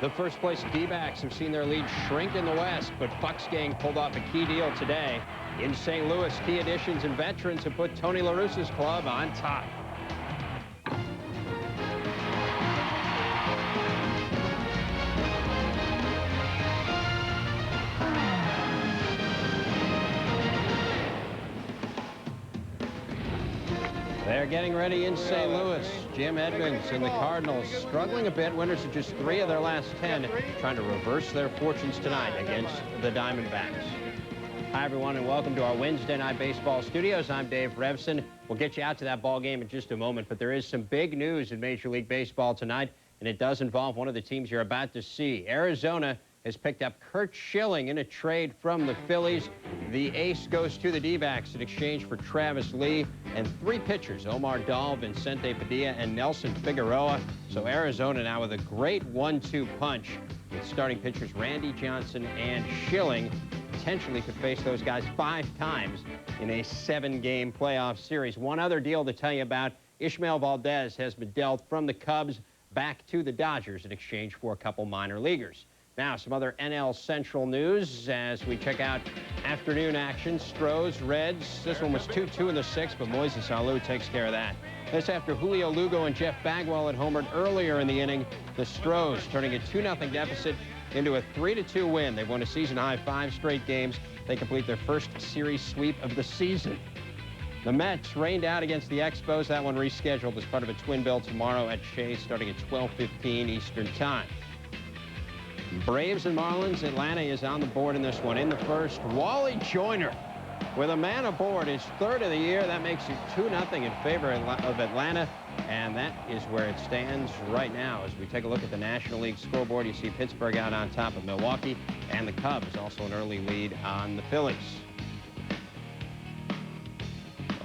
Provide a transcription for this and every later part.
The first place D-backs have seen their lead shrink in the West, but Bucks gang pulled off a key deal today. In St. Louis, key additions and veterans have put Tony La Russa's club on top. They're getting ready in St. Louis. Jim Edmonds and the Cardinals struggling a bit. Winners of just 3 of their last 10, trying to reverse their fortunes tonight against the Diamondbacks. Hi, everyone, and welcome to our Wednesday Night Baseball studios. I'm Dave Revson. We'll get you out to that ball game in just a moment, but there is some big news in Major League Baseball tonight, and it does involve one of the teams you're about to see. Arizona has picked up Curt Schilling in a trade from the Phillies. The ace goes to the D-backs in exchange for Travis Lee and 3 pitchers, Omar Dahl, Vicente Padilla, and Nelson Figueroa. So Arizona now with a great 1-2 punch with starting pitchers Randy Johnson and Schilling. Potentially could face those guys 5 times in a 7-game playoff series. One other deal to tell you about, Ishmael Valdez has been dealt from the Cubs back to the Dodgers in exchange for a couple minor leaguers. Now, some other NL Central news as we check out afternoon action. Stros, Reds. This one was 2-2 in the 6th, but Moises Alou takes care of that. This after Julio Lugo and Jeff Bagwell had homered earlier in the inning. The Stros turning a 2-0 deficit into a 3-2 win. They've won a season-high 5 straight games. They complete their first series sweep of the season. The Mets rained out against the Expos. That one rescheduled as part of a twin bill tomorrow at Shea starting at 12:15 Eastern Time. Braves and Marlins. Atlanta is on the board in this one. In the first, Wally Joyner with a man aboard, his 3rd of the year. That makes it 2-0 in favor of Atlanta, and that is where it stands right now. As we take a look at the National League scoreboard, you see Pittsburgh out on top of Milwaukee, and the Cubs also an early lead on the Phillies.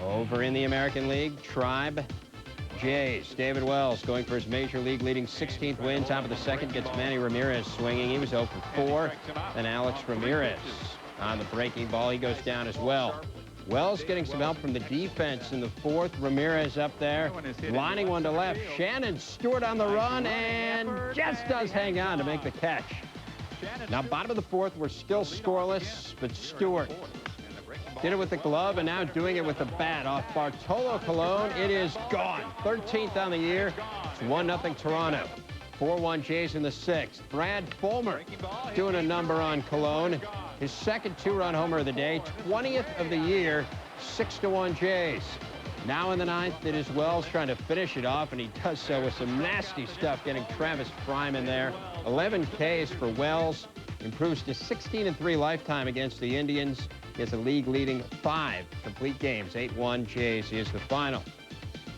Over in the American League, Tribe Jays. David Wells going for his Major League leading 16th win. Top of the 2nd gets Manny Ramirez swinging. He was 0 for 4. And Alex Ramirez on the breaking ball. He goes down as well. Wells getting some help from the defense in the 4th. Ramirez up there, lining one to left. Shannon Stewart on the run and just does hang on to make the catch. Now, bottom of the 4th, we're still scoreless, but Stewart did it with the glove and now doing it with the bat off Bartolo Colon. It is gone. 13th on the year. It's 1-0 Toronto. 4-1 Jays in the 6th. Brad Fulmer doing a number on Colon. His 2nd 2-run homer of the day. 20th of the year. 6-1 Jays. Now in the 9th, it is Wells trying to finish it off, and he does so with some nasty stuff, getting Travis Prime in there. 11 Ks for Wells. Improves to 16-3 lifetime against the Indians. He has a league-leading 5 complete games. 8-1 Jays is the final.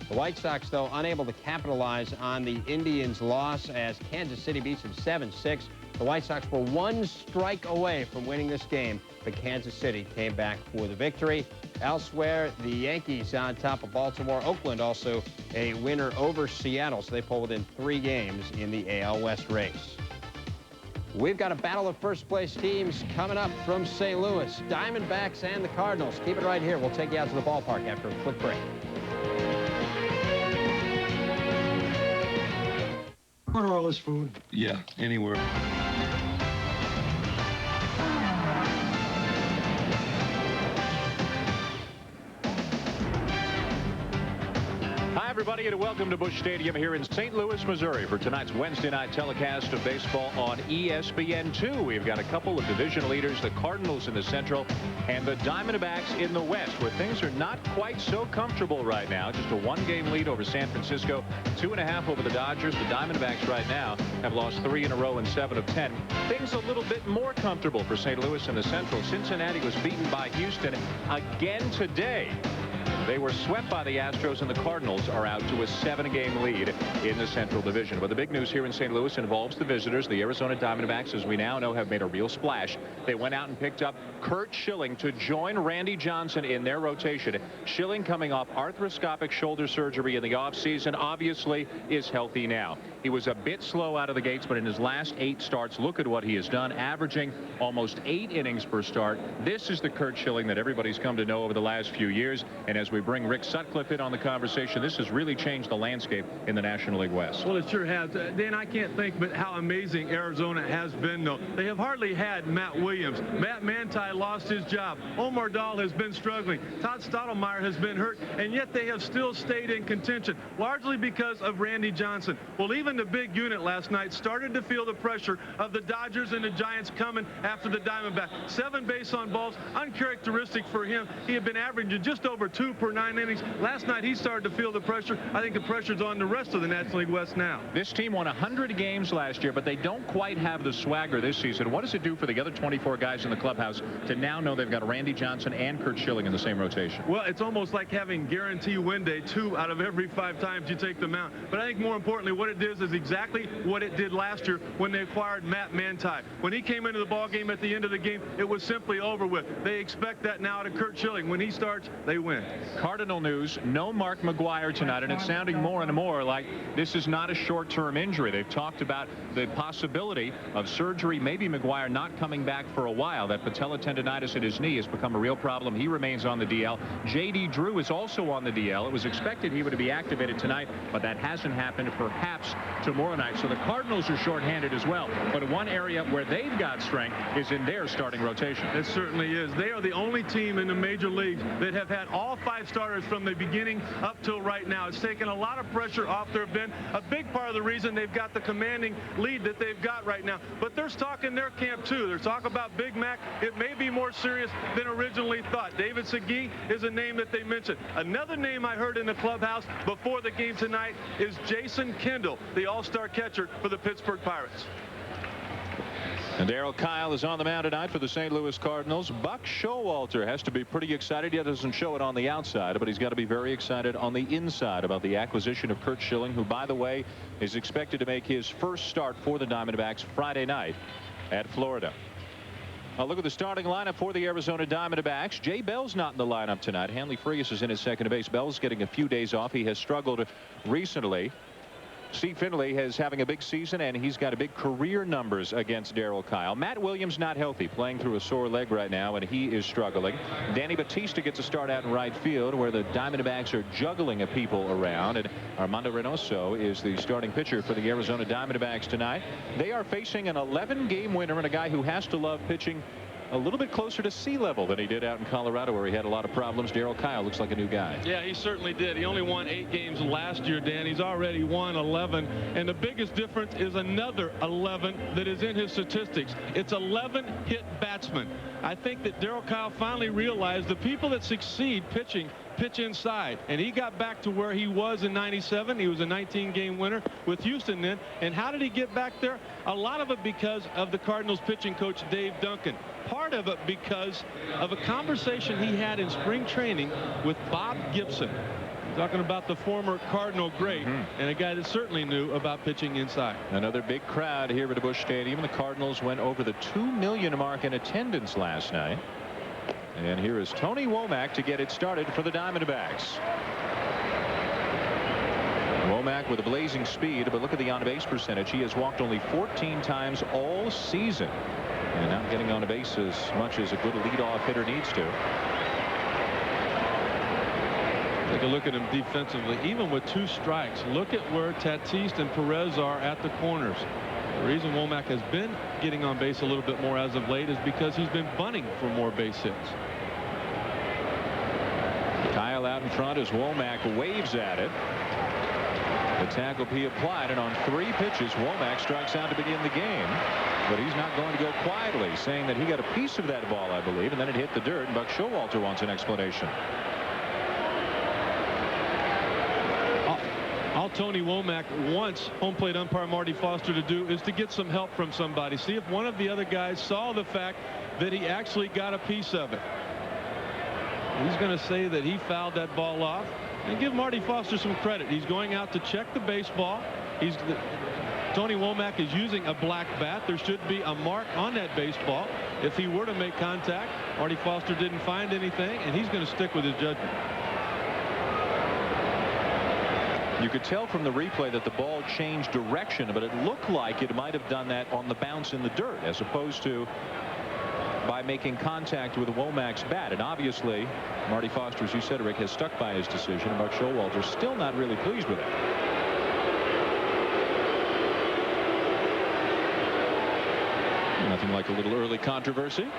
The White Sox, though, unable to capitalize on the Indians' loss as Kansas City beats them 7-6. The White Sox were 1 strike away from winning this game, but Kansas City came back for the victory. Elsewhere, the Yankees on top of Baltimore. Oakland also a winner over Seattle, so they pull within 3 games in the AL West race. We've got a battle of first-place teams coming up from St. Louis. Diamondbacks and the Cardinals. Keep it right here. We'll take you out to the ballpark after a quick break. Order all this food? Yeah, anywhere. Hi, everybody, and welcome to Busch Stadium here in St. Louis, Missouri for tonight's Wednesday night telecast of baseball on ESPN2. We've got a couple of division leaders, the Cardinals in the Central and the Diamondbacks in the West, where things are not quite so comfortable right now. Just a 1-game lead over San Francisco, 2.5 over the Dodgers. The Diamondbacks right now have lost 3 in a row in 7 of 10. Things a little bit more comfortable for St. Louis in the Central. Cincinnati was beaten by Houston again today. They were swept by the Astros, and the Cardinals are out to a 7-game lead in the Central Division. But the big news here in St. Louis involves the visitors. The Arizona Diamondbacks, as we now know, have made a real splash. They went out and picked up Curt Schilling to join Randy Johnson in their rotation. Schilling, coming off arthroscopic shoulder surgery in the offseason, obviously is healthy now. He was a bit slow out of the gates, but in his last 8 starts, look at what he has done, averaging almost 8 innings per start. This is the Curt Schilling that everybody's come to know over the last few years. And as as we bring Rick Sutcliffe in on the conversation. This has really changed the landscape in the National League West. Well, it sure has. Dan, I can't think but how amazing Arizona has been, though. They have hardly had Matt Williams. Matt Manti lost his job. Omar Dahl has been struggling. Todd Stottlemyre has been hurt, and yet they have still stayed in contention, largely because of Randy Johnson. Well, even the big unit last night started to feel the pressure of the Dodgers and the Giants coming after the Diamondbacks. 7 base on balls, uncharacteristic for him. He had been averaging just over 2 per 9 innings. Last night, he started to feel the pressure. I think the pressure's on the rest of the National League West now. This team won 100 games last year, but they don't quite have the swagger this season. What does it do for the other 24 guys in the clubhouse to now know they've got Randy Johnson and Curt Schilling in the same rotation? Well, it's almost like having guarantee win day 2 out of every 5 times you take them out. But I think more importantly, what it is exactly what it did last year when they acquired Matt Manti. When he came into the ball game at the end of the game, it was simply over with. They expect that now to Curt Schilling. When he starts, they win. Cardinal news, no Mark McGwire tonight, and it's sounding more and more like this is not a short-term injury. They've talked about the possibility of surgery, maybe McGwire not coming back for a while. That patella tendonitis at his knee has become a real problem. He remains on the DL. J.D. Drew is also on the DL. It was expected he would be activated tonight, but that hasn't happened, perhaps tomorrow night. So the Cardinals are shorthanded as well. But one area where they've got strength is in their starting rotation. It certainly is. They are the only team in the major leagues that have had all 5 starters from the beginning up till right now. It's taken a lot of pressure off their bench. A big part of the reason they've got the commanding lead that they've got right now. But there's talk in their camp too. There's talk about Big Mac. It may be more serious than originally thought. David Segui is a name that they mentioned. Another name I heard in the clubhouse before the game tonight is Jason Kendall, the all-star catcher for the Pittsburgh Pirates. And Darryl Kyle is on the mound tonight for the St. Louis Cardinals. Buck Showalter has to be pretty excited. He doesn't show it on the outside, but he's got to be very excited on the inside about the acquisition of Curt Schilling, who, by the way, is expected to make his first start for the Diamondbacks Friday night at Florida. I'll look at the starting lineup for the Arizona Diamondbacks. Jay Bell's not in the lineup tonight. Hanley Frias is in his second base. Bell's getting a few days off. He has struggled recently. Steve Finley is having a big season, and he's got a big career numbers against Darryl Kyle. Matt Williams not healthy, playing through a sore leg right now, and he is struggling. Danny Batista gets a start out in right field, where the Diamondbacks are juggling of people around, and Armando Reynoso is the starting pitcher for the Arizona Diamondbacks tonight. They are facing an 11-game winner and a guy who has to love pitching a little bit closer to sea level than he did out in Colorado, where he had a lot of problems. Darryl Kyle looks like a new guy. Yeah, he certainly did. He only won 8 games last year, Dan. He's already won 11. And the biggest difference is another 11 that is in his statistics. It's 11 hit batsmen. I think that Darryl Kyle finally realized the people that succeed pitching pitch inside, and he got back to where he was in '97. He was a 19-game winner with Houston then. And how did he get back there? A lot of it because of the Cardinals pitching coach Dave Duncan. Part of it because of a conversation he had in spring training with Bob Gibson, talking about the former Cardinal great, and a guy that certainly knew about pitching inside. Another big crowd here at Busch Stadium. The Cardinals went over the 2 million mark in attendance last night. And here is Tony Womack to get it started for the Diamondbacks. Womack with a blazing speed, but look at the on-base percentage. He has walked only 14 times all season, and not getting on a base as much as a good leadoff hitter needs to. Take a look at him defensively. Even with 2 strikes, look at where Tatis and Perez are at the corners. The reason Womack has been getting on base a little bit more as of late is because he's been bunting for more base hits. Kyle out in front as Womack waves at it. The tackle be applied, and on 3 pitches, Womack strikes out to begin the game. But he's not going to go quietly, saying that he got a piece of that ball, I believe, and then it hit the dirt, and Buck Showalter wants an explanation. All Tony Womack wants home plate umpire Marty Foster to do is to get some help from somebody. See if one of the other guys saw the fact that he actually got a piece of it. He's going to say that he fouled that ball off, and give Marty Foster some credit. He's going out to check the baseball. Tony Womack is using a black bat. There should be a mark on that baseball. If he were to make contact, Marty Foster didn't find anything, and he's going to stick with his judgment. You could tell from the replay that the ball changed direction, but it looked like it might have done that on the bounce in the dirt, as opposed to by making contact with Womack's bat. And obviously, Marty Foster, as you said, Rick, has stuck by his decision. And Buck Showalter's still not really pleased with it. Nothing like a little early controversy.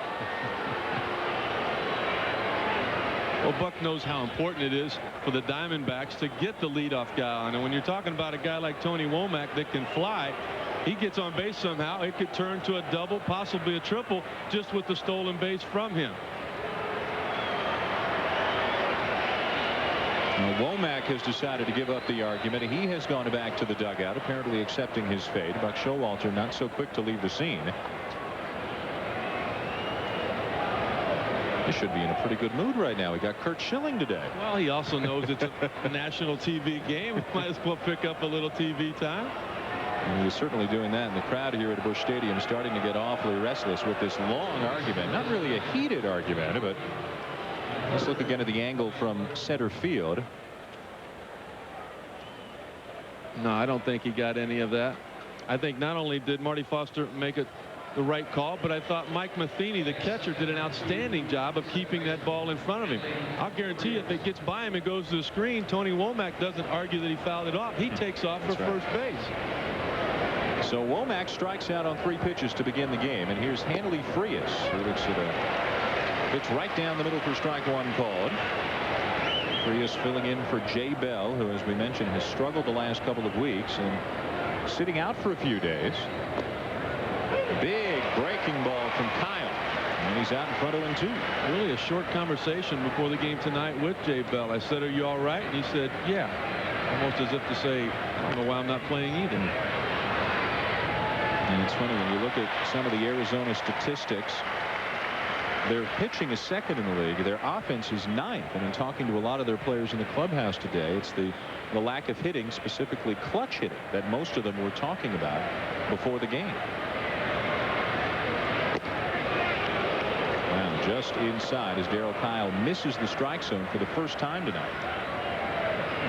Well, Buck knows how important it is for the Diamondbacks to get the leadoff guy on. And when you're talking about a guy like Tony Womack that can fly, he gets on base somehow. It could turn to a double, possibly a triple, just with the stolen base from him. Now, Womack has decided to give up the argument. He has gone back to the dugout, apparently accepting his fate. Buck Showalter not so quick to leave the scene. He should be in a pretty good mood right now. He got Curt Schilling today. Well, he also knows it's a national TV game. Might as well pick up a little TV time. And he was certainly doing that. And the crowd here at Busch Stadium starting to get awfully restless with this long argument. Not really a heated argument, but let's look again at the angle from center field. No, I don't think he got any of that. I think not only did Marty Foster make it the right call, but I thought Mike Matheny, the catcher, did an outstanding job of keeping that ball in front of him. I'll guarantee you, if it gets by him and goes to the screen, Tony Womack doesn't argue that he fouled it off. He takes off for first base. So Womack strikes out on 3 pitches to begin the game. And here's Hanley Frias, who looks at a pitch right down the middle for strike 1 called. Frias filling in for Jay Bell, who, as we mentioned, has struggled the last couple of weeks and sitting out for a few days. Big breaking ball from Kyle. And he's out in front of 1-2. Really a short conversation before the game tonight with Jay Bell. I said, "Are you all right?" And he said, "Yeah." Almost as if to say, "I don't know why I'm not playing either." And it's funny when you look at some of the Arizona statistics. Their pitching is second in the league. Their offense is 9th. And in talking to a lot of their players in the clubhouse today, it's the lack of hitting, specifically clutch hitting, that most of them were talking about before the game. Wow, just inside as Darryl Kyle misses the strike zone for the first time tonight.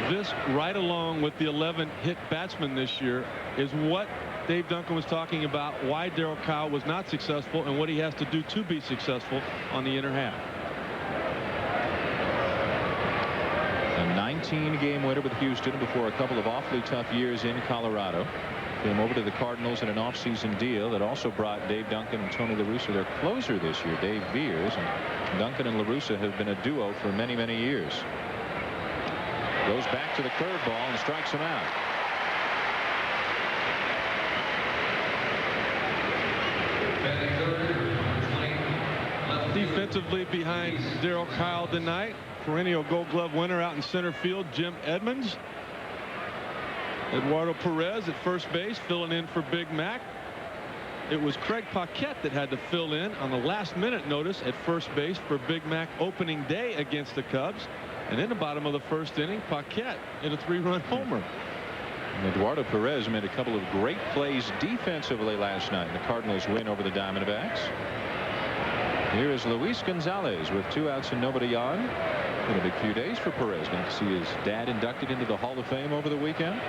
This, right along with the 11 hit batsmen this year, is what Dave Duncan was talking about, why Darryl Kyle was not successful and what he has to do to be successful on the inner half. A 19-game winner with Houston before a couple of awfully tough years in Colorado. Came over to the Cardinals in an offseason deal that also brought Dave Duncan and Tony La Russa, their closer this year, Dave Veers. And Duncan and La Russa have been a duo for many, many years. Goes back to the curveball and strikes him out. Defensively behind Darryl Kyle tonight, perennial Gold Glove winner out in center field, Jim Edmonds. Eduardo Perez at first base, filling in for Big Mac. It was Craig Paquette that had to fill in on the last-minute notice at first base for Big Mac opening day against the Cubs. And in the bottom of the first inning, Paquette hit a 3-run homer. And Eduardo Perez made a couple of great plays defensively last night in the Cardinals' win over the Diamondbacks. Here is Luis Gonzalez with 2 outs and nobody on. Been a big few days for Perez. Got to see his dad inducted into the Hall of Fame over the weekend.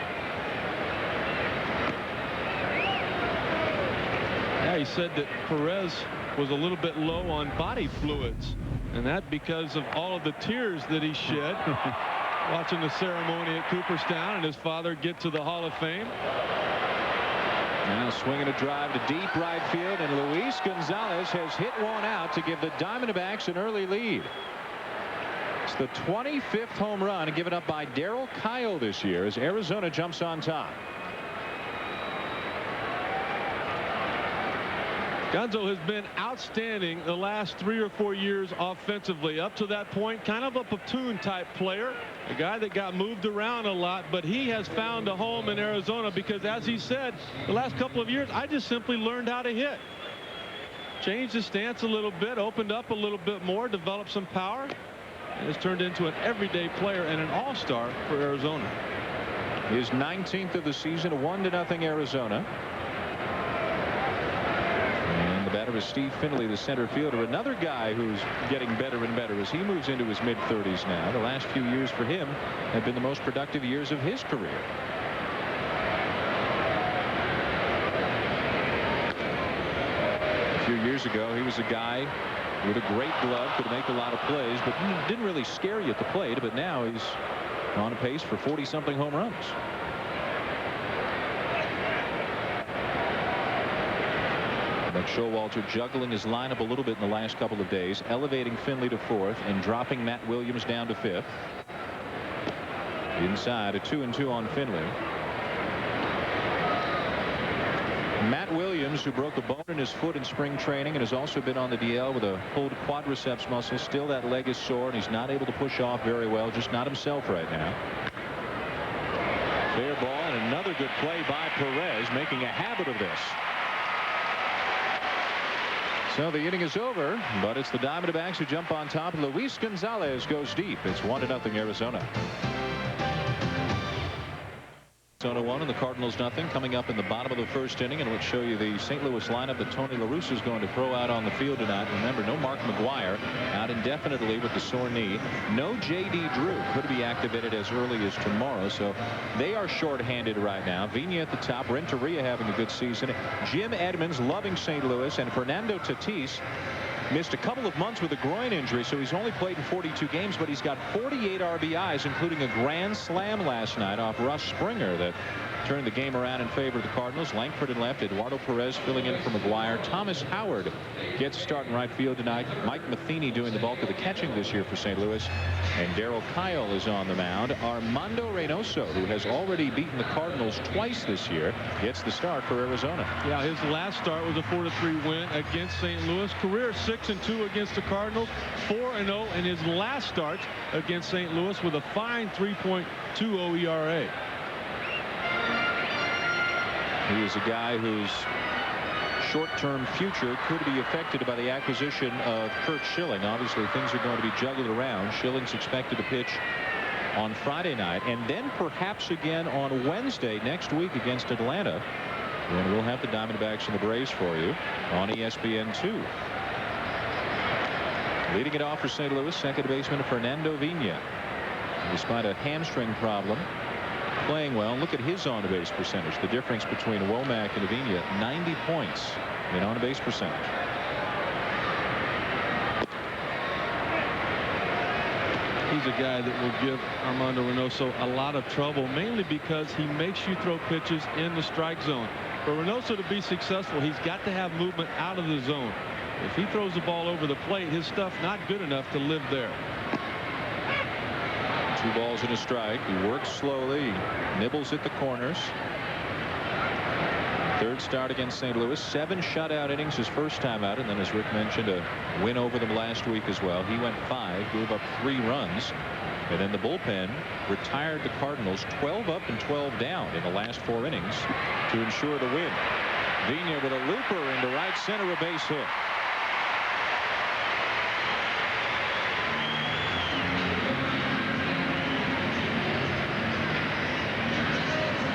Yeah, he said that Perez was a little bit low on body fluids, and that because of all of the tears that he shed watching the ceremony at Cooperstown and his father get to the Hall of Fame. Now swinging a drive to deep right field, and Luis Gonzalez has hit one out to give the Diamondbacks an early lead. It's the 25th home run given up by Darryl Kyle this year as Arizona jumps on top. Gonzo has been outstanding the last 3 or 4 years offensively. Up to that point, kind of a platoon type player, a guy that got moved around a lot, but he has found a home in Arizona because, as he said, the last couple of years I just simply learned how to hit. Changed his stance a little bit, opened up a little bit more, developed some power, and has turned into an everyday player and an all-star for Arizona. His 19th of the season, a 1-0 Arizona. Batter is Steve Finley, the center fielder, another guy who's getting better and better as he moves into his mid-30s now. The last few years for him have been the most productive years of his career. A few years ago, he was a guy with a great glove, could make a lot of plays, but didn't really scare you at the plate. But now he's on a pace for 40-something home runs. But Showalter juggling his lineup a little bit in the last couple of days, elevating Finley to 4th and dropping Matt Williams down to 5th. Inside, a 2-2 on Finley. Matt Williams, who broke a bone in his foot in spring training and has also been on the DL with a pulled quadriceps muscle. Still, that leg is sore and he's not able to push off very well, just not himself right now. Fair ball, and another good play by Perez, making a habit of this. So the inning is over, but it's the Diamondbacks who jump on top. Luis Gonzalez goes deep. It's 1-0 Arizona. Arizona 1 and the Cardinals nothing. Coming up in the bottom of the first inning, and we'll show you the St. Louis lineup that Tony La Russa is going to throw out on the field tonight. Remember, no Mark McGuire, out indefinitely with the sore knee. No J.D. Drew, could be activated as early as tomorrow, so they are shorthanded right now. Vigna at the top, Renteria having a good season. Jim Edmonds loving St. Louis, and Fernando Tatis missed a couple of months with a groin injury, so he's only played in 42 games, but he's got 48 RBIs, including a grand slam last night off Russ Springer that turned the game around in favor of the Cardinals. Langford in left, Eduardo Perez filling in for McGuire. Thomas Howard gets a start in right field tonight. Mike Matheny doing the bulk of the catching this year for St. Louis. And Darryl Kyle is on the mound. Armando Reynoso, who has already beaten the Cardinals twice this year, gets the start for Arizona. Yeah, his last start was a 4-3 win against St. Louis. Career 6-2 against the Cardinals, 4-0 in his last start against St. Louis with a fine 3.20 ERA. He is a guy whose short-term future could be affected by the acquisition of Curt Schilling. Obviously, things are going to be juggled around. Schilling's expected to pitch on Friday night, and then perhaps again on Wednesday next week against Atlanta. And we'll have the Diamondbacks and the Braves for you on ESPN2. Leading it off for St. Louis, second baseman Fernando Vigna. Despite a hamstring problem, playing well. Look at his on-base percentage. The difference between Womack and Vigna, 90 points in on-base percentage. He's a guy that will give Armando Reynoso a lot of trouble, mainly because he makes you throw pitches in the strike zone. For Reynoso to be successful, he's got to have movement out of the zone. If he throws the ball over the plate, his stuff not good enough to live there. 2 balls and a strike. He works slowly, nibbles at the corners. Third start against St. Louis. 7 shutout innings his first time out, and then, as Rick mentioned, a win over them last week as well. He went 5, gave up 3 runs, and then the bullpen retired the Cardinals 12 up and 12 down in the last 4 innings to ensure the win. Vigna with a looper into right center, a base hit.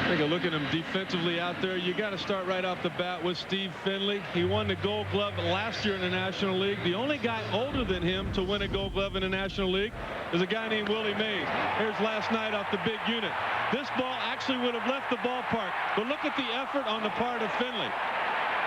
Take a look at him defensively out there. You got to start right off the bat with Steve Finley. He won the Gold Glove last year in the National League. The only guy older than him to win a Gold Glove in the National League is a guy named Willie Mays. Here's last night off the big unit. This ball actually would have left the ballpark, but look at the effort on the part of Finley.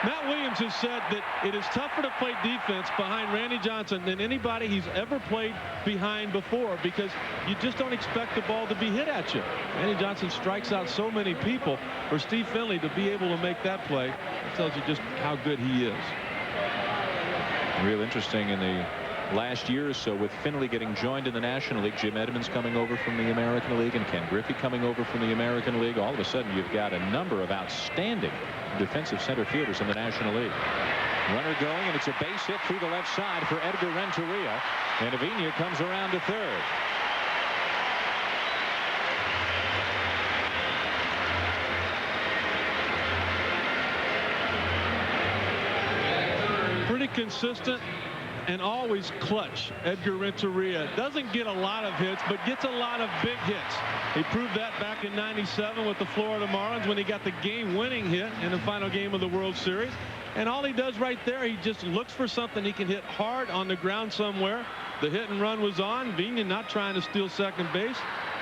Matt Williams has said that it is tougher to play defense behind Randy Johnson than anybody he's ever played behind before, because you just don't expect the ball to be hit at you. Randy Johnson strikes out so many people. For Steve Finley to be able to make that play, it tells you just how good he is. Real interesting in the last year or so with Finley getting joined in the National League. Jim Edmonds coming over from the American League and Ken Griffey coming over from the American League. All of a sudden you've got a number of outstanding defensive center fielders in the National League. Runner going, and it's a base hit through the left side for Edgar Renteria, and Vigna comes around to third. Pretty consistent and always clutch. Edgar Renteria doesn't get a lot of hits, but gets a lot of big hits. He proved that back in '97 with the Florida Marlins when he got the game-winning hit in the final game of the World Series. And all he does right there, he just looks for something he can hit hard on the ground somewhere. The hit and run was on. Vigna not trying to steal second base.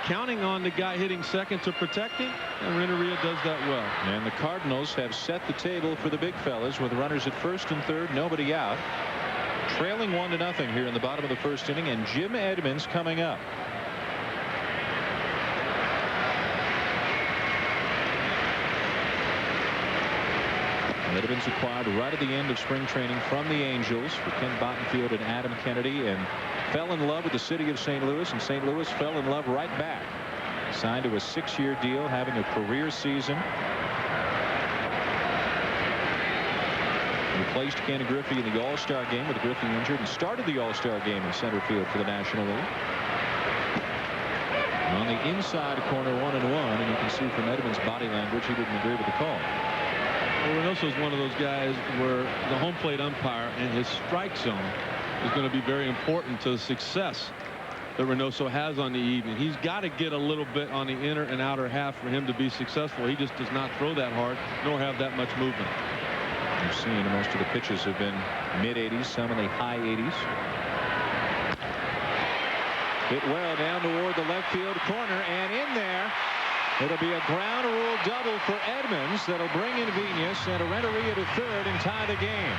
counting on the guy hitting second to protect him, and Renteria does that well. And the Cardinals have set the table for the big fellas with runners at first and third, nobody out. Trailing 1-0 here in the bottom of the first inning, and Jim Edmonds coming up. Edmonds acquired right at the end of spring training from the Angels for Ken Bottenfield and Adam Kennedy, and fell in love with the city of St. Louis, and St. Louis fell in love right back. Signed to a 6-year deal, having a career season. Replaced Ken Griffey in the All-Star game with Griffey injured, and started the All-Star game in center field for the National League. On the inside corner, 1-1, and you can see from Edmonds' body language he didn't agree with the call. Well, Reynoso is one of those guys where the home plate umpire and his strike zone is going to be very important to the success that Reynoso has on the evening. He's got to get a little bit on the inner and outer half for him to be successful. He just does not throw that hard nor have that much movement. You've seen most of the pitches have been mid-80s, some in the high 80s. Hit well down toward the left field corner, and in there. It'll be a ground rule double for Edmonds that'll bring in Venus and a Renteria to third and tie the game.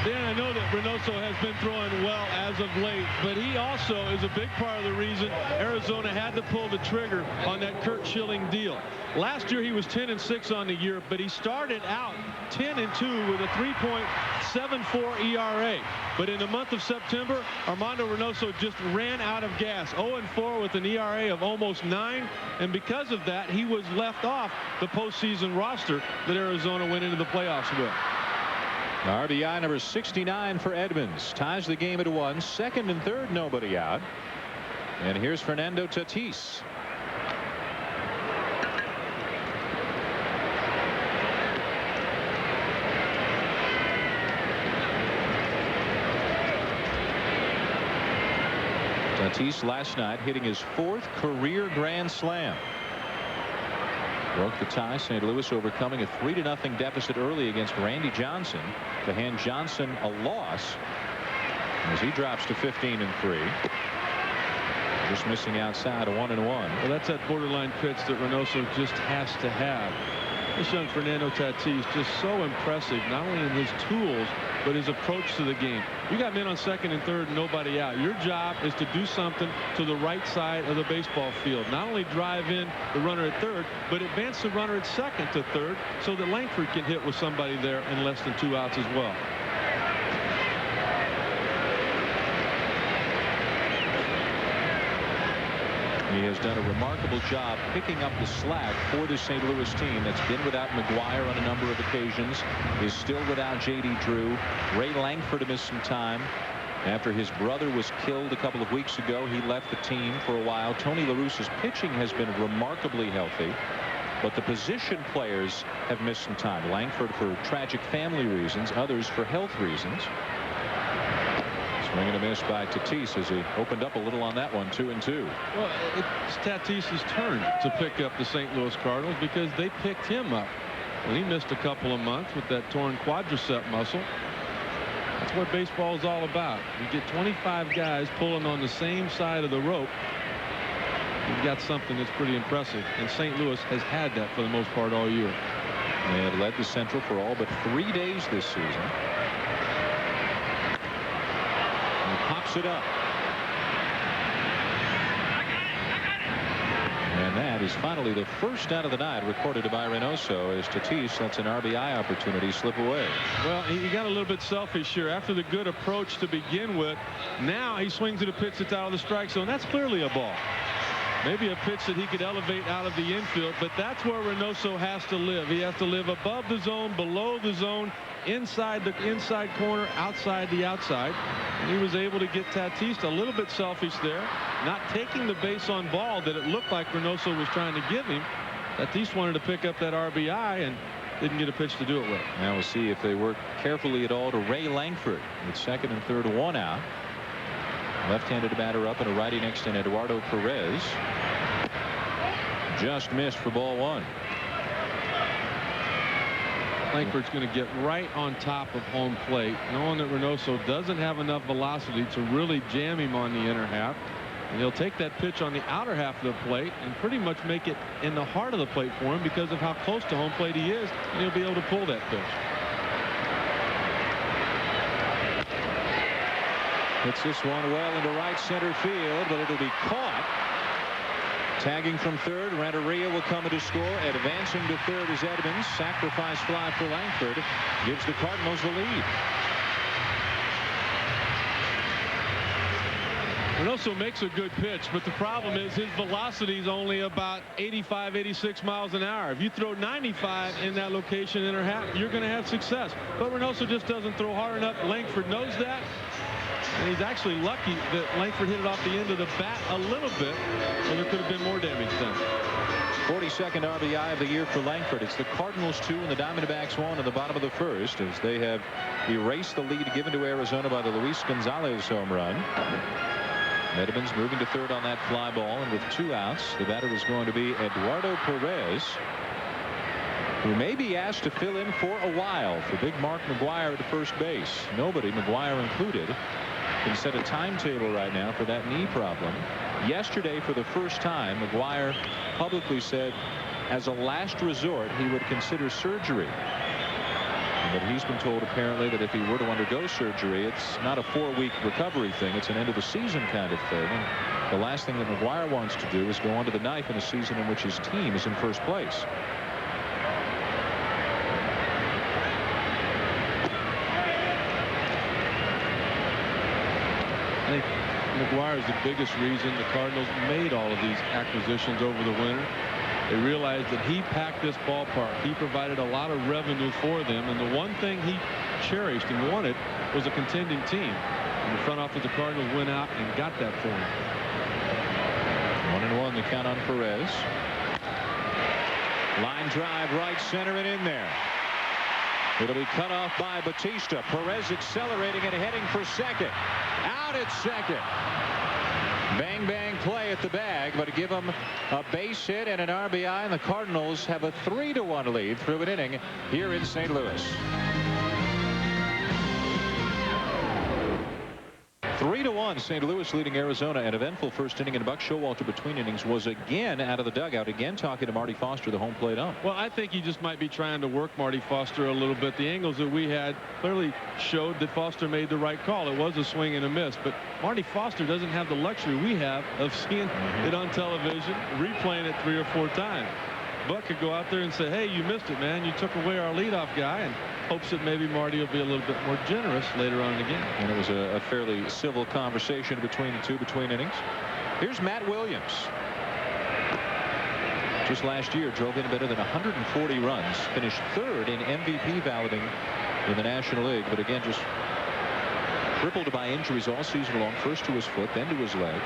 Dan, I know that Reynoso has been throwing well as of late, but he also is a big part of the reason Arizona had to pull the trigger on that Kurt Schilling deal. Last year he was 10-6 on the year, but he started out 10-2 with a 3.74 ERA. But in the month of September, Armando Reynoso just ran out of gas. 0-4 with an ERA of almost 9, and because of that, he was left off the postseason roster that Arizona went into the playoffs with. RBI number 69 for Edmonds. Ties the game at 1. Second and third, nobody out. And here's Fernando Tatis. Tatis last night hitting his 4th career grand slam. Broke the tie. St. Louis overcoming a 3-0 deficit early against Randy Johnson to hand Johnson a loss as he drops to 15-3. Just missing outside a 1-1. Well, that's that borderline pitch that Reynoso just has to have. This young Fernando Tatis just so impressive, not only in his tools but his approach to the game. You got men on second and third, nobody out. Your job is to do something to the right side of the baseball field. Not only drive in the runner at third, but advance the runner at second to third so that Langford can hit with somebody there in less than 2 outs as well. He has done a remarkable job picking up the slack for the St. Louis team that's been without McGuire on a number of occasions, is still without J.D. Drew. Ray Langford missed some time after his brother was killed a couple of weeks ago. He left the team for a while. Tony La Russa's pitching has been remarkably healthy, but the position players have missed some time. Langford for tragic family reasons, others for health reasons. Swing and a miss by Tatis as he opened up a little on that one. 2-2. Well, it's Tatis's turn to pick up the St. Louis Cardinals because they picked him up when he missed a couple of months with that torn quadricep muscle. That's what baseball is all about. You get 25 guys pulling on the same side of the rope. You've got something that's pretty impressive, and St. Louis has had that for the most part all year. They had led the Central for all but 3 days this season. Pops it up. And that is finally the first out of the night recorded by Reynoso as Tatis lets an RBI opportunity slip away. Well, he got a little bit selfish here after the good approach to begin with. Now he swings at a pitch that's out of the strike zone. That's clearly a ball. Maybe a pitch that he could elevate out of the infield, but that's where Reynoso has to live. He has to live above the zone, below the zone, inside the inside corner, outside the outside. And he was able to get Tatis a little bit selfish there, not taking the base on ball that it looked like Reynoso was trying to give him. Tatis wanted to pick up that RBI and didn't get a pitch to do it with. Now we'll see if they work carefully at all to Ray Langford with second and third, 1 out. Left-handed batter up and a righty next to Eduardo Perez. Just missed for ball 1. Langford's going to get right on top of home plate, knowing that Reynoso doesn't have enough velocity to really jam him on the inner half. And he'll take that pitch on the outer half of the plate and pretty much make it in the heart of the plate for him because of how close to home plate he is, and he'll be able to pull that pitch. Hits this one well into right center field, but it'll be caught. Tagging from third, Renteria will come to score. Advancing to third is Edmonds. Sacrifice fly for Langford gives the Cardinals the lead. Reynoso makes a good pitch, but the problem is his velocity is only about 85, 86 miles an hour. If you throw 95 in that location inner half, you're going to have success. But Reynoso just doesn't throw hard enough. Langford knows that. And he's actually lucky that Langford hit it off the end of the bat a little bit, or there could have been more damage done. 42nd RBI of the year for Langford. It's the Cardinals 2 and the Diamondbacks 1 in the bottom of the first, as they have erased the lead given to Arizona by the Luis Gonzalez home run. Edmonds moving to third on that fly ball, and with 2 outs, the batter is going to be Eduardo Perez, who may be asked to fill in for a while for big Mark McGwire at first base. Nobody, McGwire included, can set a timetable right now for that knee problem. Yesterday, for the first time, McGwire publicly said as a last resort he would consider surgery. But he's been told apparently that if he were to undergo surgery, it's not a 4-week recovery thing. It's an end of the season kind of thing. And the last thing that McGwire wants to do is go under the knife in a season in which his team is in first place. I think McGwire is the biggest reason the Cardinals made all of these acquisitions over the winter. They realized that he packed this ballpark. He provided a lot of revenue for them, and the one thing he cherished and wanted was a contending team. And the front office of the Cardinals went out and got that for him. 1-1 the count on Perez. Line drive right center and in there. It'll be cut off by Batista. Perez accelerating and heading for second. Out at second. Bang bang play at the bag, but give them a base hit and an RBI, and the Cardinals have a 3-1 lead through an inning here in St. Louis. 3-1 St. Louis leading Arizona. An eventful first inning, and Buck Showalter between innings was again out of the dugout, again talking to Marty Foster, the home plate ump. Well, I think he just might be trying to work Marty Foster a little bit. The angles that we had clearly showed that Foster made the right call. It was a swing and a miss, but Marty Foster doesn't have the luxury we have of seeing it on television, replaying it 3 or 4 times. Buck could go out there and say, hey, you missed it, man. You took away our leadoff guy, and hopes that maybe Marty will be a little bit more generous later on in the game. And it was a fairly civil conversation between the two between innings. Here's Matt Williams. Just last year drove in better than 140 runs, finished 3rd in MVP balloting in the National League, but again just crippled by injuries all season long, first to his foot, then to his leg.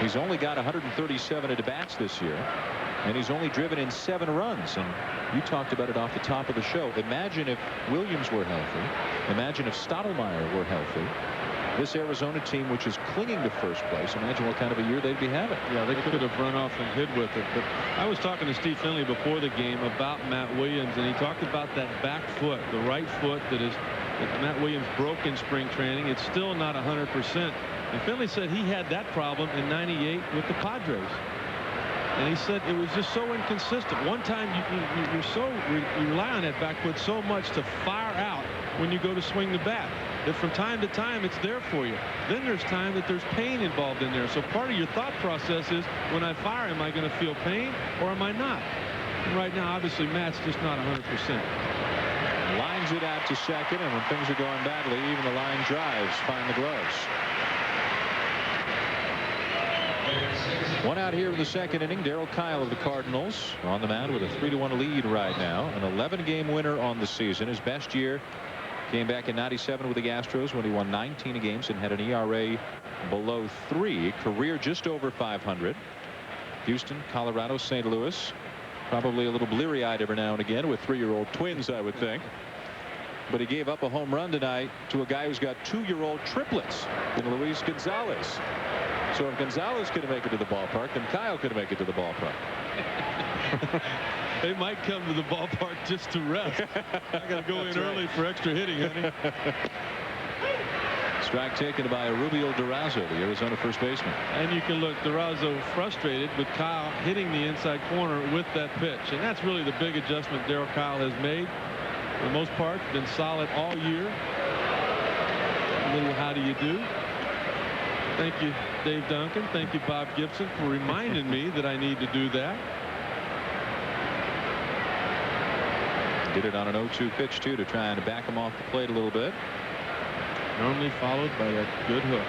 He's only got 137 at-bats this year, and he's only driven in 7 runs. And you talked about it off the top of the show. Imagine if Williams were healthy. Imagine if Stottlemyre were healthy. This Arizona team, which is clinging to first place, imagine what kind of a year they'd be having. Yeah, they could have run off and hid with it. But I was talking to Steve Finley before the game about Matt Williams, and he talked about that back foot, the right foot that Matt Williams broke in spring training. It's still not 100%. And Finley said he had that problem in '98 with the Padres. And he said it was just so inconsistent. One time you rely on that back foot so much to fire out when you go to swing the bat, that from time to time it's there for you. Then there's time that there's pain involved in there. So part of your thought process is, when I fire, am I going to feel pain or am I not? And right now, obviously, Matt's just not 100%. Lines it out to second, and when things are going badly, even the line drives find the gloves. 1 out here in the second inning. Darryl Kyle of the Cardinals on the mound with a 3-1 lead right now. An 11-game winner on the season. His best year came back in '97 with the Astros when he won 19 games and had an ERA below 3. Career just over 500. Houston, Colorado, St. Louis. Probably a little bleary-eyed every now and again with 3-year-old twins, I would think. But he gave up a home run tonight to a guy who's got 2-year-old triplets in Luis Gonzalez. So if Gonzalez could make it to the ballpark, then Kyle could make it to the ballpark. They might come to the ballpark just to rest. I got to go in early for extra hitting, honey. Strike taken by Rubio Durazo, the Arizona first baseman. And you can look, Durazo frustrated with Kyle hitting the inside corner with that pitch. And that's really the big adjustment Darryl Kyle has made. For the most part, been solid all year. A little how do you do. Thank you, Dave Duncan. Thank you, Bob Gibson, for reminding me that I need to do that. Did it on an 0-2 pitch, too, to try and back him off the plate a little bit. Normally followed by a good hook.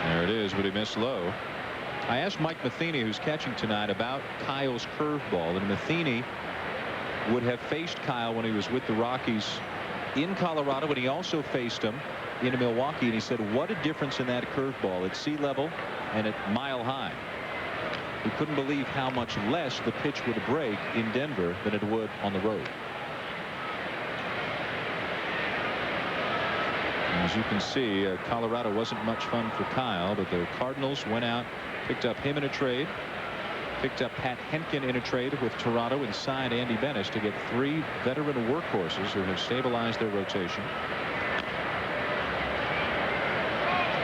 There it is, but he missed low. I asked Mike Matheny, who's catching tonight, about Kyle's curveball, and Matheny would have faced Kyle when he was with the Rockies in Colorado, but he also faced him in Milwaukee, and he said, what a difference in that curveball at sea level and at mile high. He couldn't believe how much less the pitch would break in Denver than it would on the road. As you can see, Colorado wasn't much fun for Kyle, but the Cardinals went out, picked up him in a trade, picked up Pat Henkin in a trade with Toronto, and signed Andy Bennis to get 3 veteran workhorses who have stabilized their rotation.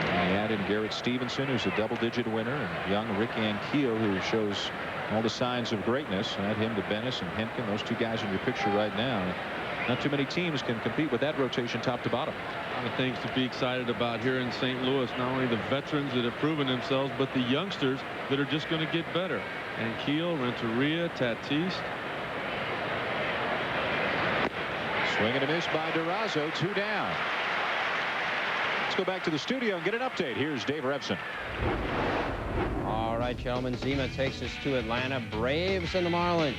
And they add in Garrett Stevenson, who's a double-digit winner, and young Rick Ankiel, who shows all the signs of greatness. Add him to Bennis and Henkin, those 2 guys in your picture right now. Not too many teams can compete with that rotation top to bottom. Things to be excited about here in St. Louis. Not only the veterans that have proven themselves, but the youngsters that are just going to get better. And Keel, Renteria, Tatis. Swing and a miss by Durazo. 2 down. Let's go back to the studio and get an update. Here's Dave Revson. All right, gentlemen. Zima takes us to Atlanta. Braves and the Marlins.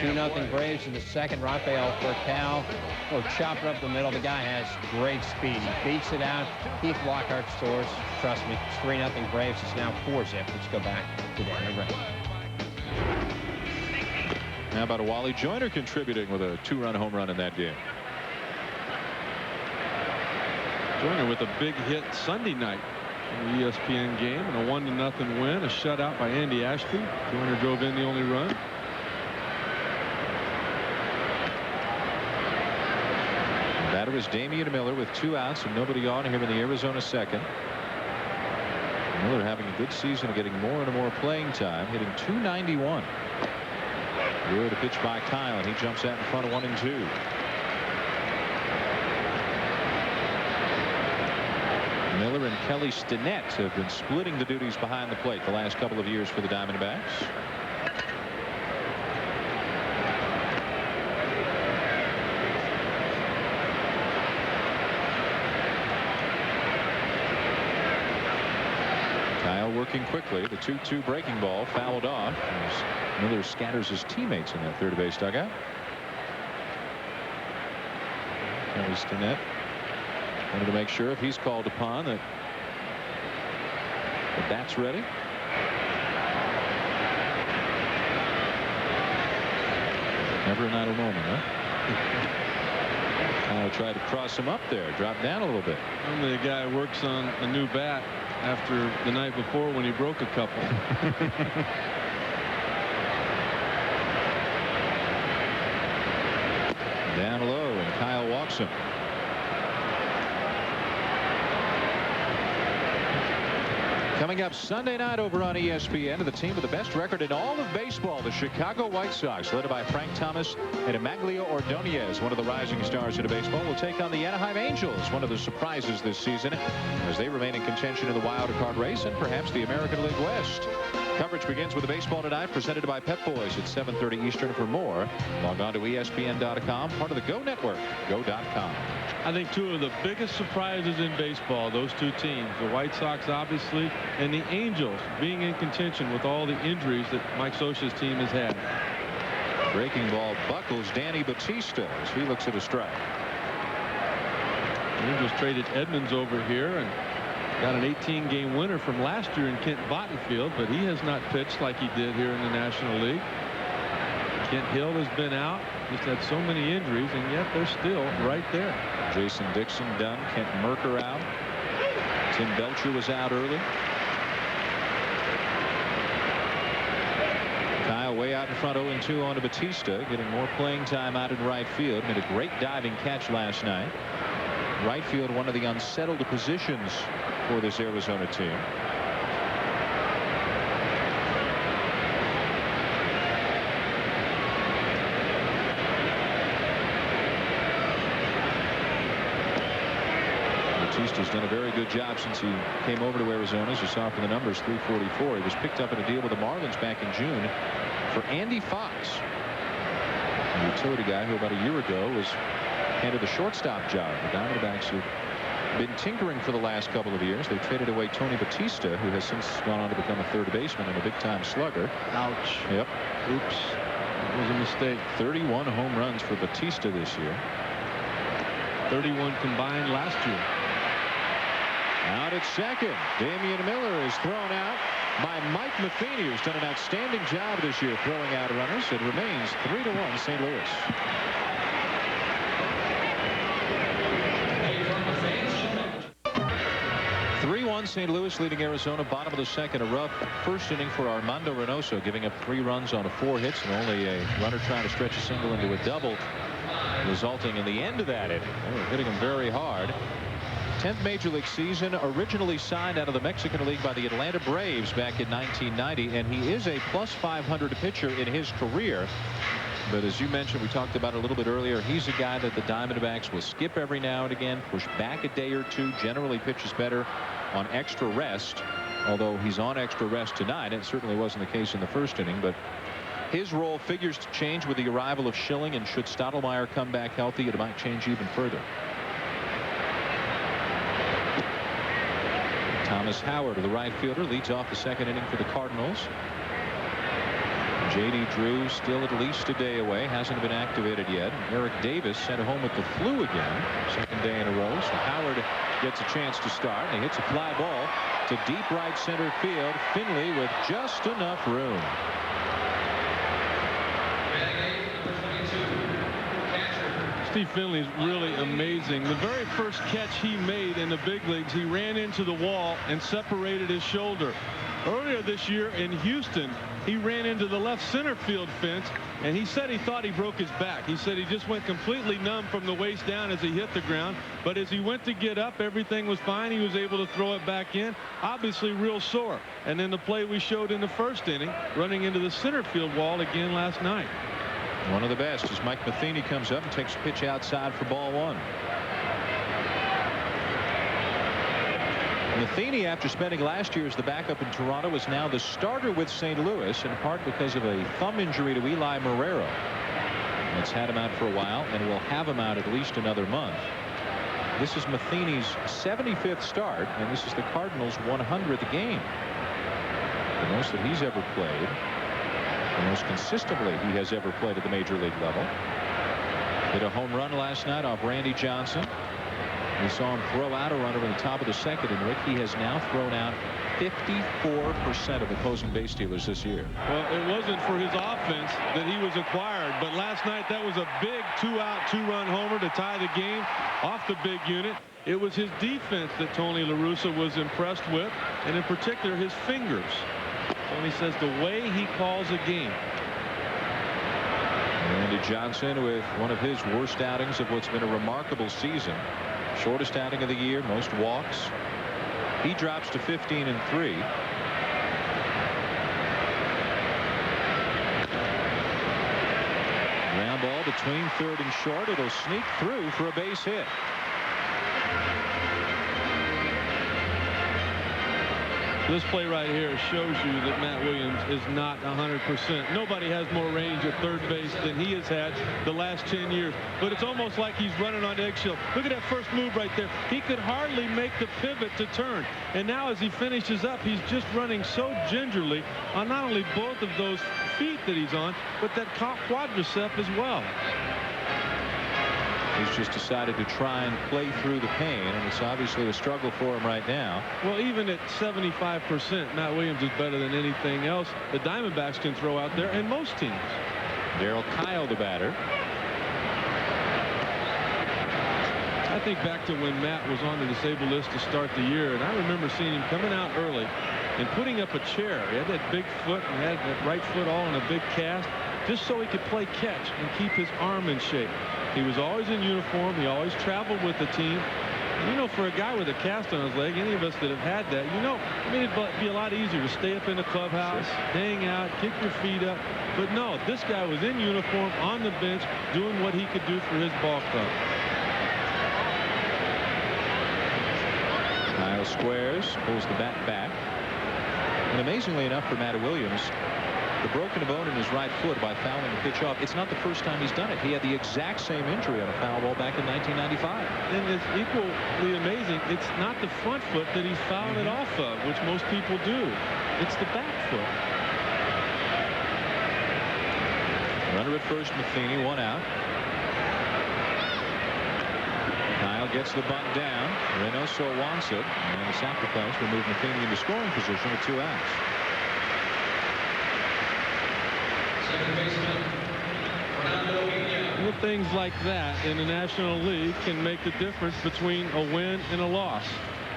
2-0 Braves in the second. Rafael Furcal chopper up the middle. The guy has great speed. He beats it out. Keith Lockhart scores. Trust me, it's 3-0 Braves. It's now 4-zip. Let's go back to Dan Ray. How about a Wally Joyner contributing with a 2-run home run in that game? Joyner with a big hit Sunday night in the ESPN game, and a 1-0 win, a shutout by Andy Ashby. Joyner drove in the only run. Batter is Damian Miller with 2 outs and nobody on here in the Arizona second. Miller having a good season, getting more and more playing time, hitting .291. Good pitch by Kyle, and he jumps out in front of 1-2. Miller and Kelly Stinnett have been splitting the duties behind the plate the last couple of years for the Diamondbacks. Kyle working quickly. The 2-2 breaking ball fouled off as Miller scatters his teammates in that third base dugout. Kelly Stinnett wanted to make sure if he's called upon that the bat's ready. Never an idle moment, huh? Kyle tried to cross him up there, drop down a little bit. Only a guy works on a new bat after the night before when he broke a couple. Down low, and Kyle walks him. Coming up Sunday night over on ESPN, the team with the best record in all of baseball, the Chicago White Sox, led by Frank Thomas and Emaglio Ordonez, one of the rising stars in baseball, will take on the Anaheim Angels, one of the surprises this season, as they remain in contention in the wild card race and perhaps the American League West. Coverage begins with the Baseball Tonight, presented by Pep Boys at 7:30 Eastern. For more, log on to ESPN.com, part of the Go Network, go.com. I think 2 of the biggest surprises in baseball, those 2 teams, the White Sox obviously, and the Angels being in contention with all the injuries that Mike Scioscia's team has had. Breaking ball buckles Danny Batista as he looks at a strike. The Angels traded Edmonds over here and got an 18-game winner from last year in Kent Bottenfield, but he has not pitched like he did here in the National League. Kent Hill has been out, just had so many injuries, and yet they're still right there. Jason Dixon done. Kent Merker out. Tim Belcher was out early. front 0-2 on to Batista, getting more playing time out in right field. Made a great diving catch last night. Right field, one of the unsettled positions for this Arizona team. Batista's done a very good job since he came over to Arizona. As you saw from the numbers, 344. He was picked up in a deal with the Marlins back in June for Andy Fox, a utility guy who about a year ago was handed the shortstop job. The Diamondbacks have been tinkering for the last couple of years. They traded away Tony Batista, who has since gone on to become a third baseman and a big-time slugger. Ouch. Yep. Oops. That was a mistake. 31 home runs for Batista this year. 31 combined last year. Out at second, Damian Miller is thrown out by Mike Matheny, who's done an outstanding job this year throwing out runners. It remains 3-1 St. Louis. St. Louis leading Arizona. Bottom of the second. A rough first inning for Armando Reynoso, giving up 3 runs on 4 hits and only a runner trying to stretch a single into a double, resulting in the end of that inning. They were hitting him very hard. 10th major league season, originally signed out of the Mexican League by the Atlanta Braves back in 1990, and he is a +500 pitcher in his career. But as you mentioned, we talked about it a little bit earlier, he's a guy that the Diamondbacks will skip every now and again, push back a day or two, generally pitches better on extra rest, although he's on extra rest tonight. It certainly wasn't the case in the first inning, but his role figures to change with the arrival of Schilling, and should Stottlemyre come back healthy, it might change even further. Thomas Howard, the right fielder, leads off the second inning for the Cardinals. J.D. Drew still at least a day away, hasn't been activated yet. Eric Davis sent home with the flu again, second day in a row. So Howard gets a chance to start, and he hits a fly ball to deep right center field. Finley with just enough room. Steve Finley's really amazing. The very first catch he made in the big leagues, he ran into the wall and separated his shoulder. Earlier this year in Houston, he ran into the left center field fence, and he said he thought he broke his back. He said he just went completely numb from the waist down as he hit the ground, but as he went to get up, everything was fine. He was able to throw it back in, obviously real sore. And then the play we showed in the first inning, running into the center field wall again last night. One of the best as Mike Matheny comes up and takes a pitch outside for ball 1. Matheny, after spending last year as the backup in Toronto, is now the starter with St. Louis, in part because of a thumb injury to Eli Marrero. It's had him out for a while and will have him out at least another month. This is Matheny's 75th start, and this is the Cardinals' 100th game. The most that he's ever played, the most consistently he has ever played at the major league level. Hit a home run last night off Randy Johnson. We saw him throw out a runner in the top of the second, and Rick, he has now thrown out 54% of opposing base stealers this year. Well, it wasn't for his offense that he was acquired, but last night that was a big 2-out, 2-run homer to tie the game off the big unit. It was his defense that Tony La Russa was impressed with, and in particular his fingers. Tony says the way he calls a game. Randy Johnson with one of his worst outings of what's been a remarkable season. Shortest outing of the year, most walks. He drops to 15-3. Ground ball between third and short. It'll sneak through for a base hit. This play right here shows you that Matt Williams is not 100%. Nobody has more range at third base than he has had the last 10 years. But it's almost like he's running on eggshells. Look at that first move right there. He could hardly make the pivot to turn. And now as he finishes up, he's just running so gingerly on not only both of those feet that he's on, but that quadricep as well. He's just decided to try and play through the pain, and it's obviously a struggle for him right now. Well, even at 75%, Matt Williams is better than anything else the Diamondbacks can throw out there, and most teams. Darryl Kyle, the batter. I think back to when Matt was on the disabled list to start the year, and I remember seeing him coming out early and putting up a chair. He had that big foot and had that right foot all in a big cast. just so he could play catch and keep his arm in shape. He was always in uniform. He always traveled with the team. You know, for a guy with a cast on his leg, any of us that have had that, you know, I mean, it'd be a lot easier to stay up in the clubhouse, hang out, kick your feet up. But no, this guy was in uniform on the bench doing what he could do for his ball club. Kyle squares, pulls the bat back. And amazingly enough for Matt Williams, the broken bone in his right foot by fouling the pitch off, it's not the first time he's done it. He had the exact same injury on a foul ball back in 1995. And it's equally amazing, it's not the front foot that he's fouling it off of, which most people do. It's the back foot. Runner at first, Matheny, 1 out. Kyle gets the bunt down. Reynoso wants it, and the sacrifice will move Matheny into scoring position with 2 outs. Little things like that in the National League can make the difference between a win and a loss.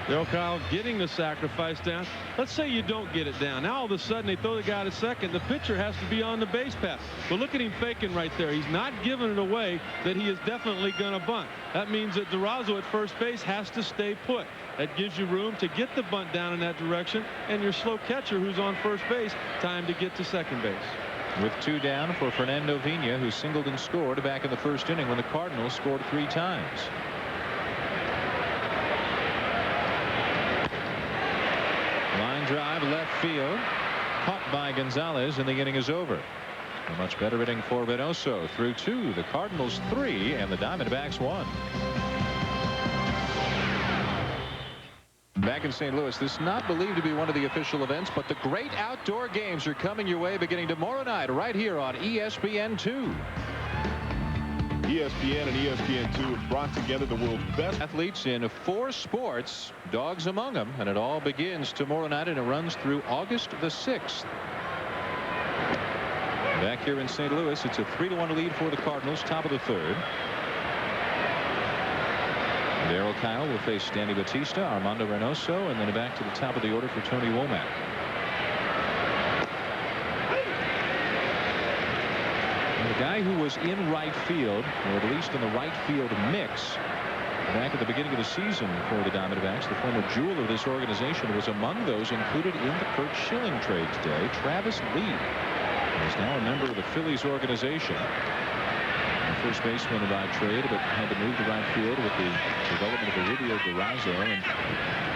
Darryl Kyle getting the sacrifice down. Let's say you don't get it down. Now all of a sudden they throw the guy to second. The pitcher has to be on the base path. But look at him faking right there. He's not giving it away that he is definitely going to bunt. That means that Durazo at first base has to stay put. That gives you room to get the bunt down in that direction, and your slow catcher who's on first base time to get to second base. With 2 down for Fernando Vina, who singled and scored back in the first inning when the Cardinals scored 3 times. Line drive left field, caught by Gonzalez, and the inning is over. A much better inning for Reynoso. Through 2, the Cardinals 3 and the Diamondbacks 1. Back in St. Louis, this is not believed to be one of the official events, but the great outdoor games are coming your way beginning tomorrow night right here on ESPN2. ESPN and ESPN2 have brought together the world's best athletes in 4 sports, dogs among them, and it all begins tomorrow night and it runs through August the 6th. Back here in St. Louis, it's a 3-1 lead for the Cardinals, top of the 3rd. Darryl Kyle will face Danny Batista, Armando Reynoso, and then back to the top of the order for Tony Womack. The guy who was in right field, or at least in the right field mix, back at the beginning of the season for the Diamondbacks, the former jewel of this organization, was among those included in the Curt Schilling trade today. Travis Lee is now a member of the Phillies organization. First baseman by trade, but had to move to right field with the development of Oridio Durazo. And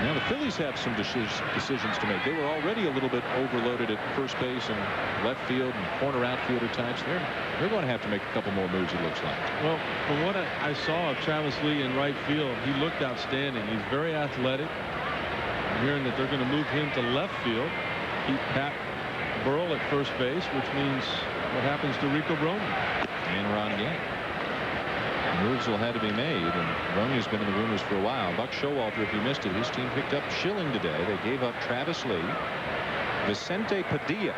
now the Phillies have some decisions to make. They were already a little bit overloaded at first base and left field and corner outfielder types. They're going to have to make a couple more moves, it looks like. Well, from what I saw of Travis Lee in right field, he looked outstanding. He's very athletic. I'm hearing that they're going to move him to left field, keep Pat Burrell at first base, which means what happens to Rico Brogna and Ron Gant. Moves will have to be made, and Brogna's been in the rumors for a while. Buck Showalter, if you missed it, his team picked up Schilling today. They gave up Travis Lee, Vicente Padilla,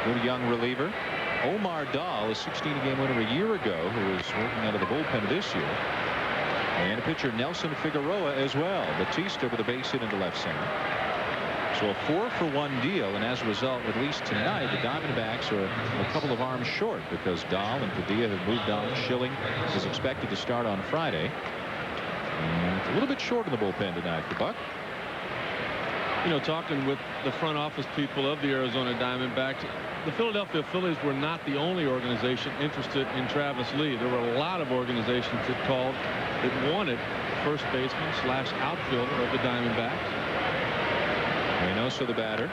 good young reliever, Omar Dahl, a 16-game winner a year ago, who was working out of the bullpen this year, and pitcher Nelson Figueroa as well. Batista with a base hit into left center. So a 4-for-1 deal, and as a result, at least tonight, the Diamondbacks are a couple of arms short because Dahl and Padilla have moved on. Schilling is expected to start on Friday. And a little bit short in the bullpen tonight for Buck. You know, talking with the front office people of the Arizona Diamondbacks, the Philadelphia Phillies were not the only organization interested in Travis Lee. There were a lot of organizations that called that wanted first baseman / outfielder of the Diamondbacks. Reynoso, the batter,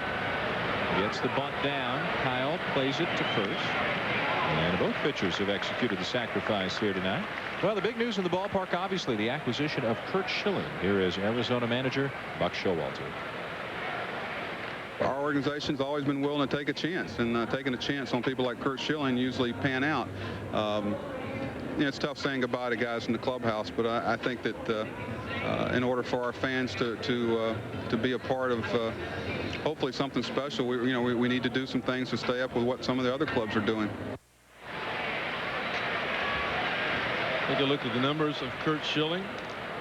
gets the bunt down. Kyle plays it to first. And both pitchers have executed the sacrifice here tonight. Well, the big news in the ballpark, obviously, the acquisition of Curt Schilling. Here is Arizona manager Buck Showalter. Our organization's always been willing to take a chance, and taking a chance on people like Curt Schilling usually pan out. You know, it's tough saying goodbye to guys in the clubhouse, but I think that in order for our fans to be a part of hopefully something special, we need to do some things to stay up with what some of the other clubs are doing. Take a look at the numbers of Curt Schilling.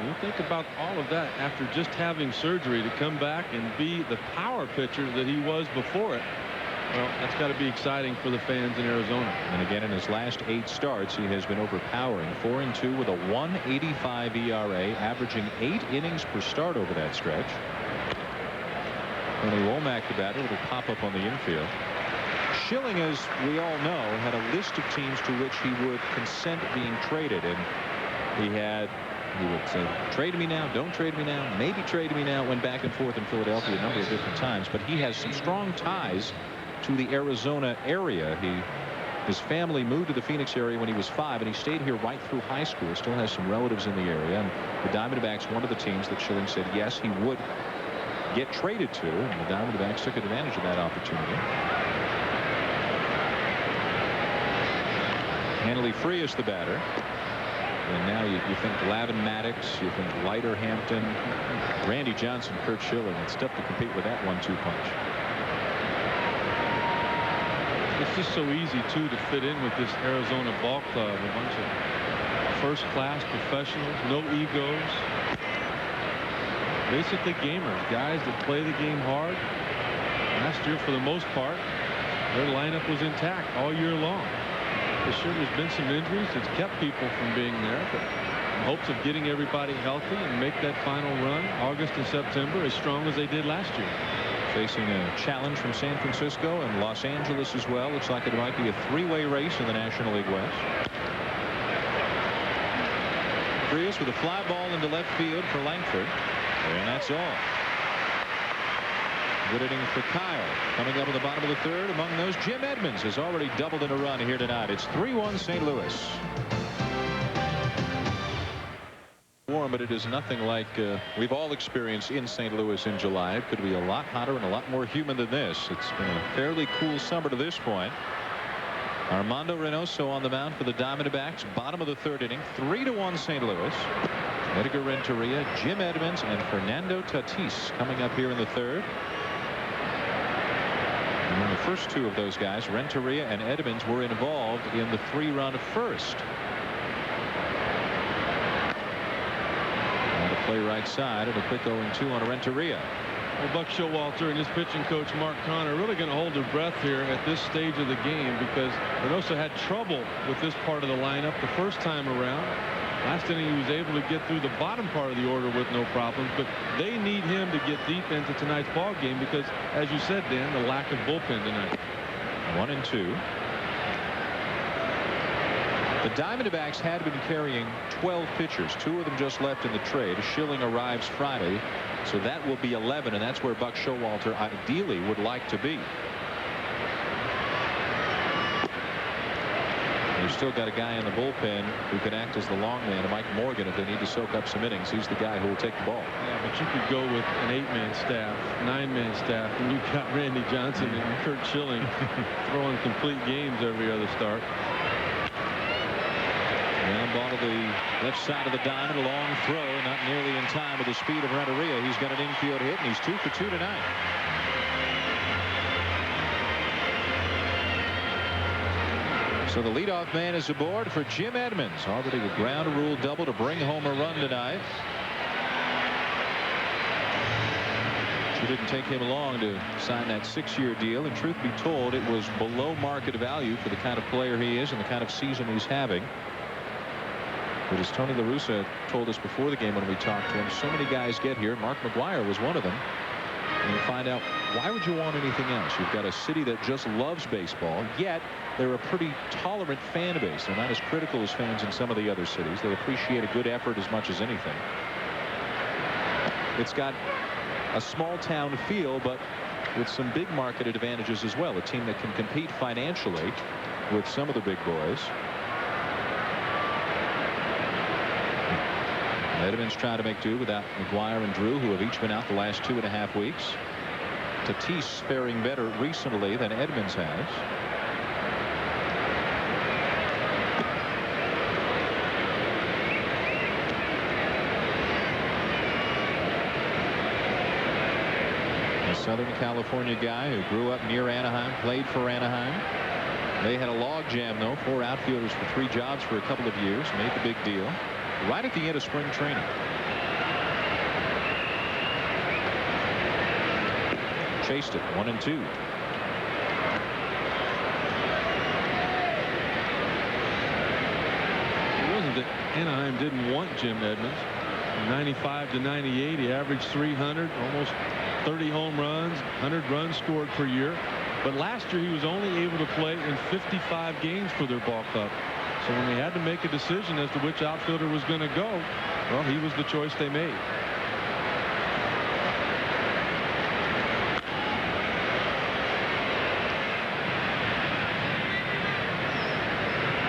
You think about all of that after just having surgery to come back and be the power pitcher that he was before it. Well, that's got to be exciting for the fans in Arizona. And again, in his last 8 starts, he has been overpowering. 4-2 with a 1.85 ERA, averaging 8 innings per start over that stretch. Tony Womack, the batter, will pop up on the infield. Schilling, as we all know, had a list of teams to which he would consent being traded, and he would say, trade me now, don't trade me now, maybe trade me now. Went back and forth in Philadelphia a number of different times, but he has some strong ties to the Arizona area. His family moved to the Phoenix area when he was 5, and he stayed here right through high school. Still has some relatives in the area, and the Diamondbacks, one of the teams that Schilling said yes, he would get traded to, and the Diamondbacks took advantage of that opportunity. Hanley Frias, the batter. And now you think Lavin Maddox, you think Leiter Hampton, Randy Johnson, Curt Schilling. It's tough to compete with that 1-2 punch. It's just so easy, too, to fit in with this Arizona ball club. A bunch of first-class professionals, no egos. Basically gamers, guys that play the game hard. Last year, for the most part, their lineup was intact all year long. Sure, there's been some injuries. It's kept people from being there, but in hopes of getting everybody healthy and make that final run August and September as strong as they did last year. Facing a challenge from San Francisco and Los Angeles as well. Looks like it might be a 3-way race in the National League West. Frias with a fly ball into left field for Langford, and that's all. Good inning for Kyle. Coming up in the bottom of the 3rd, among those, Jim Edmonds has already doubled in a run here tonight. It's 3-1 St. Louis. Warm, but it is nothing like we've all experienced in St. Louis in July. It could be a lot hotter and a lot more humid than this. It's been a fairly cool summer to this point. Armando Reynoso on the mound for the Diamondbacks. Bottom of the 3rd inning, 3-1 St. Louis. Edgar Renteria, Jim Edmonds, and Fernando Tatis coming up here in the 3rd. And the first 2 of those guys, Renteria and Edmonds, were involved in the 3-run first. Now to play right side, and a quick 0-2 on a Renteria. Well, Buck Showalter and his pitching coach Mark Kahn are really going to hold their breath here at this stage of the game, because Reynoso had trouble with this part of the lineup the first time around. Last inning, he was able to get through the bottom part of the order with no problems, but they need him to get deep into tonight's ball game because, as you said, Dan, the lack of bullpen tonight. 1-2. The Diamondbacks had been carrying 12 pitchers. 2 of them just left in the trade. Schilling arrives Friday, so that will be 11, and that's where Buck Showalter ideally would like to be. They've still got a guy in the bullpen who can act as the long man, Mike Morgan, if they need to soak up some innings. He's the guy who will take the ball. Yeah, but you could go with an 8-man staff, 9-man staff, and you've got Randy Johnson and Curt Schilling throwing complete games every other start. Ground ball to the left side of the diamond. A long throw, not nearly in time with the speed of Renteria. He's got an infield hit, and he's 2 for 2 tonight. So the leadoff man is aboard for Jim Edmonds. Already a ground rule double to bring home a run tonight. It didn't take him long to sign that 6-year deal, and truth be told, it was below market value for the kind of player he is and the kind of season he's having. But as Tony La Russa told us before the game when we talked to him, so many guys get here. Mark McGwire was one of them. And you find out, why would you want anything else? You've got a city that just loves baseball, yet they're a pretty tolerant fan base. They're not as critical as fans in some of the other cities. They appreciate a good effort as much as anything. It's got a small town feel, but with some big market advantages as well. A team that can compete financially with some of the big boys. Edmonds trying to make do without McGwire and Drew, who have each been out the last 2.5 weeks. Tatis faring better recently than Edmonds has. A Southern California guy who grew up near Anaheim, played for Anaheim. They had a log jam, though. 4 outfielders for 3 jobs for a couple of years. Made the big deal right at the end of spring training. Chased it, 1-2. Anaheim didn't want Jim Edmonds. From 95 to 98, he averaged 300, almost 30 home runs, 100 runs scored per year. But last year he was only able to play in 55 games for their ball club. So when they had to make a decision as to which outfielder was going to go, well, he was the choice they made.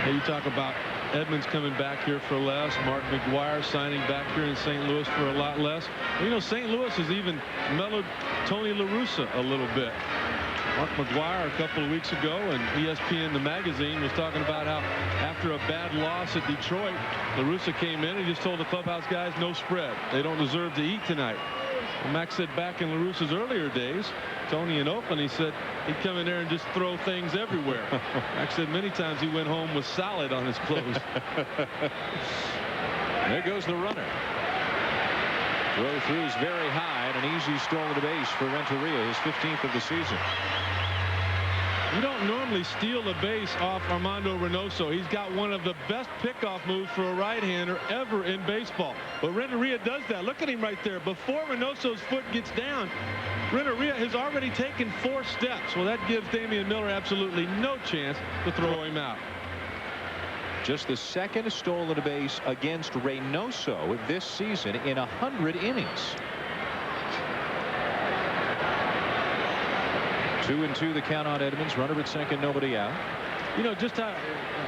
Hey, you talk about Edmonds coming back here for less. Mark McGwire signing back here in St. Louis for a lot less. Well, you know, St. Louis has even mellowed Tony La Russa a little bit. Mark McGwire a couple of weeks ago, and ESPN the magazine was talking about how after a bad loss at Detroit, La Russa came in and just told the clubhouse guys no spread. They don't deserve to eat tonight. Well, Max said back in La Russa's earlier days, Tony in Oakland, he said he'd come in there and just throw things everywhere. Max said many times he went home with salad on his clothes. There goes the runner. Throw throughs very high and an easy stolen base for Renteria, his 15th of the season. You don't normally steal a base off Armando Reynoso. He's got one of the best pickoff moves for a right-hander ever in baseball. But Renteria does that. Look at him right there. Before Reynoso's foot gets down, Renteria has already taken 4 steps. Well, that gives Damian Miller absolutely no chance to throw him out. Just the second stolen base against Reynoso this season in 100 innings. 2-2 the count on Edmonds. Runner at second, nobody out. You know, just how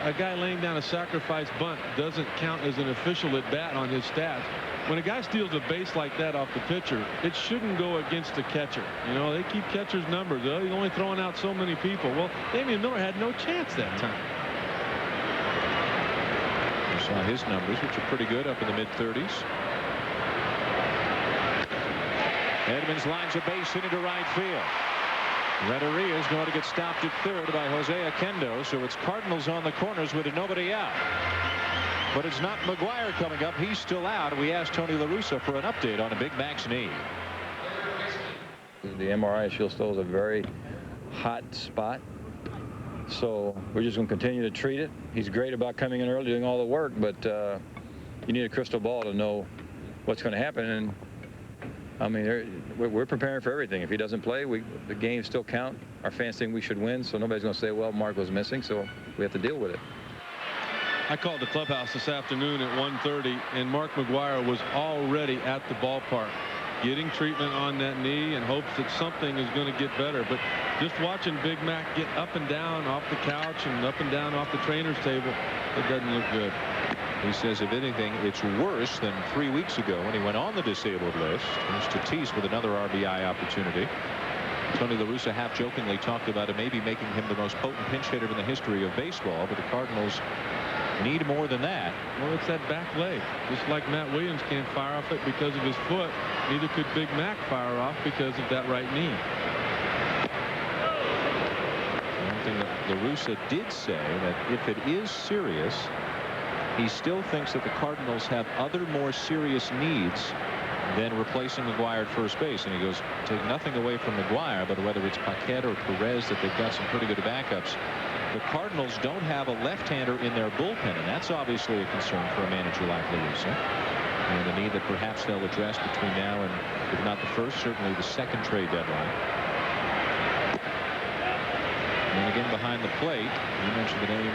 a guy laying down a sacrifice bunt doesn't count as an official at bat on his stats. When a guy steals a base like that off the pitcher, it shouldn't go against the catcher. You know, they keep catchers' numbers. Oh, he's only throwing out so many people. Well, Damian Miller had no chance that time. You saw his numbers, which are pretty good, up in the mid-30s. Edmonds lines a base hit into right field. Renteria is going to get stopped at third by Jose Oquendo, so it's Cardinals on the corners with nobody out. But it's not McGwire coming up. He's still out. We asked Tony La Russa for an update on a Big Mac's knee. The MRI shows still is a very hot spot, so we're just going to continue to treat it. He's great about coming in early, doing all the work, but you need a crystal ball to know what's going to happen. And I mean, we're preparing for everything. If he doesn't play, the games still count. Our fans think we should win, so nobody's going to say, well, Mark was missing, so we have to deal with it. I called the clubhouse this afternoon at 1:30, and Mark McGwire was already at the ballpark getting treatment on that knee in hopes that something is going to get better. But just watching Big Mac get up and down off the couch and up and down off the trainer's table, it doesn't look good. He says, if anything, it's worse than 3 weeks ago when he went on the disabled list. There's Tatis with another RBI opportunity. Tony La Russa half-jokingly talked about it maybe making him the most potent pinch hitter in the history of baseball, but the Cardinals need more than that. Well, it's that back leg. Just like Matt Williams can't fire off it because of his foot, neither could Big Mac fire off because of that right knee. One thing that La Russa did say, that if it is serious, he still thinks that the Cardinals have other more serious needs than replacing McGwire at first base. And he goes, take nothing away from McGwire, but whether it's Paquette or Perez, that they've got some pretty good backups. The Cardinals don't have a left-hander in their bullpen, and that's obviously a concern for a manager like La Russa. And a need that perhaps they'll address between now and, if not the first, certainly the second trade deadline. And again, behind the plate, you mentioned the name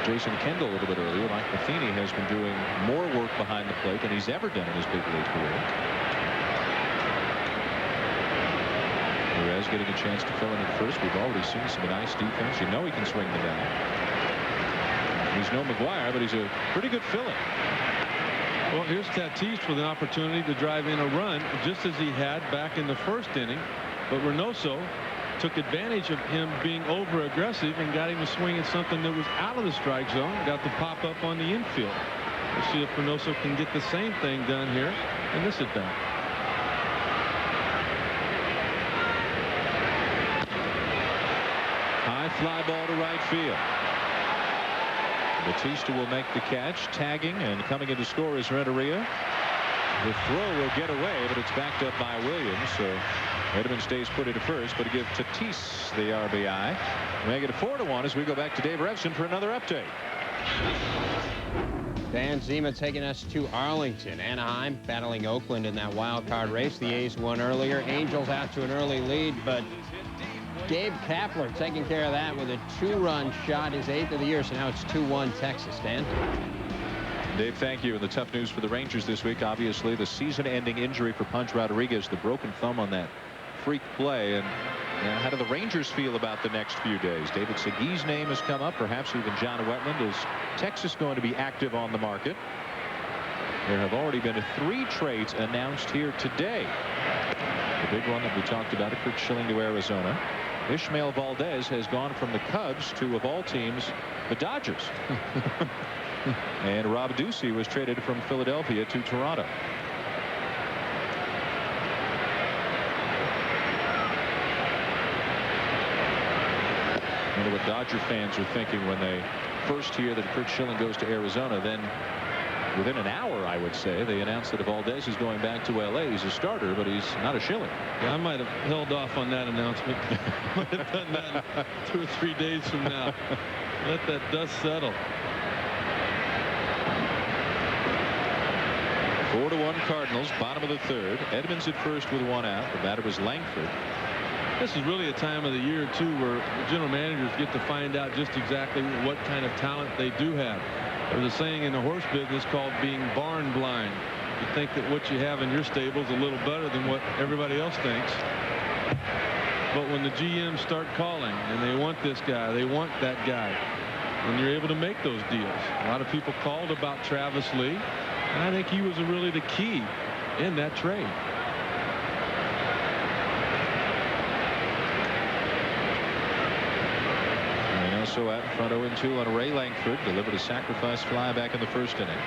Jason Kendall a little bit earlier. Mike Matheny has been doing more work behind the plate than he's ever done in his big league career. Perez getting a chance to fill in at first. We've already seen some nice defense. You know he can swing the bat. He's no McGwire, but he's a pretty good fill-in. Well, here's Tatis with an opportunity to drive in a run, just as he had back in the first inning. But Reynoso took advantage of him being over-aggressive and got him to swing at something that was out of the strike zone. Got the pop-up on the infield. We'll see if Reynoso can get the same thing done here in this at-bat. High fly ball to right field. Batista will make the catch, tagging, and coming in to score is Renteria. The throw will get away, but it's backed up by Williams, so Edmonds stays put into first, but to give Tatis the RBI. Make it 4-1 as we go back to Dave Revson for another update. Dan Zima taking us to Arlington. Anaheim battling Oakland in that wild card race. The A's won earlier. Angels out to an early lead, but Gabe Kapler taking care of that with a 2-run shot, his 8th of the year. So now it's 2-1 Texas. Dan? Dave, thank you. And the tough news for the Rangers this week, obviously, the season-ending injury for Punch Rodriguez, the broken thumb on that freak play. And how do the Rangers feel about the next few days? David Segui's name has come up, perhaps even John Wetland. Is Texas going to be active on the market? There have already been 3 trades announced here today. The big one that we talked about, Kurt Schilling to Arizona. Ishmael Valdez has gone from the Cubs to, of all teams, the Dodgers. And Rob Ducey was traded from Philadelphia to Toronto. I wonder what Dodger fans are thinking when they first hear that Kurt Schilling goes to Arizona. Then within an hour, I would say, they announced that Valdez is going back to L.A. He's a starter, but he's not a Schilling. Yeah, I might have held off on that announcement. Might have done that 2 or 3 days from now. Let that dust settle. 4-1 Cardinals, bottom of the 3rd. Edmonds at first with 1 out. The batter was Langford. This is really a time of the year, too, where the general managers get to find out just exactly what kind of talent they do have. There's a saying in the horse business called being barn blind. You think that what you have in your stable is a little better than what everybody else thinks. But when the GMs start calling and they want this guy, they want that guy, and you're able to make those deals. A lot of people called about Travis Lee, and I think he was really the key in that trade. So out in front 0-2 on Ray Langford, delivered a sacrifice fly back in the 1st inning.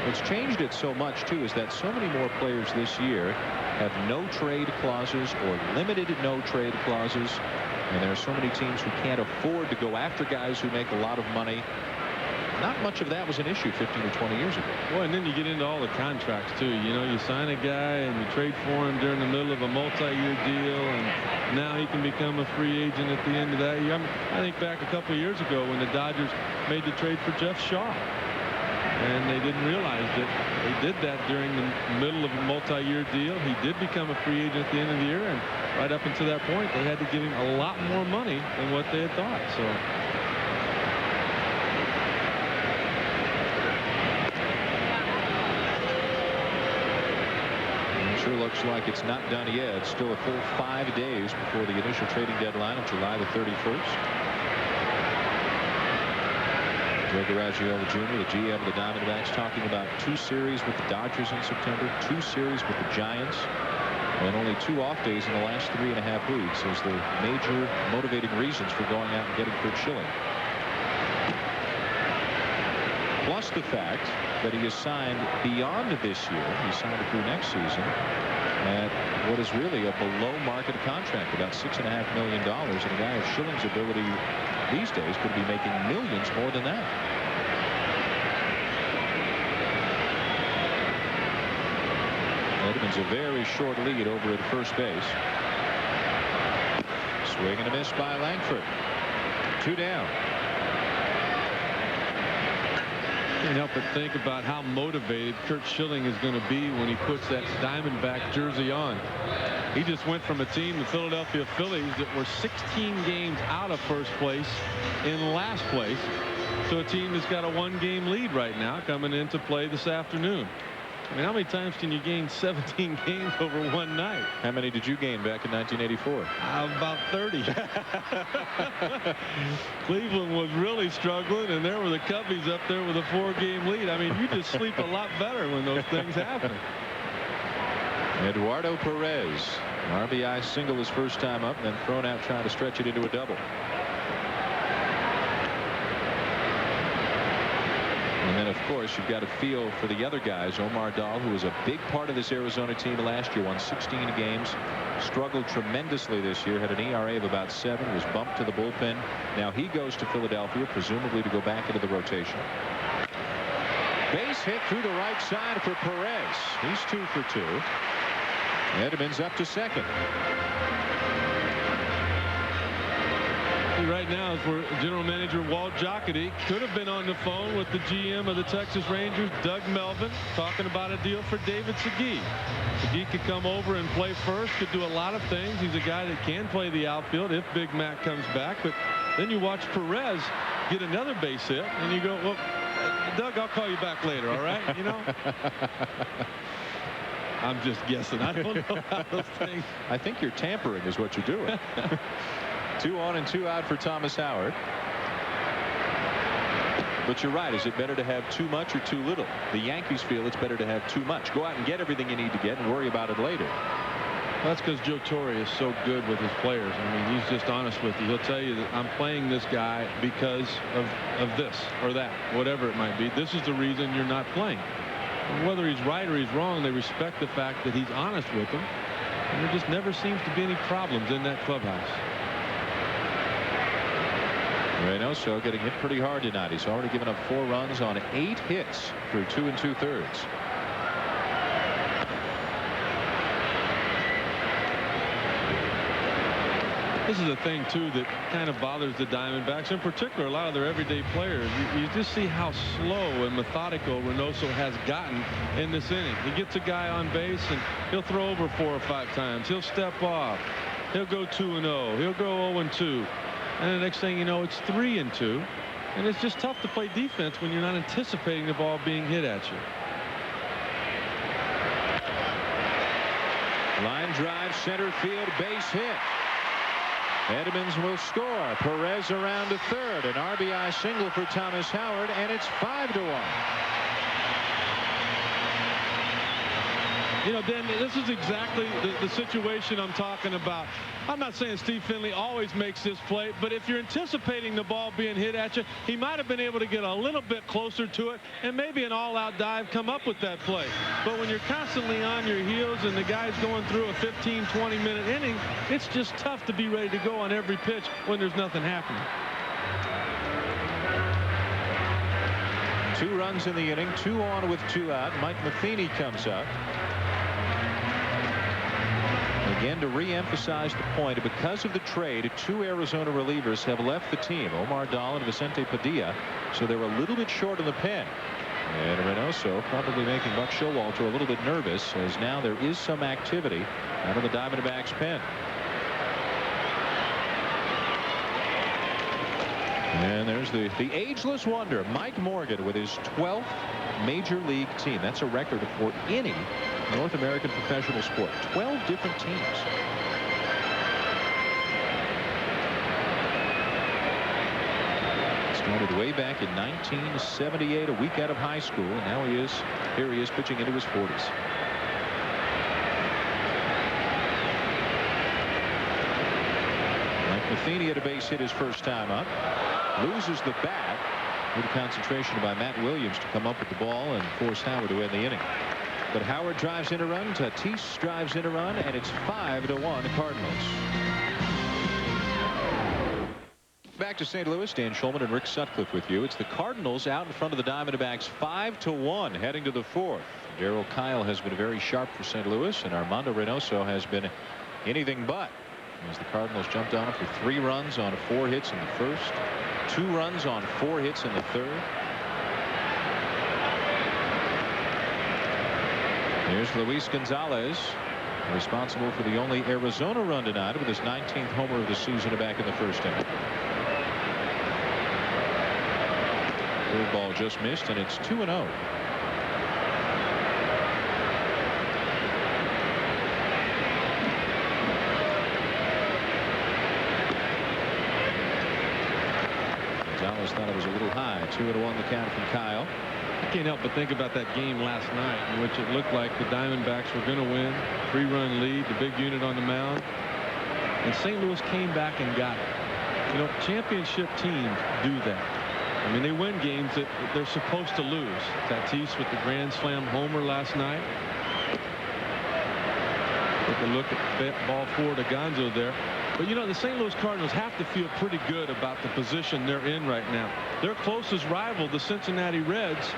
What's changed it so much too is that so many more players this year have no trade clauses or limited no trade clauses, and there are so many teams who can't afford to go after guys who make a lot of money. Not much of that was an issue 15 or 20 years ago. Well, and then you get into all the contracts too. You know, you sign a guy and you trade for him during the middle of a multi-year deal, and now he can become a free agent at the end of that year. I think back a couple of years ago when the Dodgers made the trade for Jeff Shaw, and they didn't realize that they did that during the middle of a multi-year deal. He did become a free agent at the end of the year, and right up until that point, they had to give him a lot more money than what they had thought. So. Looks like it's not done yet. It's still a full 5 days before the initial trading deadline of July the 31st. Joe Garagiola Jr., the GM of the Diamondbacks, talking about 2 series with the Dodgers in September, 2 series with the Giants, and only 2 off days in the last 3.5 weeks as the major motivating reasons for going out and getting Kurt Schilling. Plus the fact that he is signed beyond this year. He signed through next season at what is really a below-market contract, about $6.5 million. And a guy of Schilling's ability these days could be making millions more than that. Edmonds a very short lead over at first base. Swing and a miss by Langford. 2 down. Can't help but think about how motivated Kurt Schilling is going to be when he puts that Diamondback jersey on. He just went from a team, the Philadelphia Phillies, that were 16 games out of first place in last place, to a team that's got a 1-game lead right now coming into play this afternoon. I mean, how many times can you gain 17 games over one night? How many did you gain back in 1984? About 30. Cleveland was really struggling, and there were the Cubbies up there with a 4-game lead. I mean, you just sleep a lot better when those things happen. Eduardo Perez, RBI single his first time up, and then thrown out trying to stretch it into a double. And then, of course, you've got to feel for the other guys. Omar Dahl, who was a big part of this Arizona team last year, won 16 games, struggled tremendously this year, had an ERA of about 7, was bumped to the bullpen. Now he goes to Philadelphia, presumably to go back into the rotation. Base hit through the right side for Perez. He's 2 for 2. Edmonds up to second. right now is where General Manager Walt Jocketty could have been on the phone with the GM of the Texas Rangers, Doug Melvin, talking about a deal for David Segui. Segui could come over and play first, could do a lot of things. He's a guy that can play the outfield if Big Mac comes back. But then you watch Perez get another base hit, and you go, well, Doug, I'll call you back later, all right? You know? I'm just guessing. I don't know how those things. I think you're tampering is what you're doing. 2 on and 2 out for Thomas Howard. But you're right. Is it better to have too much or too little? The Yankees feel it's better to have too much. Go out and get everything you need to get and worry about it later. Well, that's because Joe Torre is so good with his players. I mean, he's just honest with you. He'll tell you that I'm playing this guy because of this or that, whatever it might be. This is the reason you're not playing. And whether he's right or he's wrong, they respect the fact that he's honest with them. And there just never seems to be any problems in that clubhouse. Reynoso getting hit pretty hard tonight. He's already given up 4 runs on 8 hits through 2 2/3. This is a thing, too, that kind of bothers the Diamondbacks, in particular a lot of their everyday players. You just see how slow and methodical Reynoso has gotten in this inning. He gets a guy on base, and he'll throw over 4 or 5 times. He'll step off. He'll go 2-0. He'll go 0-2. And the next thing you know, it's 3-2. And it's just tough to play defense when you're not anticipating the ball being hit at you. Line drive, center field, base hit. Edmonds will score. Perez around to third. An RBI single for Thomas Howard, and it's 5-1. You know, Dan, this is exactly the situation I'm talking about. I'm not saying Steve Finley always makes this play, but if you're anticipating the ball being hit at you, he might have been able to get a little bit closer to it and maybe an all-out dive come up with that play. But when you're constantly on your heels and the guy's going through a 15-20 minute inning, it's just tough to be ready to go on every pitch when there's nothing happening. 2 runs in the inning, 2 on with 2 out. Mike Matheny comes up. Again, to re-emphasize the point, because of the trade, 2 Arizona relievers have left the team, Omar Dahl and Vicente Padilla, so they're a little bit short in the pen. And Reynoso probably making Buck Showalter a little bit nervous, as now there is some activity out of the Diamondbacks pen. And there's the ageless wonder, Mike Morgan, with his 12th major league team. That's a record for any North American professional sport. 12 different teams. Started way back in 1978, a week out of high school, and now here he is pitching into his 40s. Mike Matheny had a base hit his first time up. Loses the bat. Good concentration by Matt Williams to come up with the ball and force Howard to end the inning. But Howard drives in a run. Tatis drives in a run, and it's 5-1 Cardinals. Back to St. Louis. Dan Schulman and Rick Sutcliffe with you. It's the Cardinals out in front of the Diamondbacks 5-1 heading to the 4th. Darryl Kyle has been very sharp for St. Louis, and Armando Reynoso has been anything but, as the Cardinals jumped on him for 3 runs on 4 hits in the first, 2 runs on 4 hits in the third. Here's Luis Gonzalez, responsible for the only Arizona run tonight with his 19th homer of the season back in the first inning. Third ball just missed, and it's 2-0. Gonzalez thought it was a little high. 2-1 the count from Kyle. I can't help but think about that game last night in which it looked like the Diamondbacks were going to win. 3-run lead, the big unit on the mound. And St. Louis came back and got it. You know, championship teams do that. I mean, they win games that they're supposed to lose. Tatis with the grand slam homer last night. Take a look at ball 4 to Gonzo there. But, you know, the St. Louis Cardinals have to feel pretty good about the position they're in right now. Their closest rival, the Cincinnati Reds,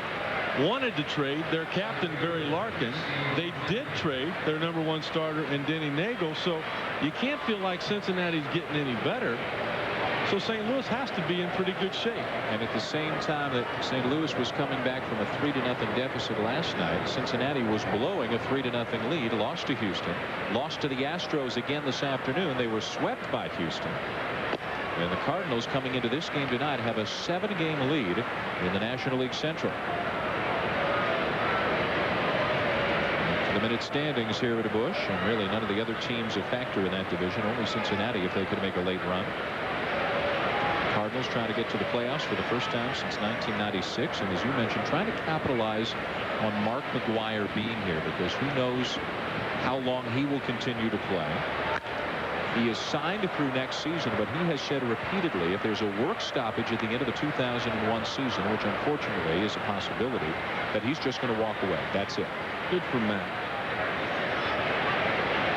wanted to trade their captain, Barry Larkin. They did trade their #1 starter in Denny Nagel. So you can't feel like Cincinnati's getting any better. So St. Louis has to be in pretty good shape. And at the same time that St. Louis was coming back from a 3-0 deficit last night, Cincinnati was blowing a 3-0 lead, lost to Houston, lost to the Astros again this afternoon. They were swept by Houston. And the Cardinals coming into this game tonight have a 7-game lead in the National League Central. The minute standings here at Busch, and really none of the other teams a factor in that division. Only Cincinnati if they could make a late run. Cardinals trying to get to the playoffs for the first time since 1996, and as you mentioned, trying to capitalize on Mark McGwire being here, because who knows how long he will continue to play. He is signed through next season, but he has said repeatedly if there's a work stoppage at the end of the 2001 season, which unfortunately is a possibility, that he's just going to walk away. That's it. Good for Matt.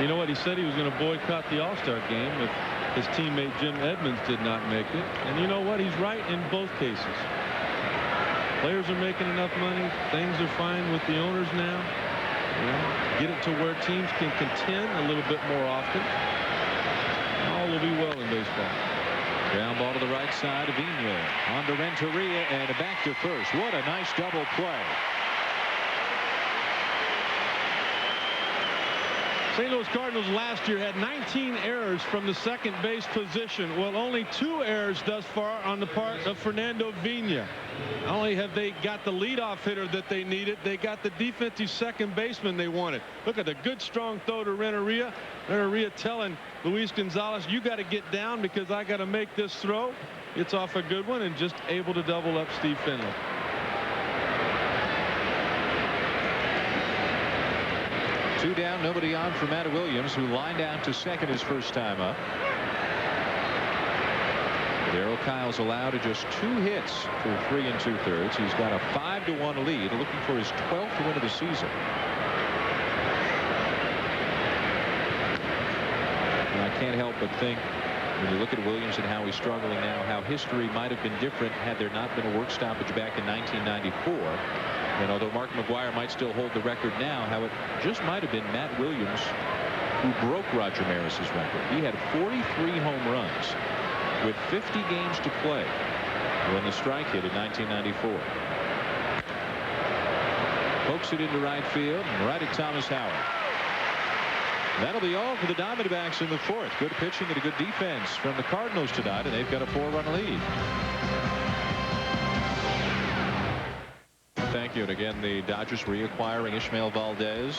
You know what? He said he was going to boycott the All-Star game if his teammate Jim Edmonds did not make it. And you know what? He's right in both cases. Players are making enough money. Things are fine with the owners now. You know, get it to where teams can contend a little bit more often. All will be well in baseball. Ground ball to the right side. Avina on to Renteria and back to first. What a nice double play. St. Louis Cardinals last year had 19 errors from the second base position. Well, only 2 errors thus far on the part of Fernando Avina. Not only have they got the leadoff hitter that they needed, they got the defensive second baseman they wanted. Look at the good strong throw to Renteria. Renteria telling Luis Gonzalez, you got to get down because I got to make this throw. It's off a good one and just able to double up Steve Finley. Two down, nobody on for Matt Williams, who lined out to second his first time up. Darryl Kyle's allowed to just 2 hits for 3 2/3. He's got a 5-1 lead, looking for his 12th win of the season. And I can't help but think, when you look at Williams and how he's struggling now, how history might have been different had there not been a work stoppage back in 1994. And although Mark McGwire might still hold the record now, how it just might have been Matt Williams who broke Roger Maris's record. He had 43 home runs with 50 games to play when the strike hit in 1994. Pokes it into right field and right at Thomas Howard. That'll be all for the Diamondbacks in the 4th. Good pitching and a good defense from the Cardinals tonight, and they've got a 4-run lead. Thank you. And again, the Dodgers reacquiring Ishmael Valdez.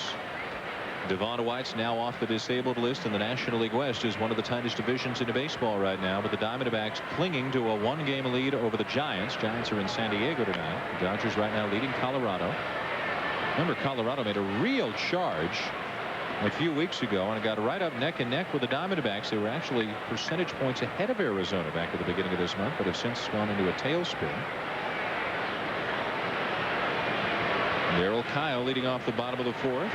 Devon White's now off the disabled list, and the National League West is one of the tightest divisions in baseball right now, but the Diamondbacks clinging to a 1-game lead over the Giants. Giants are in San Diego tonight. The Dodgers right now leading Colorado. Remember, Colorado made a real charge a few weeks ago and got right up neck and neck with the Diamondbacks. They were actually percentage points ahead of Arizona back at the beginning of this month, but have since gone into a tailspin. Darryl Kyle leading off the bottom of the 4th.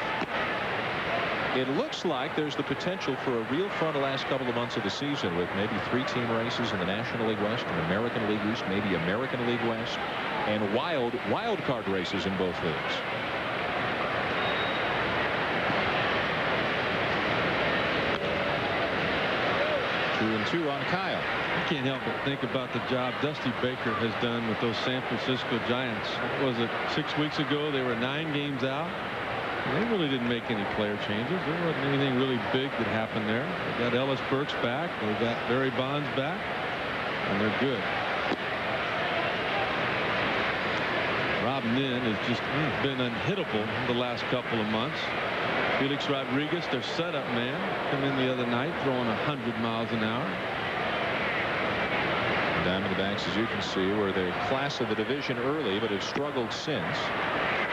It looks like there's the potential for a real fun the last couple of months of the season, with maybe 3-team races in the National League West and American League East, maybe American League West, and wild card races in both leagues. Two and two on Kyle. I can't help but think about the job Dusty Baker has done with those San Francisco Giants. What was it, 6 weeks ago? They were 9 games out. They really didn't make any player changes. There wasn't anything really big that happened there. They got Ellis Burks back. They got Barry Bonds back. And they're good. Rob Nin has just been unhittable the last couple of months. Felix Rodriguez, their setup man, come in the other night throwing 100 miles an hour. The Diamondbacks, as you can see, were the class of the division early, but have struggled since.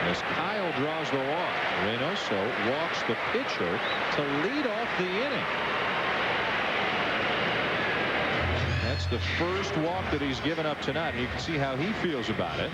As Kyle draws the walk, Reynoso walks the pitcher to lead off the inning. That's the first walk that he's given up tonight, and you can see how he feels about it.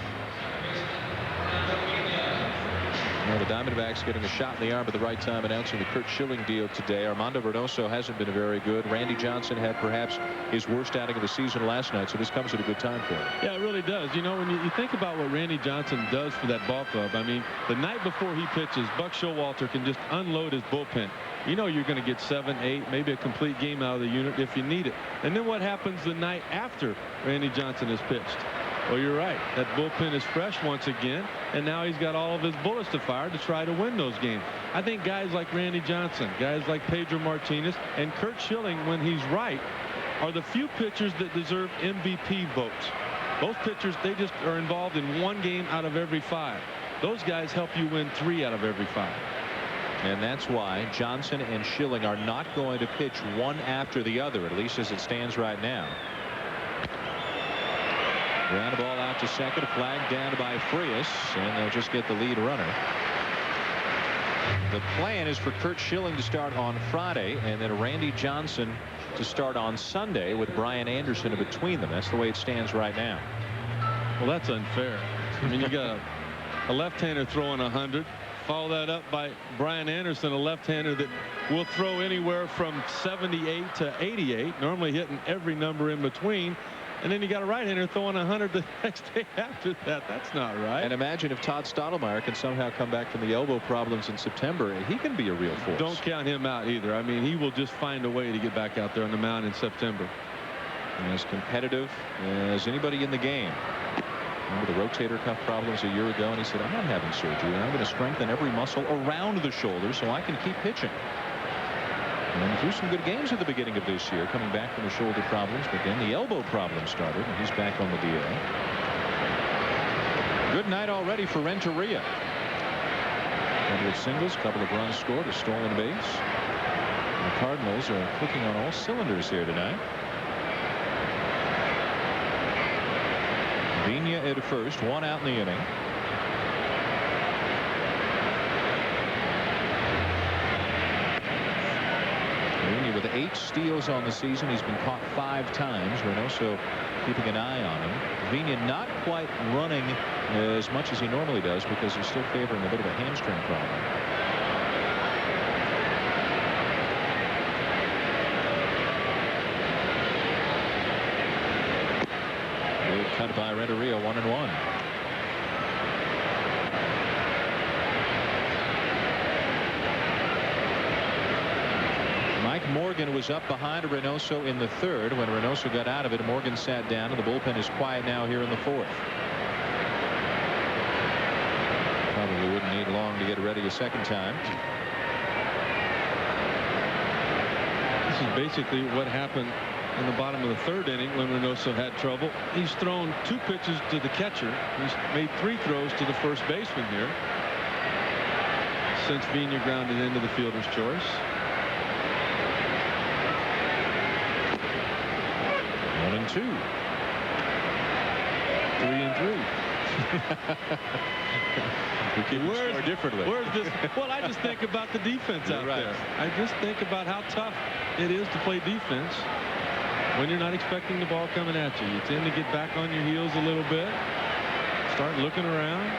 Well, the Diamondbacks getting a shot in the arm at the right time, announcing the Curt Schilling deal today. Armando Reynoso hasn't been very good. Randy Johnson had perhaps his worst outing of the season last night, so this comes at a good time for him. Yeah, it really does. You know, when you think about what Randy Johnson does for that ball club, I mean, the night before he pitches, Buck Showalter can just unload his bullpen. You know you're going to get 7, 8, maybe a complete game out of the unit if you need it. And then what happens the night after Randy Johnson has pitched? Well, you're right. That bullpen is fresh once again, and now he's got all of his bullets to fire to try to win those games. I think guys like Randy Johnson, guys like Pedro Martinez, and Curt Schilling, when he's right, are the few pitchers that deserve MVP votes. Those pitchers, they just are involved in one game out of every 5. Those guys help you win 3 out of every 5. And that's why Johnson and Schilling are not going to pitch one after the other, at least as it stands right now. Ground ball out to second, flag down by Frias, and they'll just get the lead runner. The plan is for Curt Schilling to start on Friday, and then Randy Johnson to start on Sunday with Brian Anderson in between them. That's the way it stands right now. Well, that's unfair. I mean, you got a left-hander throwing 100. Follow that up by Brian Anderson, a left-hander that will throw anywhere from 78 to 88, normally hitting every number in between. And then you got a right-hander throwing 100 the next day after that. That's not right. And imagine if Todd Stottlemyre can somehow come back from the elbow problems in September. He can be a real force. Don't count him out either. I mean, he will just find a way to get back out there on the mound in September. And as competitive as anybody in the game. Remember the rotator cuff problems a year ago, and he said, I'm not having surgery. I'm going to strengthen every muscle around the shoulder so I can keep pitching. And then threw some good games at the beginning of this year, coming back from the shoulder problems, but then the elbow problem started, and he's back on the DL. Good night already for Renteria. Couple of singles, couple of runs scored, a stolen base. And the Cardinals are clicking on all cylinders here tonight. Vina at first, 1 out in the inning. With 8 steals on the season, he's been caught 5 times. Reynoso keeping an eye on him. Vina not quite running as much as he normally does because he's still favoring a bit of a hamstring problem. Good cut by Renteria, 1-1. Morgan was up behind Reynoso in the 3rd. When Reynoso got out of it, Morgan sat down, and the bullpen is quiet now here in the 4th. Probably wouldn't need long to get ready a second time. This is basically what happened in the bottom of the 3rd inning when Reynoso had trouble. He's thrown 2 pitches to the catcher. He's made 3 throws to the first baseman here since Vina grounded into the fielder's choice. 1-2. 3-3. We can score differently. Where's this? Well, I just think about the defense out there. I just think about how tough it is to play defense when you're not expecting the ball coming at you. You tend to get back on your heels a little bit, start looking around.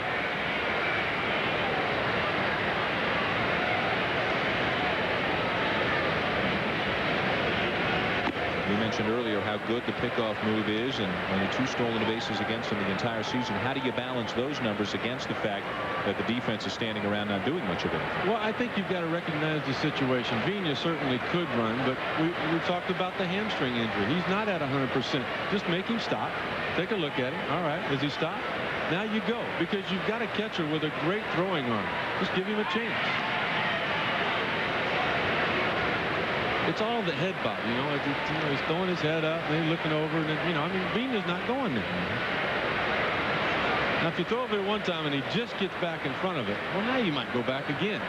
We mentioned earlier how good the pickoff move is, and only 2 stolen bases against him the entire season. How do you balance those numbers against the fact that the defense is standing around not doing much of it? Well, I think you've got to recognize the situation. Vina certainly could run, but we talked about the hamstring injury. He's not at 100%. Just make him stop. Take a look at him. All right, does he stop? Now you go, because you've got a catcher with a great throwing arm. Just give him a chance. It's all the head bob, you know. He's throwing his head up and then looking over, and then, you know, I mean, Vina's not going there. Now, if you throw over it one time and he just gets back in front of it, well, now you might go back again.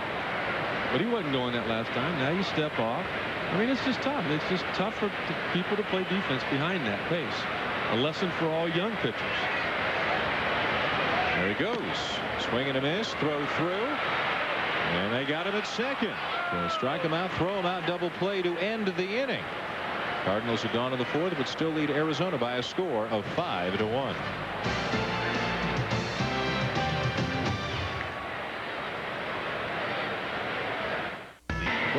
But he wasn't going that last time. Now you step off. I mean, it's just tough. It's just tough for people to play defense behind that pace. A lesson for all young pitchers. There he goes. Swing and a miss. Throw through. And they got him at second. So strike him out, throw him out, double play to end the inning. Cardinals have gone to the 4th, but still lead Arizona by a score of 5-1.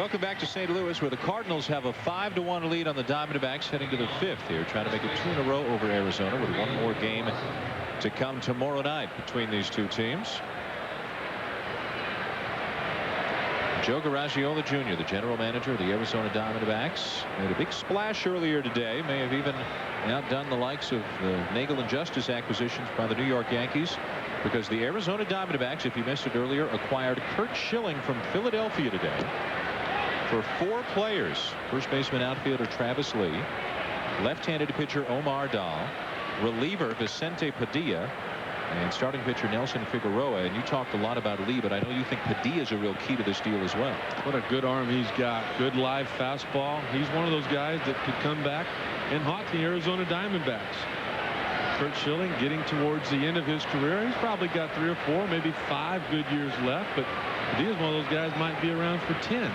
Welcome back to St. Louis, where the Cardinals have a 5-1 lead on the Diamondbacks, heading to the 5th here, trying to make it 2 in a row over Arizona, with one more game to come tomorrow night between these two teams. Joe Garagiola Jr., the general manager of the Arizona Diamondbacks, made a big splash earlier today. May have even outdone the likes of the Nagel and Justice acquisitions by the New York Yankees, because the Arizona Diamondbacks, if you missed it earlier, acquired Curt Schilling from Philadelphia today for 4 players. First baseman outfielder Travis Lee, left-handed pitcher Omar Dahl, reliever Vicente Padilla, and starting pitcher Nelson Figueroa. And you talked a lot about Lee, but I know you think Padilla is a real key to this deal as well. What a good arm he's got. Good live fastball. He's one of those guys that could come back and haunt the Arizona Diamondbacks. Curt Schilling getting towards the end of his career. He's probably got 3 or 4, maybe 5 good years left, but Padilla's one of those guys might be around for 10.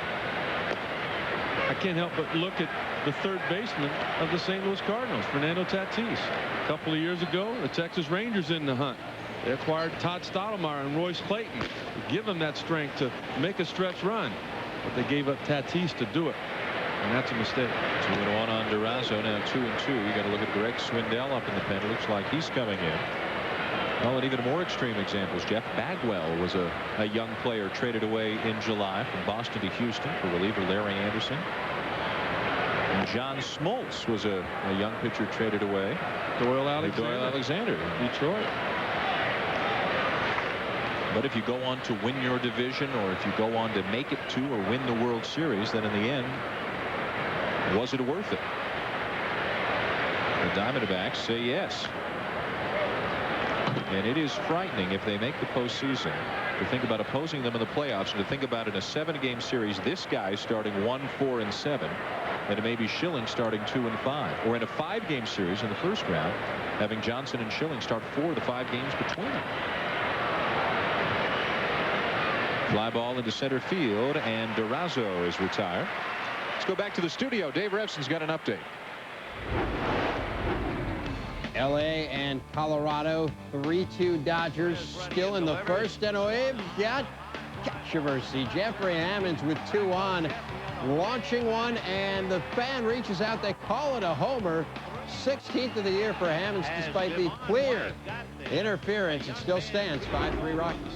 I can't help but look at the third baseman of the St. Louis Cardinals, Fernando Tatis. A couple of years ago, the Texas Rangers in the hunt. They acquired Todd Stottlemyre and Royce Clayton to give them that strength to make a stretch run, but they gave up Tatis to do it, and that's a mistake. 2-1 on Durazo, now 2-2. You got to look at Greg Swindell up in the pen. It looks like he's coming in. Well, and even more extreme examples. Jeff Bagwell was a young player traded away in July from Boston to Houston for reliever Larry Anderson. And John Smoltz was a young pitcher traded away. Doyle Alexander, Detroit. But if you go on to win your division, or if you go on to make it to or win the World Series, then in the end, was it worth it? The Diamondbacks say yes. And it is frightening, if they make the postseason, to think about opposing them in the playoffs, and to think about in a 7-game series this guy starting 1-4-7, and maybe Schilling starting 2-5, or in a 5-game series in the first round, having Johnson and Schilling start 4 of the 5 games between them. Fly ball into center field, and Durazo is retired. Let's go back to the studio. Dave Revson's got an update. LA and Colorado, 3-2 Dodgers, still in the first, and we've got controversy. Jeffrey Hammonds with 2 on, launching one, and the fan reaches out. They call it a homer. 16th of the year for Hammonds, despite the clear interference. It still stands 5-3 Rockies.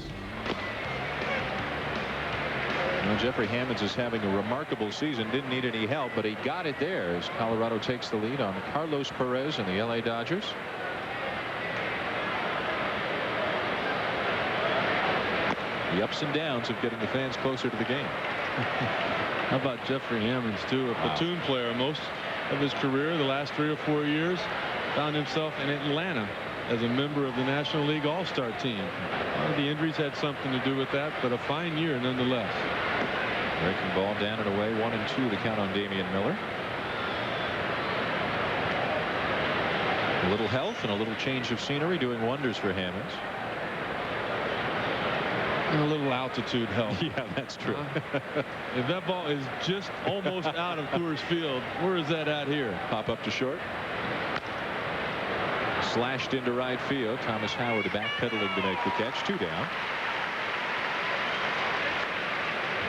Well, Jeffrey Hammonds is having a remarkable season. Didn't need any help, but he got it there as Colorado takes the lead on Carlos Perez and the LA Dodgers. The ups and downs of getting the fans closer to the game. How about Jeffrey Hammonds, too? A platoon player most of his career, the last 3 or 4 years. Found himself in Atlanta as a member of the National League All-Star team. A lot of the injuries had something to do with that, but a fine year nonetheless. Breaking ball down and away, 1-2 the count on Damian Miller. A little health and a little change of scenery doing wonders for Hammonds. And a little altitude help. Yeah, that's true. If that ball is just almost out of Coors Field, where is that at here? Pop up to short. Slashed into right field. Thomas Howard backpedaling to make the catch. 2 down.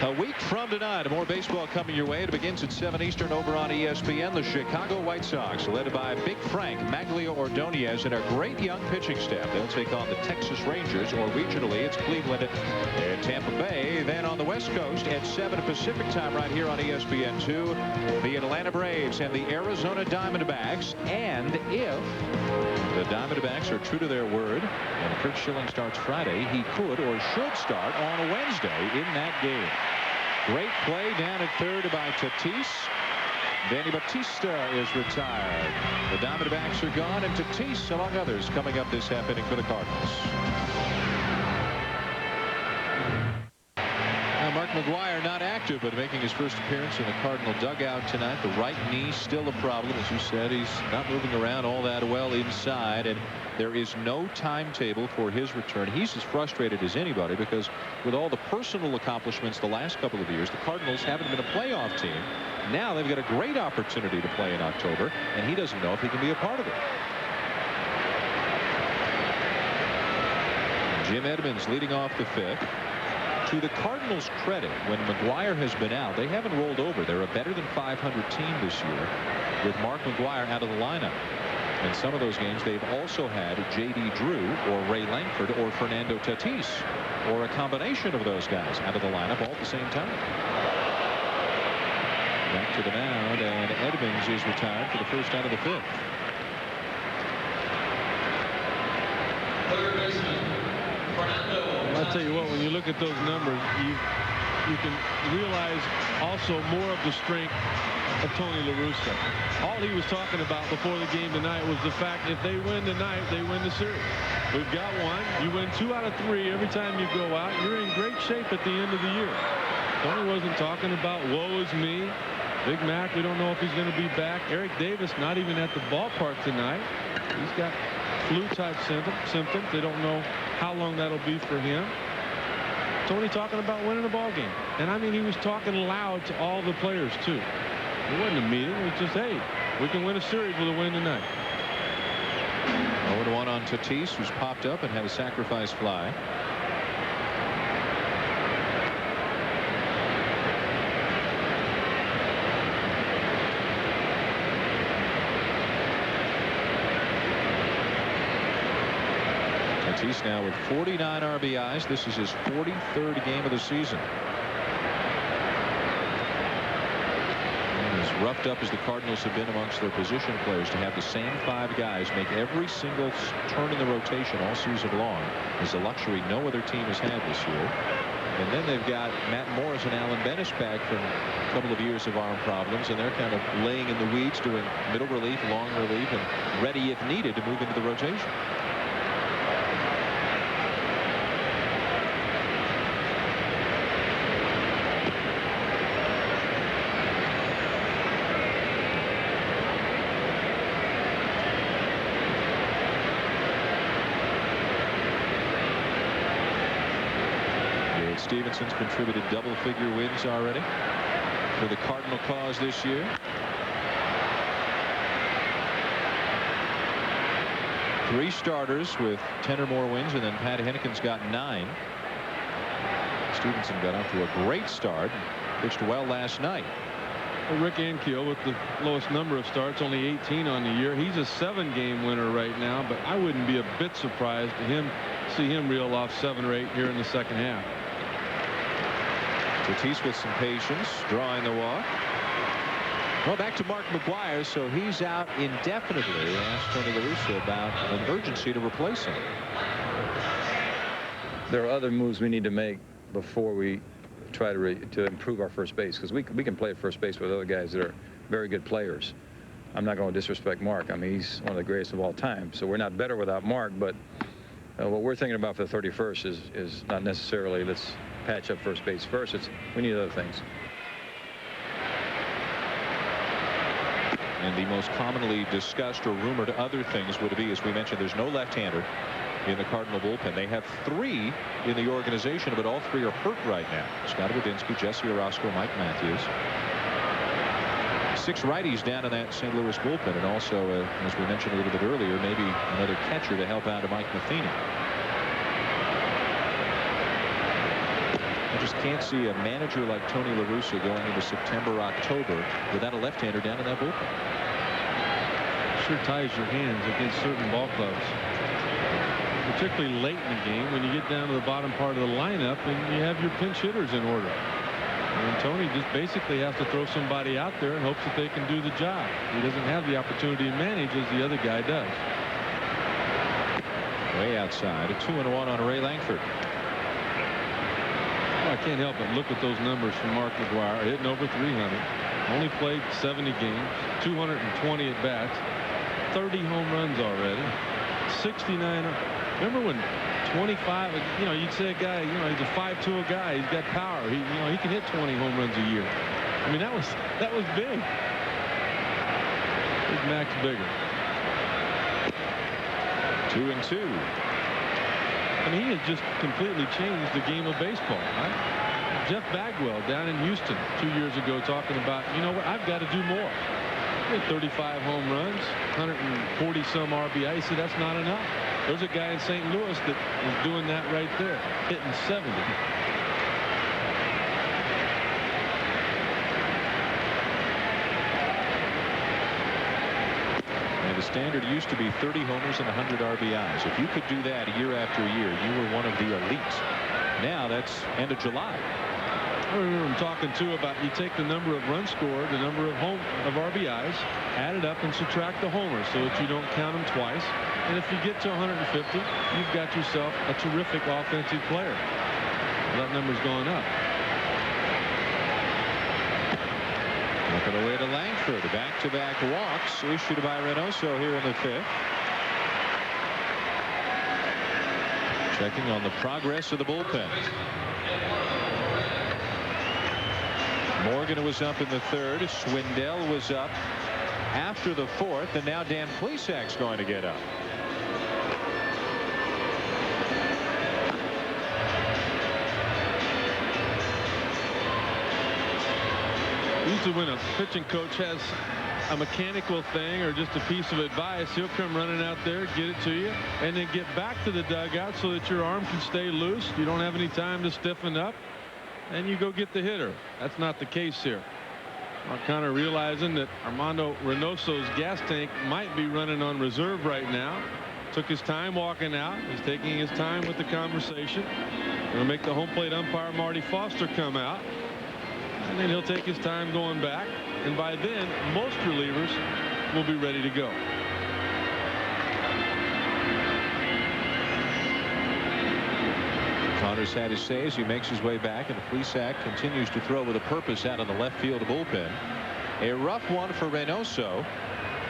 A week from tonight, more baseball coming your way. It begins at 7 Eastern over on ESPN. The Chicago White Sox, led by Big Frank Maglio Ordonez and a great young pitching staff. They'll take on the Texas Rangers, or regionally, it's Cleveland and Tampa Bay. Then on the West Coast at 7 Pacific time right here on ESPN2, the Atlanta Braves and the Arizona Diamondbacks. And if the Diamondbacks are true to their word and Curt Schilling starts Friday, he could or should start on Wednesday in that game. Great play down at third by Tatis. Danny Batista is retired. The Diamondbacks are gone, and Tatis, among others, coming up this half inning for the Cardinals. Mark McGwire not active, but making his first appearance in the Cardinal dugout tonight. The right knee still a problem. As you said, he's not moving around all that well inside, and there is no timetable for his return. He's as frustrated as anybody, because with all the personal accomplishments the last couple of years, the Cardinals haven't been a playoff team. Now they've got a great opportunity to play in October, and he doesn't know if he can be a part of it. Jim Edmonds leading off the 5th. To the Cardinals' credit, when McGuire has been out, they haven't rolled over. They're a better than 500 team this year with Mark McGuire out of the lineup. In some of those games, they've also had J.D. Drew or Ray Langford or Fernando Tatis or a combination of those guys out of the lineup all at the same time. Back to the mound, and Edmonds is retired for the first out of the 5th. I'll tell you what, when you look at those numbers, you can realize also more of the strength of Tony La Russa. All he was talking about before the game tonight was the fact if they win tonight, they win the series. We've got one. You win 2 out of 3 every time you go out. You're in great shape at the end of the year. Tony wasn't talking about woe is me. Big Mac, we don't know if he's going to be back. Eric Davis not even at the ballpark tonight. He's got flu-type symptoms. They don't know how long that'll be for him. Tony talking about winning a ball game. And I mean, he was talking loud to all the players, too. It wasn't a meeting. It was just, hey, we can win a series with a win tonight. 0-1 on Tatis, who's popped up and had a sacrifice fly. Tatis now with 49 RBIs. This is his 43rd game of the season. And as roughed up as the Cardinals have been amongst their position players, to have the same 5 guys make every single turn in the rotation all season long is a luxury no other team has had this year. And then they've got Matt Morris and Alan Bennis back from a couple of years of arm problems, and they're kind of laying in the weeds, doing middle relief, long relief, and ready if needed to move into the rotation. Stevenson's contributed double-figure wins already for the Cardinal cause this year. 3 starters with 10 or more wins, and then Pat Hennigan's got 9. Stevenson got off to a great start, pitched well last night. Well, Rick Ankiel with the lowest number of starts, only 18 on the year. He's a 7-game winner right now, but I wouldn't be a bit surprised to see him reel off 7 or 8 here in the second half. Tatis with some patience, drawing the walk. Well, back to Mark McGuire, so he's out indefinitely. Asked Tony La Russa about an urgency to replace him. There are other moves we need to make before we try to improve our first base, because we can play at first base with other guys that are very good players. I'm not going to disrespect Mark. I mean, he's one of the greatest of all time, so we're not better without Mark, but what we're thinking about for the 31st is not necessarily let's patch up first base first. We need other things. And the most commonly discussed or rumored other things would be, as we mentioned, there's no left-hander in the Cardinal bullpen. They have 3 in the organization, but all 3 are hurt right now. Scott Wadinsky, Jesse Orozco, Mike Matthews. 6 righties down in that St. Louis bullpen, and also, as we mentioned a little bit earlier, maybe another catcher to help out of Mike Matheny. I just can't see a manager like Tony La Russa going into September, October without a left-hander down in that bullpen. Sure ties your hands against certain ball clubs, particularly late in the game when you get down to the bottom part of the lineup and you have your pinch hitters in order. And Tony just basically has to throw somebody out there and hopes that they can do the job. He doesn't have the opportunity to manage as the other guy does. Way outside, a 2-1 on Ray Langford. Well, I can't help but look at those numbers from Mark McGuire, hitting over 300, only played 70 games, 220 at bats, 30 home runs already, 69. Remember when 25, you'd say a guy, he's a 5'2" guy, he's got power, he can hit 20 home runs a year. I mean, that was big. Big Mac's bigger. 2-2. I mean, he has just completely changed the game of baseball. Right? Jeff Bagwell down in Houston 2 years ago talking about, what, I've got to do more. He had 35 home runs, 140 some RBI. He said that's not enough. There's a guy in St. Louis that is doing that right there, hitting 70. standard used to be 30 homers and 100 RBIs. If you could do that year after year, you were one of the elite. Now that's end of July. I remember him talking too about you take the number of runs scored, the number of RBIs, add it up and subtract the homers so that you don't count them twice. And if you get to 150, you've got yourself a terrific offensive player. That number's going up. Looking away to Langford. Back-to-back walks issued by Reynoso here in the 5th. Checking on the progress of the bullpen. Morgan was up in the 3rd. Swindell was up after the 4th, and now Dan Plesac's going to get up. Usually when a pitching coach has a mechanical thing or just a piece of advice, he'll come running out there, get it to you, and then get back to the dugout so that your arm can stay loose. You don't have any time to stiffen up, and you go get the hitter. That's not the case here. I'm kind of realizing that Armando Reynoso's gas tank might be running on reserve right now. Took his time walking out. He's taking his time with the conversation. Going to make the home plate umpire Marty Foster come out. And then he'll take his time going back. And by then, most relievers will be ready to go. Connors had his say as he makes his way back, and Plesac continues to throw with a purpose out of the left field bullpen. A rough one for Reynoso,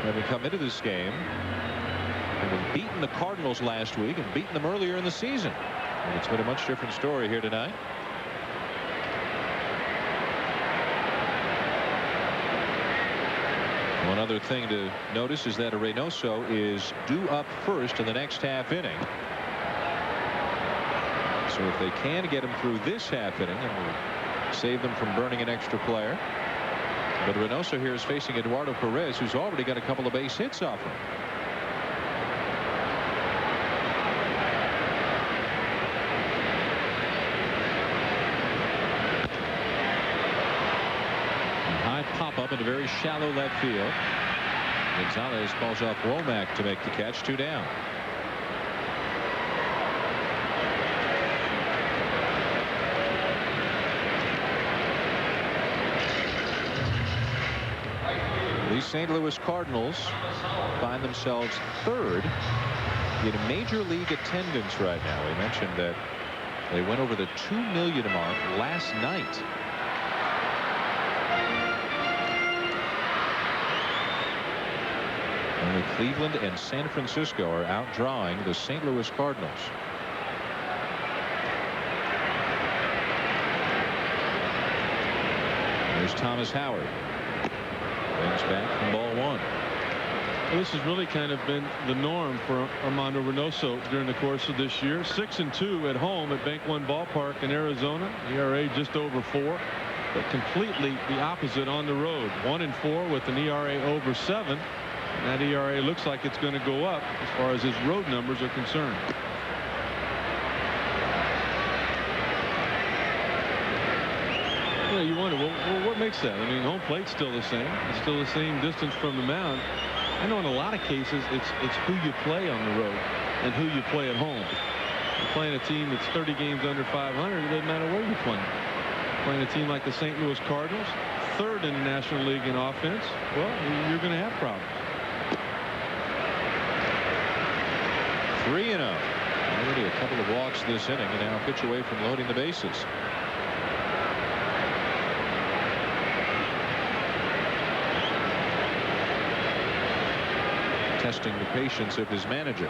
having come into this game, having beaten the Cardinals last week and beaten them earlier in the season. And it's been a much different story here tonight. One other thing to notice is that Reynoso is due up first in the next half inning. So if they can get him through this half inning, it will save them from burning an extra player. But Reynoso here is facing Eduardo Perez, who's already got a couple of base hits off him. High pop up into very shallow left field. Gonzalez calls off Womack to make the catch. 2 down. The St. Louis Cardinals find themselves 3rd in major league attendance right now. We mentioned that they went over the 2 million mark last night. Only Cleveland and San Francisco are outdrawing the St. Louis Cardinals. There's Thomas Howard. Brings back from ball 1. Well, this has really kind of been the norm for Armando Reynoso during the course of this year. 6-2 at home at Bank One Ballpark in Arizona. ERA just over 4, but completely the opposite on the road. 1-4 with an ERA over 7. And that ERA looks like it's going to go up as far as his road numbers are concerned. You wonder, well, what makes that? I mean, home plate's still the same. It's still the same distance from the mound. I know in a lot of cases it's who you play on the road and who you play at home. You're playing a team that's 30 games under 500. It doesn't matter where you're playing. Playing a team like the St. Louis Cardinals, 3rd in the National League in offense. Well, you're going to have problems. 3-0. Already a couple of walks this inning, and now a pitch away from loading the bases. Testing the patience of his manager.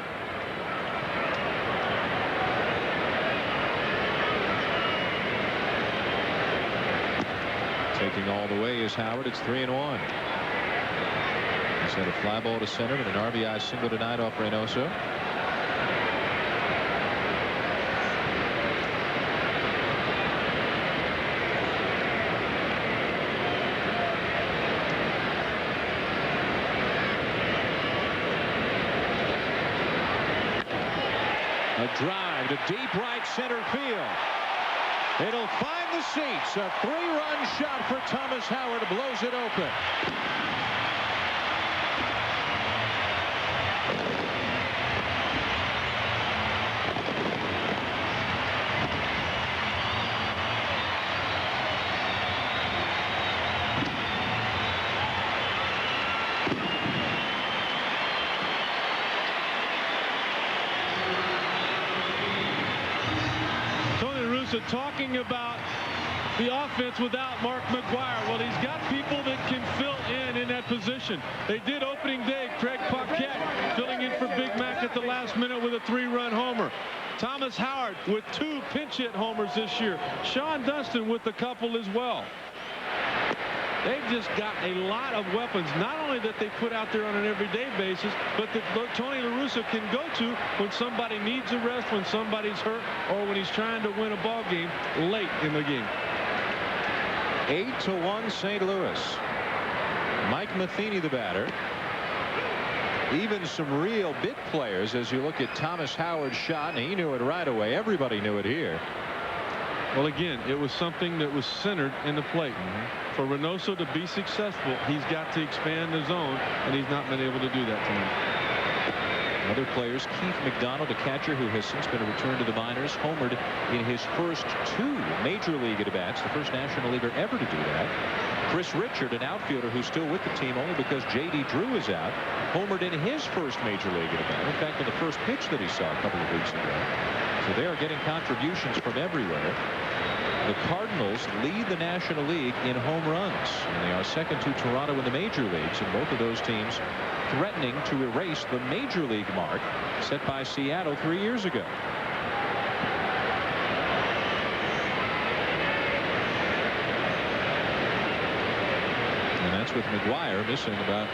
Taking all the way is Howard. It's 3-1. He's had a fly ball to center and an RBI single tonight off Reynoso. A drive to deep right center field. It'll find the seats. A 3-run shot for Thomas Howard blows it open. LaRussa talking about the offense without Mark McGuire. Well, he's got people that can fill in that position. They did opening day. Craig Paquette filling in for Big Mac at the last minute with a 3-run homer. Thomas Howard with 2 pinch hit homers this year. Sean Dunston with a couple as well. They've just got a lot of weapons, not only that they put out there on an everyday basis, but that Tony LaRussa can go to when somebody needs a rest, when somebody's hurt, or when he's trying to win a ball game late in the game. 8-1 St. Louis. Mike Matheny the batter. Even some real big players as you look at Thomas Howard's shot, and he knew it right away. Everybody knew it here. Well, again, it was something that was centered in the plate. For Reynoso to be successful, he's got to expand the zone, and he's not been able to do that tonight. Other players, Keith McDonald, a catcher who has since been returned to the minors, homered in his first 2 major league at-bats, the first National Leaguer ever to do that. Chris Richard, an outfielder who's still with the team only because J.D. Drew is out, homered in his first major league at-bat. In fact, in the first pitch that he saw a couple of weeks ago. So they are getting contributions from everywhere. The Cardinals lead the National League in home runs, and they are second to Toronto in the major leagues, and both of those teams threatening to erase the major league mark set by Seattle 3 years ago. And that's with McGuire missing about,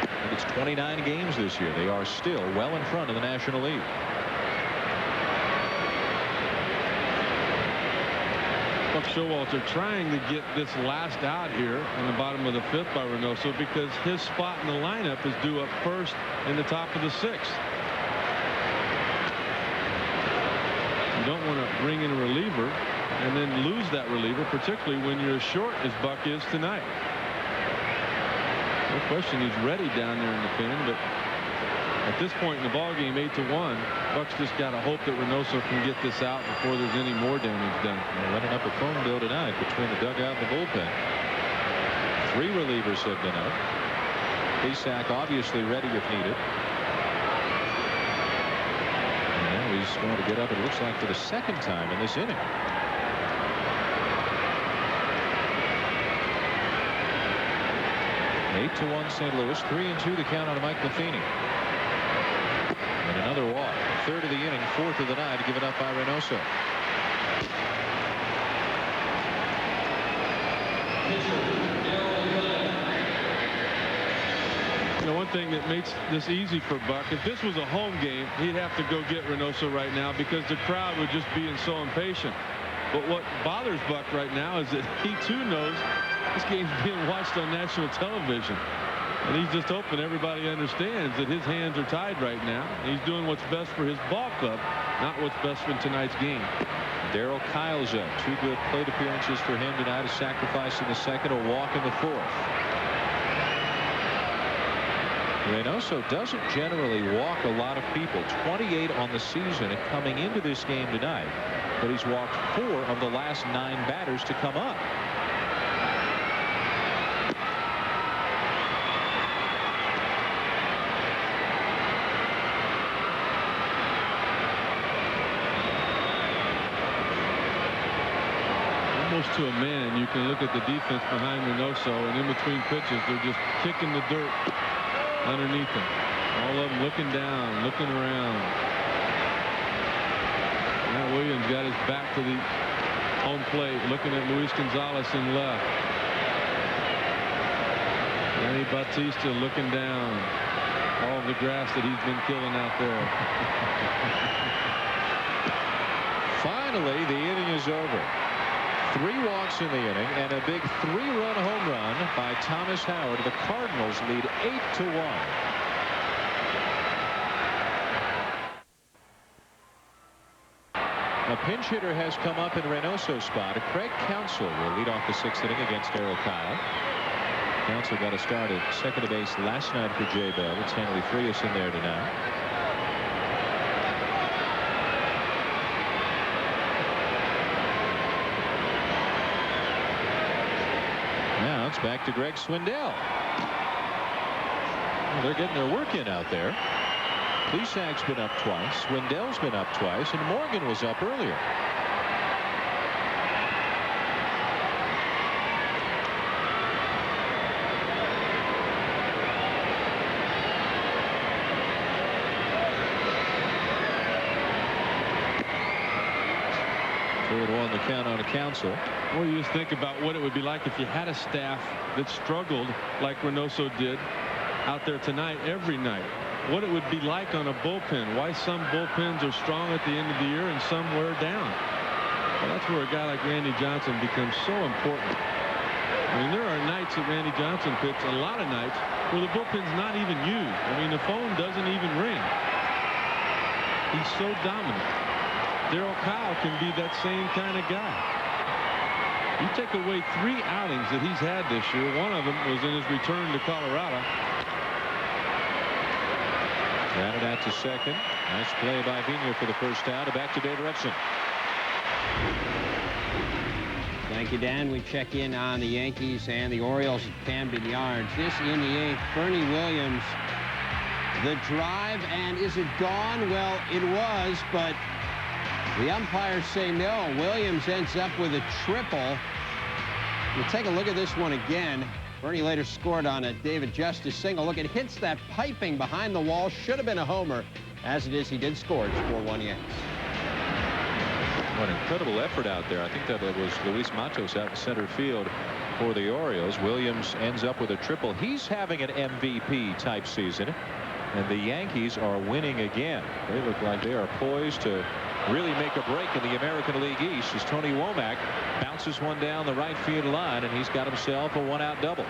I think it's 29 games this year. They are still well in front of the National League. Buck Showalter trying to get this last out here in the bottom of the 5th by Reynoso because his spot in the lineup is due up first in the top of the 6th. You don't want to bring in a reliever and then lose that reliever, particularly when you're as short as Buck is tonight. No question he's ready down there in the pen, but at this point in the ball game, 8-1, Buck's just got to hope that Reynoso can get this out before there's any more damage done. They're running up a phone bill tonight between the dugout and the bullpen. 3 relievers have been up. Isak obviously ready if needed. And now he's going to get up, it looks like, for the 2nd time in this inning. Eight to 1 St. Louis. 3-2 the count on Mike Matheny. And another walk. 3rd of the inning, 4th of the night, given up by Reynoso. You know, one thing that makes this easy for Buck, if this was a home game, he'd have to go get Reynoso right now because the crowd would just be so impatient. But what bothers Buck right now is that he too knows this game's being watched on national television. And he's just hoping everybody understands that his hands are tied right now. He's doing what's best for his ball club, not what's best for tonight's game. Darryl Kyle's up. 2 good plate appearances for him tonight. A sacrifice in the 2nd, a walk in the 4th. Reynoso doesn't generally walk a lot of people. 28 on the season and coming into this game tonight. But he's walked 4 of the last 9 batters to come up. Almost to a man, you can look at the defense behind Reynoso, and in between pitches, they're just kicking the dirt underneath him. All of them looking down, looking around. Matt Williams got his back to the home plate, looking at Luis Gonzalez in left. Danny Bautista looking down. All of the grass that he's been killing out there. Finally, the inning is over. 3 walks in the inning and a big 3-run home run by Thomas Howard. The Cardinals lead 8-1. A pinch hitter has come up in Reynoso's spot. Craig Counsell will lead off the 6th inning against Darryl Kyle. Counsell got a start at second base last night for Jay Bell. It's Hanley Frias in there tonight. Now it's back to Greg Swindell. Well, they're getting their work in out there. Isak's been up twice. Swindell's been up twice, and Morgan was up earlier. 0-1 the count on a counsel. Well, you just think about what it would be like if you had a staff that struggled like Reynoso did out there tonight every night. What it would be like on a bullpen. Why some bullpens are strong at the end of the year and some wear down. Well, that's where a guy like Randy Johnson becomes so important. I mean, there are nights that Randy Johnson pitched, a lot of nights, where the bullpen's not even used. I mean, the phone doesn't even ring. He's so dominant. Darryl Kyle can be that same kind of guy. You take away 3 outings that he's had this year. One of them was in his return to Colorado. Grounded out to second. Nice play by Vina for the first out. Back to Dave Retson. Thank you, Dan. We check in on the Yankees and the Orioles at Camden Yards. This in the 8th. Bernie Williams, the drive, and is it gone? Well, it was, but the umpires say no. Williams ends up with a triple. We'll take a look at this one again. Bernie later scored on a David Justice single. Look, it hits that piping behind the wall. Should have been a homer. As it is, he did score. It's 4-1 Yankees. What an incredible effort out there. I think that it was Luis Matos out in center field for the Orioles. Williams ends up with a triple. He's having an MVP type season, and the Yankees are winning again. They look like they are poised to really make a break in the American League East as Tony Womack bounces one down the right field line, and he's got himself a one-out double.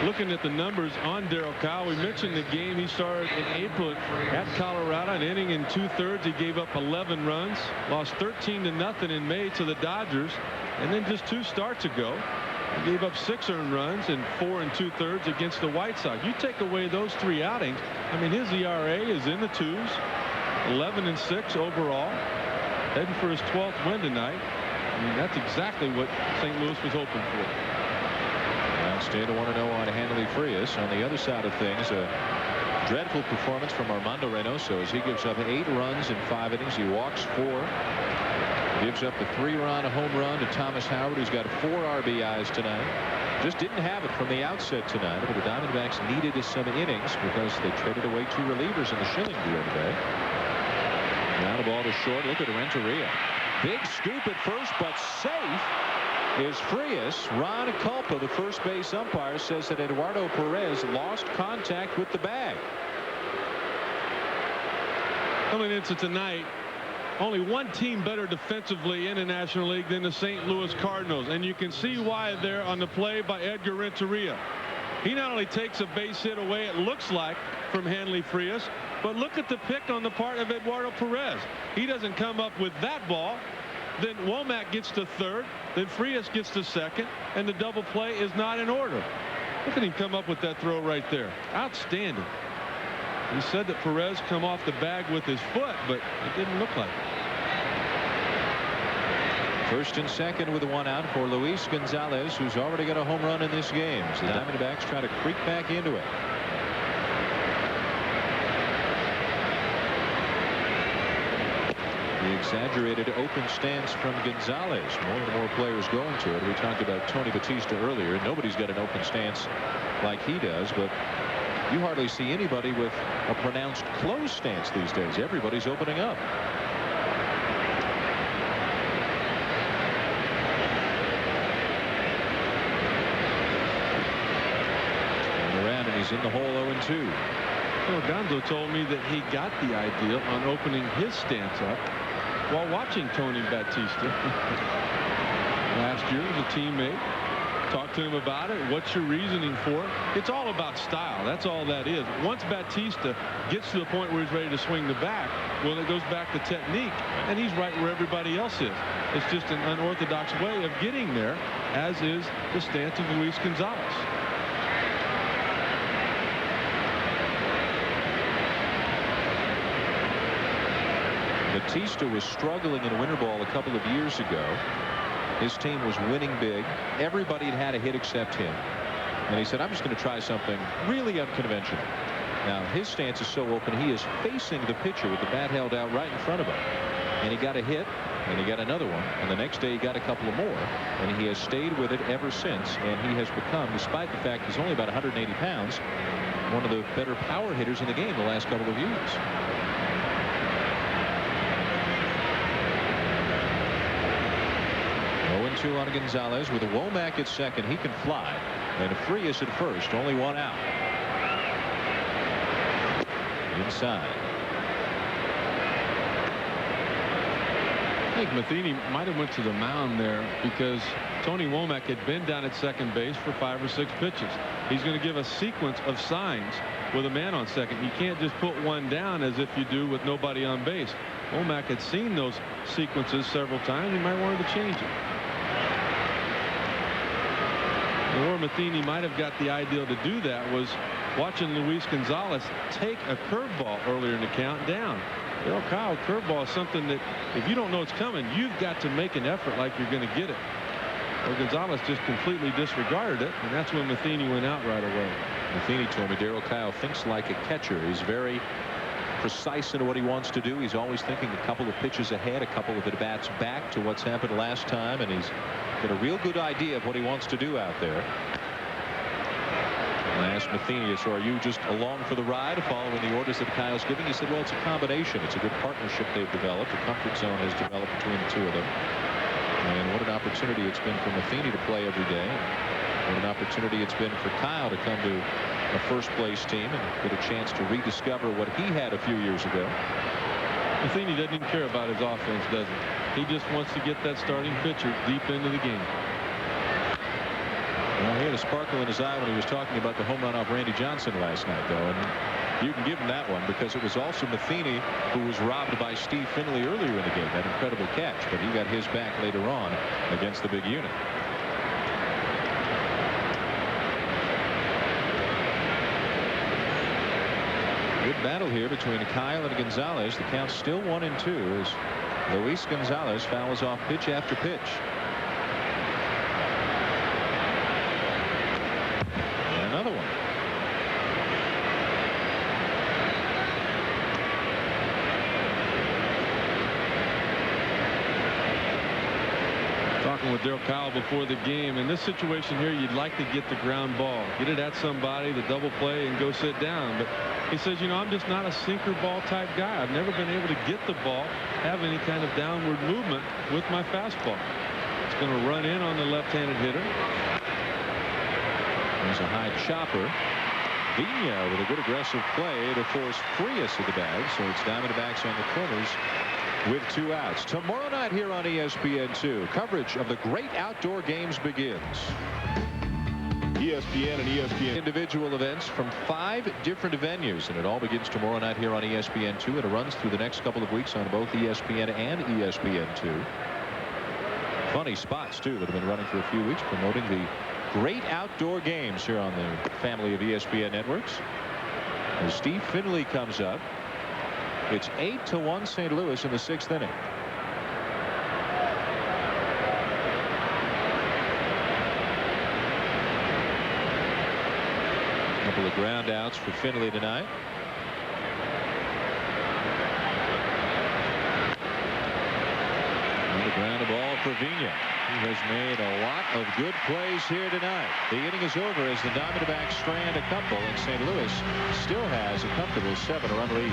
Looking at the numbers on Darryl Kyle, we mentioned the game he started in April at Colorado. An inning and 2/3. He gave up 11 runs, lost 13-0 in May to the Dodgers, and then just 2 starts ago, he gave up 6 earned runs and 4 2/3 against the White Sox. You take away those 3 outings, I mean, his ERA is in the 2s, 11-6 overall, heading for his 12th win tonight. I mean, that's exactly what St. Louis was hoping for. Stayed 1-0 on Hanley Frias. On the other side of things, a dreadful performance from Armando Reynoso as he gives up 8 runs in 5 innings. He walks 4. Gives up a 3-run home run to Thomas Howard, who's got 4 RBIs tonight. Just didn't have it from the outset tonight, but the Diamondbacks needed some innings because they traded away 2 relievers in the Schilling deal today. Now the ball to short. Look at Renteria. Big scoop at first, but safe is Frias. Ron Culpa, the first base umpire, says that Eduardo Perez lost contact with the bag. Coming into tonight, only one team better defensively in the National League than the St. Louis Cardinals, and you can see why there on the play by Edgar Renteria. He not only takes a base hit away, it looks like, from Hanley Frias, but look at the pick on the part of Eduardo Perez. He doesn't come up with that ball. Then Womack gets to third, then Frias gets to second, and the double play is not in order. Look at him come up with that throw right there. Outstanding. He said that Perez come off the bag with his foot, but it didn't look like it. First and second with a 1 out for Luis Gonzalez, who's already got a home run in this game. So the Diamondbacks try to creep back into it. The exaggerated open stance from Gonzalez. More and more players going to it. We talked about Tony Batista earlier. Nobody's got an open stance like he does, but you hardly see anybody with a pronounced closed stance these days. Everybody's opening up. And around, and he's in the hole 0-2. Well, Gonzo told me that he got the idea on opening his stance up while watching Tony Batista last year as a teammate. Talked to him about it. What's your reasoning for it? It's all about style. That's all that is. Once Batista gets to the point where he's ready to swing the bat, well, it goes back to technique, and he's right where everybody else is. It's just an unorthodox way of getting there, as is the stance of Luis Gonzalez. Batista was struggling in winter ball a couple of years ago. His team was winning big. Everybody had a hit except him. And he said, I'm just going to try something really unconventional. Now, his stance is so open, he is facing the pitcher with the bat held out right in front of him. And he got a hit. and he got another one, and the next day he got a couple of more, and he has stayed with it ever since, and he has become, despite the fact he's only about 180 pounds, one of the better power hitters in the game the last couple of years. Two on Gonzalez with a Womack at second. He can fly, and Frias at first. Only one out. Inside. I think Matheny might have went to the mound there because Tony Womack had been down at second base for 5 or 6 pitches. He's going to give a sequence of signs with a man on second. You can't just put one down as if you do with nobody on base. Womack had seen those sequences several times. He might want to change it. Where Matheny might have got the idea to do that was watching Luis Gonzalez take a curveball earlier in the count down. Darryl Kyle, curveball is something that if you don't know it's coming, you've got to make an effort like you're going to get it. Well, Gonzalez just completely disregarded it, and that's when Matheny went out right away. Matheny told me Darryl Kyle thinks like a catcher. He's very precise in what he wants to do. He's always thinking a couple of pitches ahead, a couple of at-bats back to what's happened last time, and he's got a real good idea of what he wants to do out there. I asked Matheny, so are you just along for the ride following the orders that Kyle's giving? He said, well, it's a combination. It's a good partnership they've developed. A comfort zone has developed between the two of them. And what an opportunity it's been for Matheny to play every day. What an opportunity it's been for Kyle to come to a first-place team and get a chance to rediscover what he had a few years ago. Matheny doesn't care about his offense, does he? He just wants to get that starting pitcher deep into the game. Well, he had a sparkle in his eye when he was talking about the home run off Randy Johnson last night, though, and you can give him that one because it was also Matheny who was robbed by Steve Finley earlier in the game. That incredible catch, but he got his back later on against the big unit. Good battle here between Kyle and Gonzalez. The count's still 1-2 as Luis Gonzalez fouls off pitch after pitch. And another one. Talking with Darryl Kyle before the game, in this situation here, you'd like to get the ground ball, get it at somebody, the double play, and go sit down. But he says, you know, I'm just not a sinker ball type guy. I've never been able to get the ball, have any kind of downward movement with my fastball. It's going to run in on the left-handed hitter. There's a high chopper. Vina with a good aggressive play to force Frias to the bag. So it's Diamondbacks on the corners with 2 outs. Tomorrow night here on ESPN2, coverage of the great outdoor games begins. ESPN and ESPN individual events from 5 different venues, and it all begins tomorrow night here on ESPN2, and it runs through the next couple of weeks on both ESPN and ESPN2. Funny spots too that have been running for a few weeks, promoting the great outdoor games here on the family of ESPN networks. As Steve Finley comes up, it's 8-1 St. Louis in the 6th inning. Couple of ground outs for Finley tonight. And the ground ball for Vina. He has made a lot of good plays here tonight. The inning is over as the Diamondbacks strand a couple, and St. Louis still has a comfortable 7-run lead.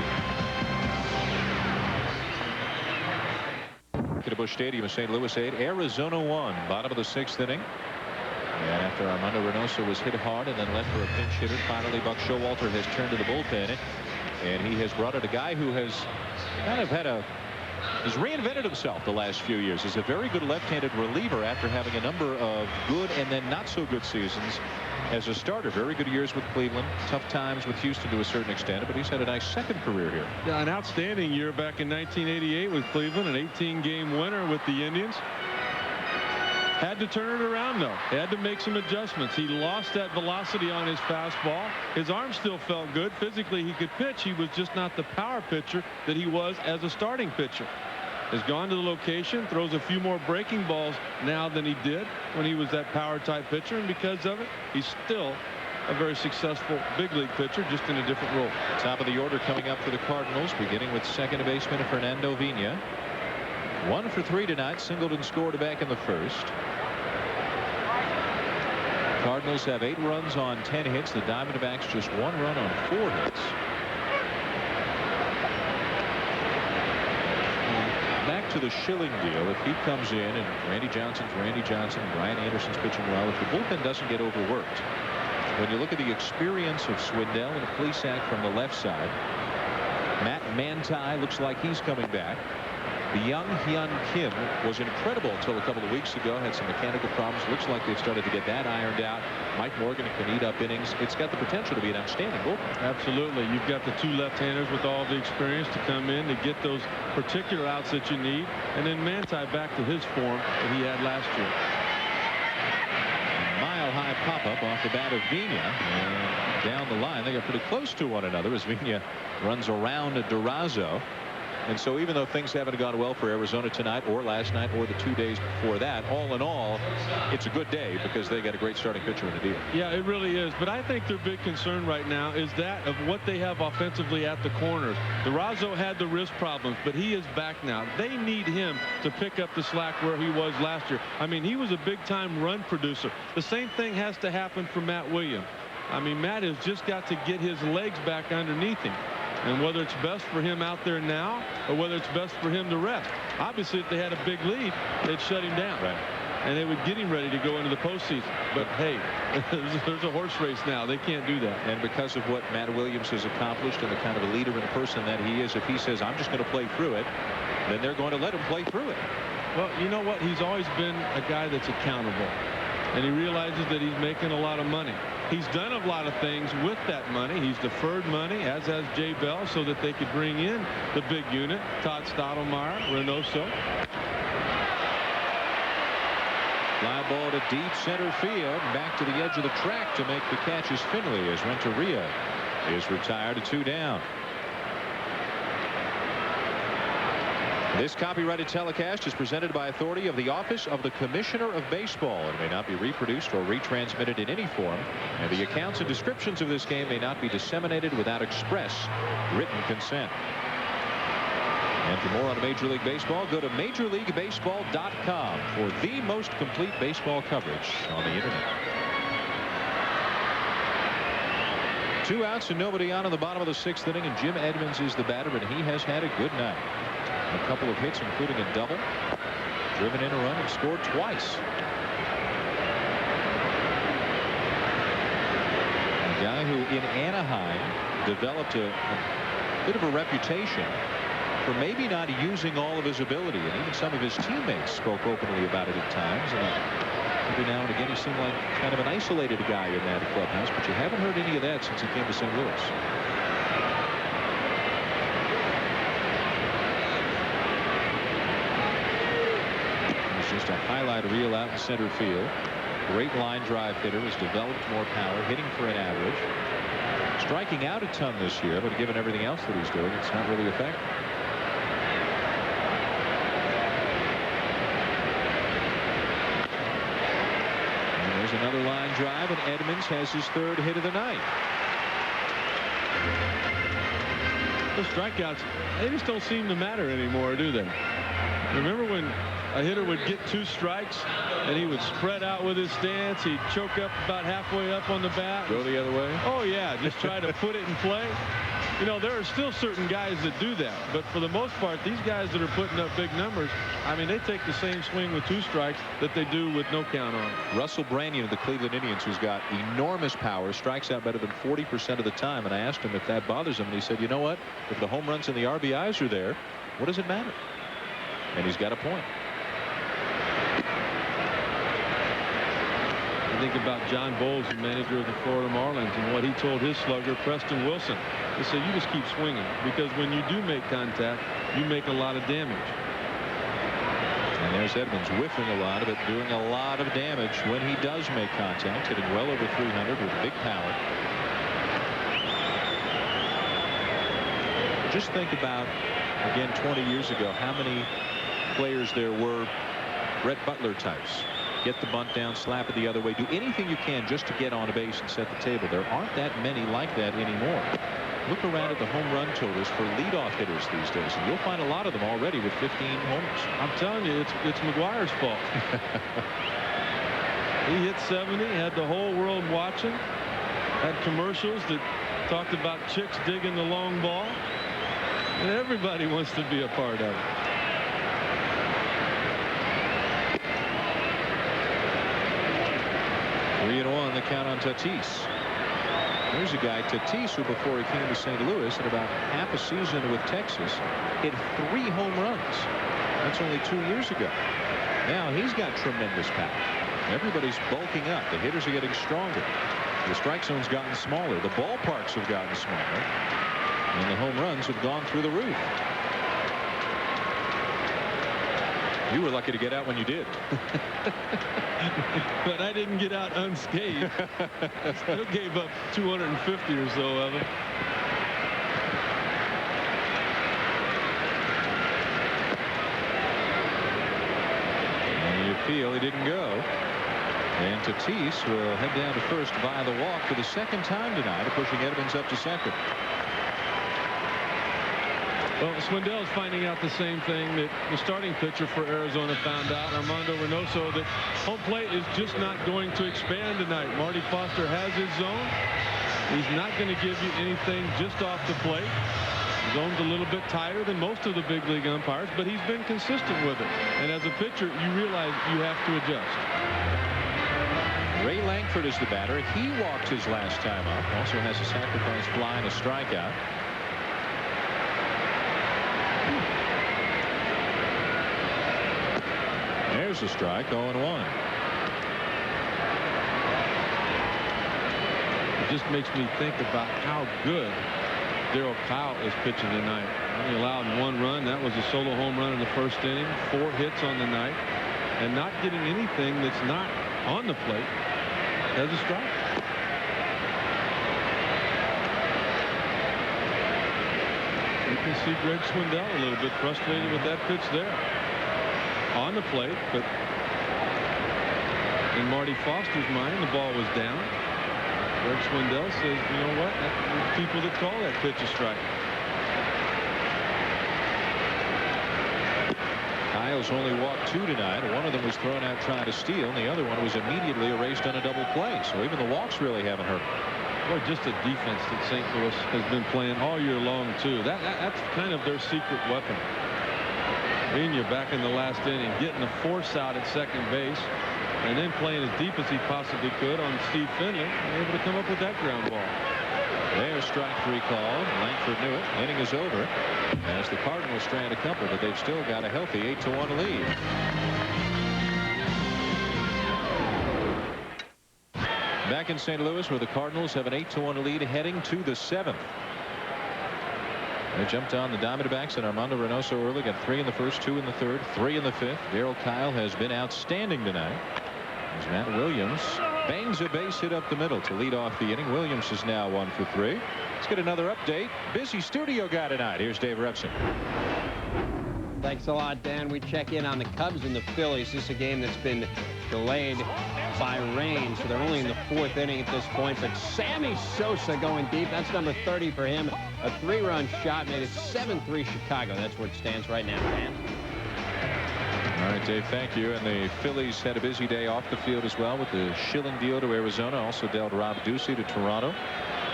To Busch Stadium in St. Louis 8, Arizona 1, bottom of the 6th inning. And after Armando Reynoso was hit hard and then left for a pinch hitter, finally Buck Showalter has turned to the bullpen, and he has brought in a guy who has kind of has reinvented himself the last few years. He's a very good left-handed reliever after having a number of good and then not so good seasons as a starter. Very good years with Cleveland, tough times with Houston to a certain extent, but he's had a nice second career here. Yeah, an outstanding year back in 1988 with Cleveland, an 18-game winner with the Indians. Had to turn it around, though. Had to make some adjustments. He lost that velocity on his fastball. His arm still felt good. Physically, he could pitch. He was just not the power pitcher that he was as a starting pitcher. Has gone to the location, throws a few more breaking balls now than he did when he was that power type pitcher, and because of it, he's still a very successful big league pitcher, just in a different role. Top of the order coming up for the Cardinals, beginning with second baseman Fernando Vina. 1 for 3 tonight. Singleton scored back in the first. Cardinals have 8 runs on 10 hits. The Diamondbacks just 1 run on 4 hits. Back to the Schilling deal. If he comes in and Randy Johnson's Randy Johnson, Brian Anderson's pitching well, if the bullpen doesn't get overworked, when you look at the experience of Swindell and Plesac from the left side, Matt Manti looks like he's coming back. The young Hyun Kim was incredible until a couple of weeks ago. Had some mechanical problems. Looks like they've started to get that ironed out. Mike Morgan can eat up innings. It's got the potential to be an outstanding bullpen. Absolutely. You've got the 2 left-handers with all the experience to come in to get those particular outs that you need. And then Manti back to his form that he had last year. Mile-high pop-up off the bat of Vina. And down the line, they got pretty close to one another as Vina runs around Durazo. And so even though things haven't gone well for Arizona tonight or last night or the 2 days before that, all in all, it's a good day because they got a great starting pitcher in the deal. Yeah, it really is. But I think their big concern right now is that of what they have offensively at the corners. Durazo had the wrist problems, but he is back now. They need him to pick up the slack where he was last year. I mean, he was a big-time run producer. The same thing has to happen for Matt Williams. I mean, Matt has just got to get his legs back underneath him. And whether it's best for him out there now or whether it's best for him to rest. Obviously, if they had a big lead, they'd shut him down. Right. And they would get him ready to go into the postseason. But hey, there's a horse race now. They can't do that. And because of what Matt Williams has accomplished and the kind of a leader and person that he is, if he says, I'm just going to play through it, then they're going to let him play through it. Well, you know what? He's always been a guy that's accountable. And he realizes that he's making a lot of money. He's done a lot of things with that money. He's deferred money, as has Jay Bell, so that they could bring in the big unit, Todd Stottlemyre, Reynoso. Fly ball to deep center field. Back to the edge of the track to make the catch is Finley as Renteria is retired to 2 down. This copyrighted telecast is presented by authority of the Office of the Commissioner of Baseball and may not be reproduced or retransmitted in any form, and the accounts and descriptions of this game may not be disseminated without express written consent. And for more on Major League Baseball, go to MajorLeagueBaseball.com for the most complete baseball coverage on the internet. 2 outs and nobody on in the bottom of the 6th inning, and Jim Edmonds is the batter, and he has had a good night. A couple of hits, including a double, driven in a run and scored twice. A guy who in Anaheim developed a bit of a reputation for maybe not using all of his ability, and even some of his teammates spoke openly about it at times. And every now and again he seemed like kind of an isolated guy in that clubhouse, but you haven't heard any of that since he came to St. Louis. Just a highlight reel out in center field. Great line drive hitter, has developed more power, hitting for an average. Striking out a ton this year, but given everything else that he's doing, it's not really effective. And there's another line drive, and Edmonds has his 3rd hit of the night. The strikeouts, they just don't seem to matter anymore, do they? Remember when a hitter would get 2 strikes and he would spread out with his stance, he'd choke up about halfway up on the bat, Go the other way? Oh yeah, just try to put it in play. You know, there are still certain guys that do that, but for the most part, these guys that are putting up big numbers, I mean, they take the same swing with 2 strikes that they do with no count on. Russell Branyan of the Cleveland Indians, who's got enormous power, strikes out better than 40% of the time, and I asked him if that bothers him, and he said, you know what, if the home runs and the RBIs are there, what does it matter? And he's got a point. I think about John Bowles, the manager of the Florida Marlins, and what he told his slugger, Preston Wilson. He said, you just keep swinging, because when you do make contact, you make a lot of damage. And there's Edmonds whiffing a lot of it, doing a lot of damage when he does make contact, hitting well over 300 with big power. Just think about, again, 20 years ago, how many players there were Brett Butler types. get the bunt down, slap it the other way, do anything you can just to get on a base and set the table. There aren't that many like that anymore. Look around at the home run totals for leadoff hitters these days, and you'll find a lot of them already with 15 homers. I'm telling you, it's McGuire's fault. He hit 70, had the whole world watching, had commercials that talked about chicks digging the long ball, and everybody wants to be a part of it. Three and one, the count on Tatis. There's a guy, Tatis, who before he came to St. Louis in about half a season with Texas, hit 3 home runs. That's only 2 years ago. Now he's got tremendous power. Everybody's bulking up. The hitters are getting stronger. The strike zone's gotten smaller. The ballparks have gotten smaller. And the home runs have gone through the roof. You were lucky to get out when you did. But I didn't get out unscathed. Still gave up 250 or so of it. And you feel he didn't go. And Tatis will head down to first via the walk for the second time tonight, pushing Edmonds up to second. Well, Swindell's finding out the same thing that the starting pitcher for Arizona found out, Armando Reynoso, that home plate is just not going to expand tonight. Marty Foster has his zone. He's not going to give you anything just off the plate. His zone's a little bit tighter than most of the big league umpires, but he's been consistent with it. And as a pitcher, you realize you have to adjust. Ray Langford is the batter. He walked his last time up. Also has a sacrifice fly and a strikeout. There's a strike, 0-1. It just makes me think about how good Darryl Kyle is pitching tonight. He allowed 1 run. That was a solo home run in the first inning. 4 hits on the night. And not getting anything that's not on the plate as a strike. You can see Greg Swindell a little bit frustrated with that pitch there. On the plate, but in Marty Foster's mind, the ball was down. Greg Swindell says, you know what? There's people that call that pitch a strike. Kyle's only walked 2 tonight. One of them was thrown out trying to steal, and the other one was immediately erased on a double play. So even the walks really haven't hurt. Boy, just a defense that St. Louis has been playing all year long, too. That's kind of their secret weapon. Pena back in the last inning, getting a force out at second base, and then playing as deep as he possibly could on Steve Finley, and able to come up with that ground ball. There's strike 3 called. Langford knew it. Inning is over as the Cardinals strand a couple, but they've still got a healthy 8-1 lead. Back in St. Louis, where the Cardinals have an 8-1 lead heading to the 7th. They jumped on the Diamondbacks and Armando Reynoso early. Got 3 in the first, 2 in the third, 3 in the 5th. Darryl Kyle has been outstanding tonight. As Matt Williams bangs a base hit up the middle to lead off the inning. Williams is now 1 for 3. Let's get another update. Busy studio guy tonight. Here's Dave Revson. Thanks a lot, Dan. We check in on the Cubs and the Phillies. This is a game that's been delayed by rain, so they're only in the 4th inning at this point. But Sammy Sosa going deep. That's number 30 for him. A 3-run shot made it 7-3 Chicago. That's where it stands right now, Dan. All right, Dave, thank you. And the Phillies had a busy day off the field as well with the Schilling deal to Arizona. Also dealt Rob Ducey to Toronto.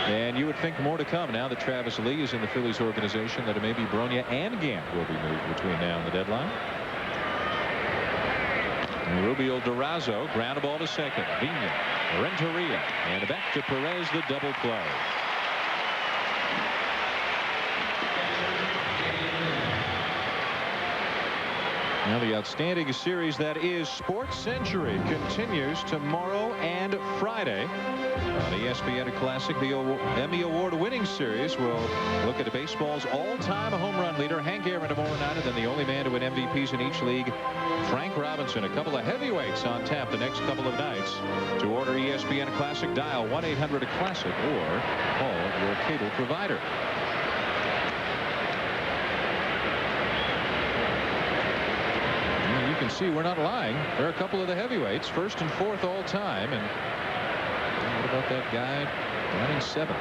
And you would think more to come now that Travis Lee is in the Phillies organization, that maybe Bronya and Gant will be moved between now and the deadline. And Rubio Durazo, ground a ball to second. Vina, Renteria, and back to Perez, the double play. Now the outstanding series that is Sports Century continues tomorrow and Friday on ESPN Classic. The Emmy Award winning series will look at baseball's all-time home run leader Hank Aaron tomorrow night, and then the only man to win MVPs in each league, Frank Robinson. A couple of heavyweights on tap the next couple of nights. To order ESPN Classic, dial 1-800-CLASSIC or call your cable provider. You can see, we're not lying. There are a couple of the heavyweights, 1st and 4th all time. And what about that guy running 7th?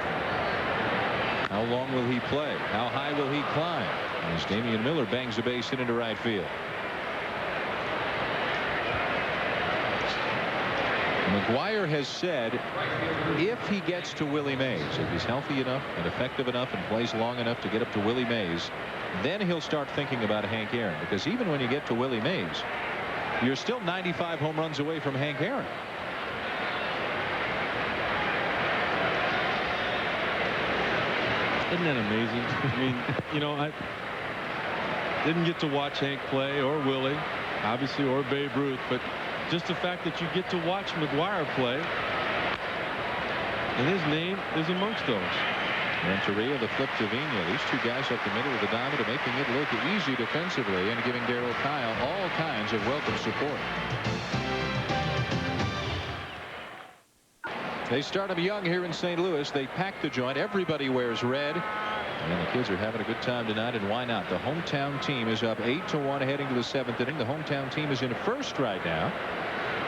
How long will he play? How high will he climb? As Damian Miller bangs a base hit into right field. McGuire has said if he gets to Willie Mays, if he's healthy enough and effective enough and plays long enough to get up to Willie Mays, then he'll start thinking about Hank Aaron. Because even when you get to Willie Mays, you're still 95 home runs away from Hank Aaron. Isn't that amazing? I mean, you know, I didn't get to watch Hank play, or Willie, obviously, or Babe Ruth, but just the fact that you get to watch McGuire play, and his name is amongst those. Renteria, the flip to Vigna. These two guys up the middle of the diamond are making it look easy defensively and giving Darryl Kyle all kinds of welcome support. They start him young here in St. Louis. They pack the joint. Everybody wears red. And the kids are having a good time tonight, and why not? The hometown team is up 8-1 heading to the 7th inning. The hometown team is in 1st right now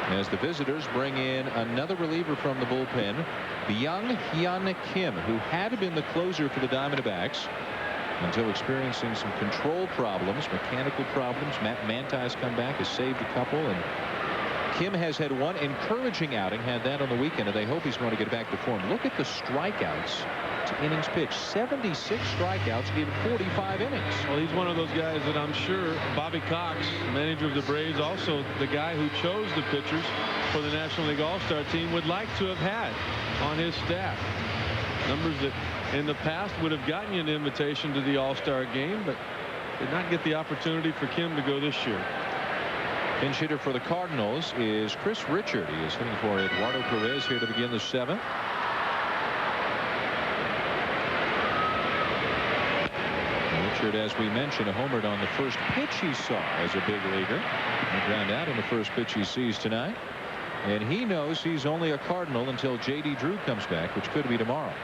as the visitors bring in another reliever from the bullpen, Byung-Hyun Kim, who had been the closer for the Diamondbacks until experiencing some control problems, mechanical problems. Matt Manti's come back, has saved a couple, and Kim has had one encouraging outing, had that on the weekend, and they hope he's going to get back to form. Look at the strikeouts to innings pitched. 76 strikeouts in 45 innings. Well, he's one of those guys that I'm sure Bobby Cox, manager of the Braves, also the guy who chose the pitchers for the National League All-Star team, would like to have had on his staff. Numbers that in the past would have gotten you an invitation to the All-Star game, but did not get the opportunity for Kim to go this year. Pinch hitter for the Cardinals is Chris Richard. He is hitting for Eduardo Perez here to begin the 7th. Richard, as we mentioned, homered on the first pitch he saw as a big leaguer. He ground out on the first pitch he sees tonight. And he knows he's only a Cardinal until J.D. Drew comes back, which could be tomorrow.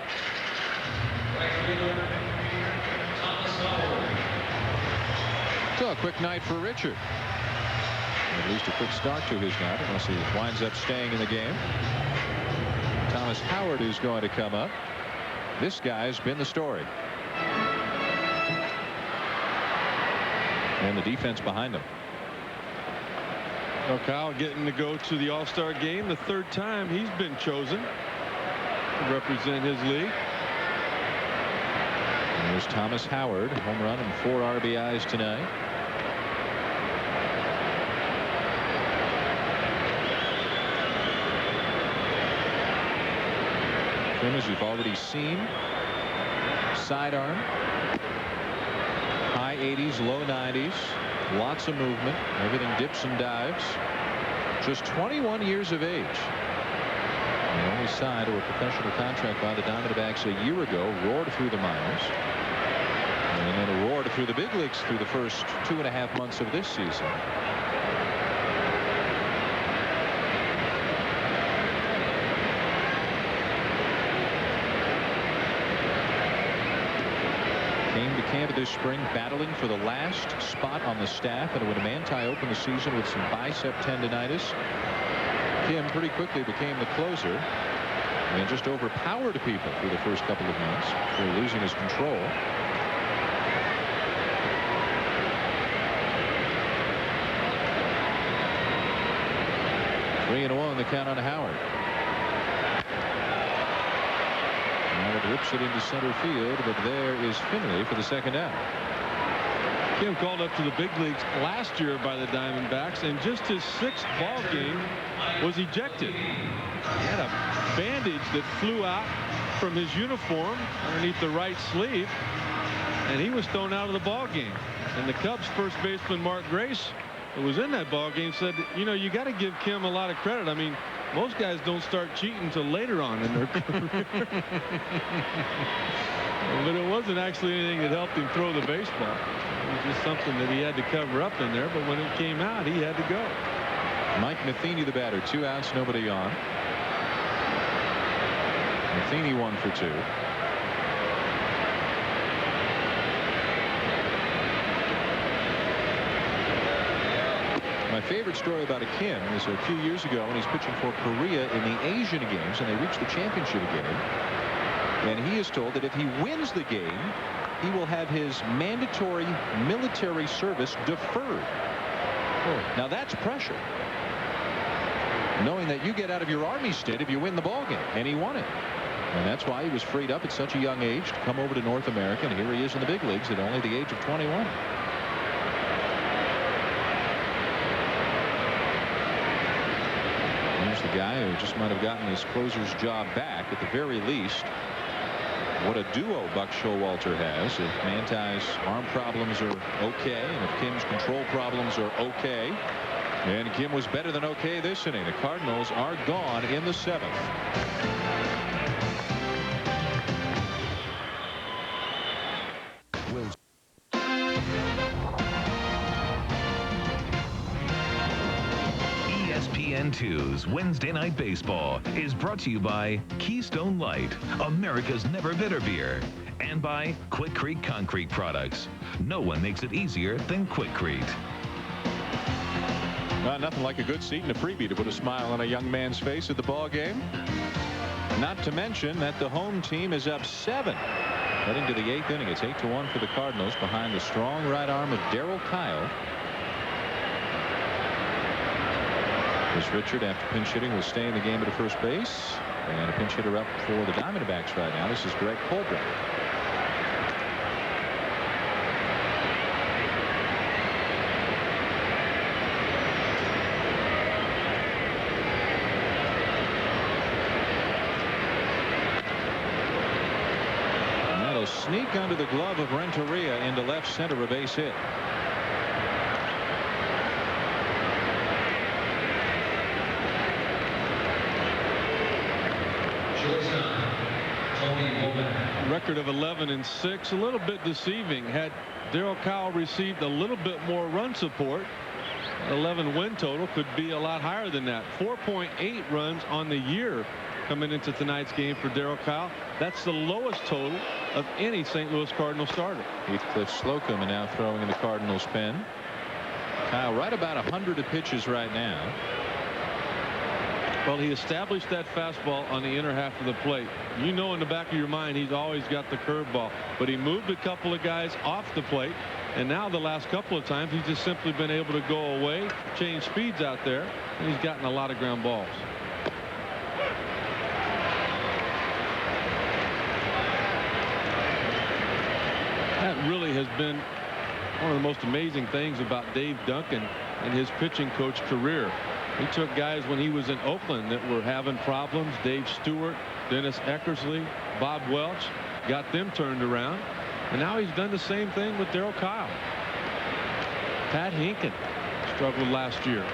So a quick night for Richard. At least a quick start to his night, unless he winds up staying in the game. Thomas Howard is going to come up. This guy's been the story. And the defense behind him. Well, Kyle getting to go to the All-Star game the 3rd time he's been chosen to represent his league. And there's Thomas Howard, home run and 4 RBIs tonight. Kim, as you've already seen, sidearm, high 80s, low 90s, lots of movement, everything dips and dives. Just 21 years of age. And only signed to a professional contract by the Diamondbacks a year ago. Roared through the minors, and then roared through the big leagues through the first 2.5 months of this season. Came to camp this spring battling for the last spot on the staff, and when Manti opened the season with some bicep tendonitis, Kim pretty quickly became the closer and just overpowered people through the first couple of months before losing his control. Three and 1 the count on Howard. Howard rips it into center field, but there is Finley for the 2nd out. Kim called up to the big leagues last year by the Diamondbacks, and just his 6th ball game was ejected. He had a bandage that flew out from his uniform underneath the right sleeve, and he was thrown out of the ball game. And the Cubs first baseman Mark Grace, who was in that ball game, said, you know, you got to give Kim a lot of credit. I mean, most guys don't start cheating until later on in their career. But it wasn't actually anything that helped him throw the baseball. It was just something that he had to cover up in there, but when it came out, he had to go. Mike Matheny, the batter. 2 outs, nobody on. Matheny 1 for 2. My favorite story about Kim is a few years ago when he's pitching for Korea in the Asian Games, and they reached the championship game. And he is told that if he wins the game, he will have his mandatory military service deferred. Now that's pressure, knowing that you get out of your Army stint if you win the ball game, and he won it. And that's why he was freed up at such a young age to come over to North America, and here he is in the big leagues at only the age of 21. Here's the guy who just might have gotten his closer's job back at the very least. What a duo Buck Showalter has. If Manti's arm problems are okay, and if Kim's control problems are okay, and Kim was better than okay this inning. The Cardinals are gone in the 7th. ESPN2's Wednesday Night Baseball is brought to you by Keystone Light, America's never bitter beer, and by Quick Creek Concrete Products. No one makes it easier than Quikrete. Nothing like a good seat and a freebie to put a smile on a young man's face at the ball game. Not to mention that the home team is up 7 heading to the 8th inning. It's 8-1 for the Cardinals behind the strong right arm of Darryl Kyle. Chris Richard, after pinch hitting, will stay in the game at first base. And a pinch hitter up for the Diamondbacks right now. This is Greg Colbert. And that'll sneak under the glove of Renteria into left center, a base hit. Record of 11-6, a little bit deceiving. Had Darryl Kyle received a little bit more run support, 11 win total could be a lot higher than that. 4.8 runs on the year coming into tonight's game for Darryl Kyle. That's the lowest total of any St. Louis Cardinal starter. Heathcliff Slocum now throwing in the Cardinals pen. Kyle right about 100 pitches right now. Well, he established that fastball on the inner half of the plate. You know in the back of your mind he's always got the curveball, but he moved a couple of guys off the plate, and now the last couple of times he's just simply been able to go away, change speeds out there, and he's gotten a lot of ground balls. That really has been one of the most amazing things about Dave Duncan and his pitching coach career. He took guys when he was in Oakland that were having problems. Dave Stewart, Dennis Eckersley, Bob Welch, got them turned around. And now he's done the same thing with Darryl Kyle. Pat Hinkin struggled last year.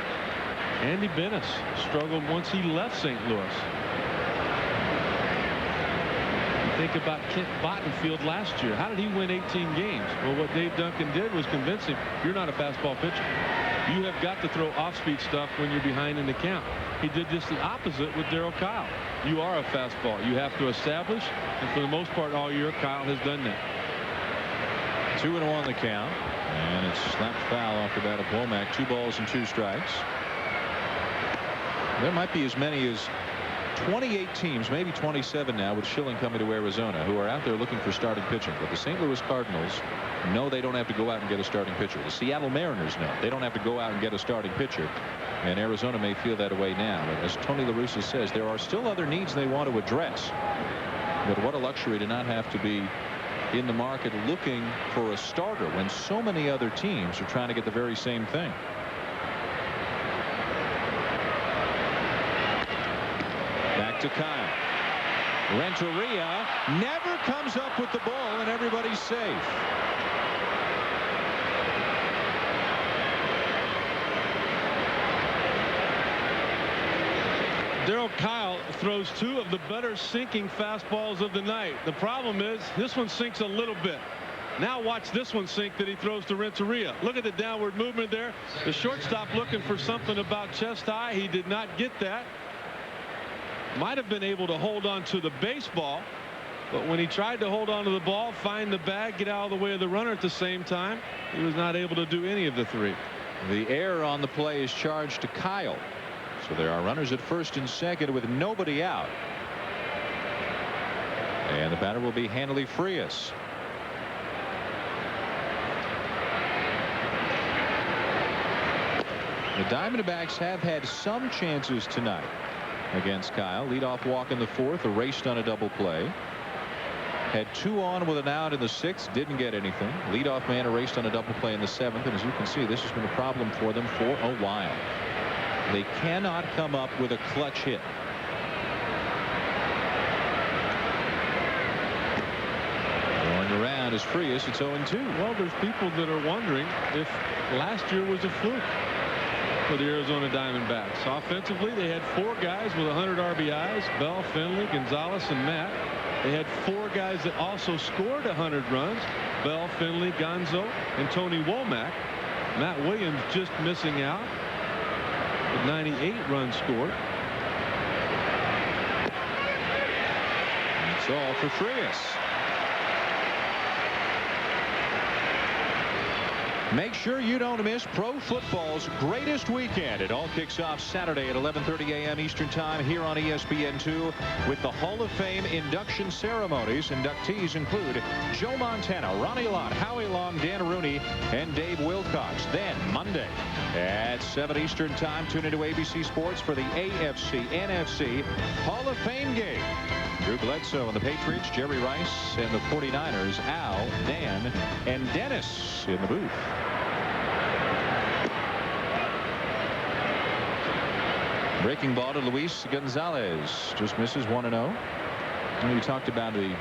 Andy Bennis struggled once he left St. Louis. You think about Kent Bottenfield last year. How did he win 18 games? Well, what Dave Duncan did was convince him, you're not a fastball pitcher. You have got to throw off-speed stuff when you're behind in the count. He did just the opposite with Darryl Kyle. You are a fastball. You have to establish, and for the most part all year, Kyle has done that. 2-1 the count, and it's slapped foul off the bat of Womack. 2 balls and 2 strikes. There might be as many as 28 teams, maybe 27 now, with Schilling coming to Arizona, who are out there looking for starting pitching. But the St. Louis Cardinals know they don't have to go out and get a starting pitcher. The Seattle Mariners know they don't have to go out and get a starting pitcher. And Arizona may feel that way now. But as Tony La Russa says, there are still other needs they want to address. But what a luxury to not have to be in the market looking for a starter when so many other teams are trying to get the very same thing. Back to Kyle. Renteria never comes up with the ball, and everybody's safe. Darryl Kyle throws 2 of the better sinking fastballs of the night. The problem is this one sinks a little bit. Now watch this one sink that he throws to Renteria. Look at the downward movement there. The shortstop looking for something about chest high. He did not get that. Might have been able to hold on to the baseball, but when he tried to hold on to the ball, find the bag, get out of the way of the runner at the same time, he was not able to do any of the 3. The error on the play is charged to Kyle. So there are runners at first and second with nobody out. And the batter will be Hanley Frias. The Diamondbacks have had some chances tonight against Kyle. Leadoff walk in the fourth, erased on a double play. Had 2 on with an out in the 6th, didn't get anything. Leadoff man erased on a double play in the 7th, and as you can see, this has been a problem for them for a while. They cannot come up with a clutch hit. Going around is Frias. It's 0-2. Well, there's people that are wondering if last year was a fluke for the Arizona Diamondbacks. Offensively, they had 4 guys with 100 RBIs: Bell, Finley, Gonzalez, and Matt. They had 4 guys that also scored 100 runs: Bell, Finley, Gonzo, and Tony Womack. Matt Williams just missing out with 98 runs scored. That's all for Frias. Make sure you don't miss pro football's greatest weekend. It all kicks off Saturday at 11:30 a.m. Eastern Time here on ESPN2 with the Hall of Fame induction ceremonies. Inductees include Joe Montana, Ronnie Lott, Howie Long, Dan Rooney, and Dave Wilcox. Then Monday at 7 Eastern Time, tune into ABC Sports for the AFC NFC Hall of Fame game. Drew Bledsoe and the Patriots, Jerry Rice and the 49ers, Al, Dan, and Dennis in the booth. Breaking ball to Luis Gonzalez. Just misses 1-0. And we talked about the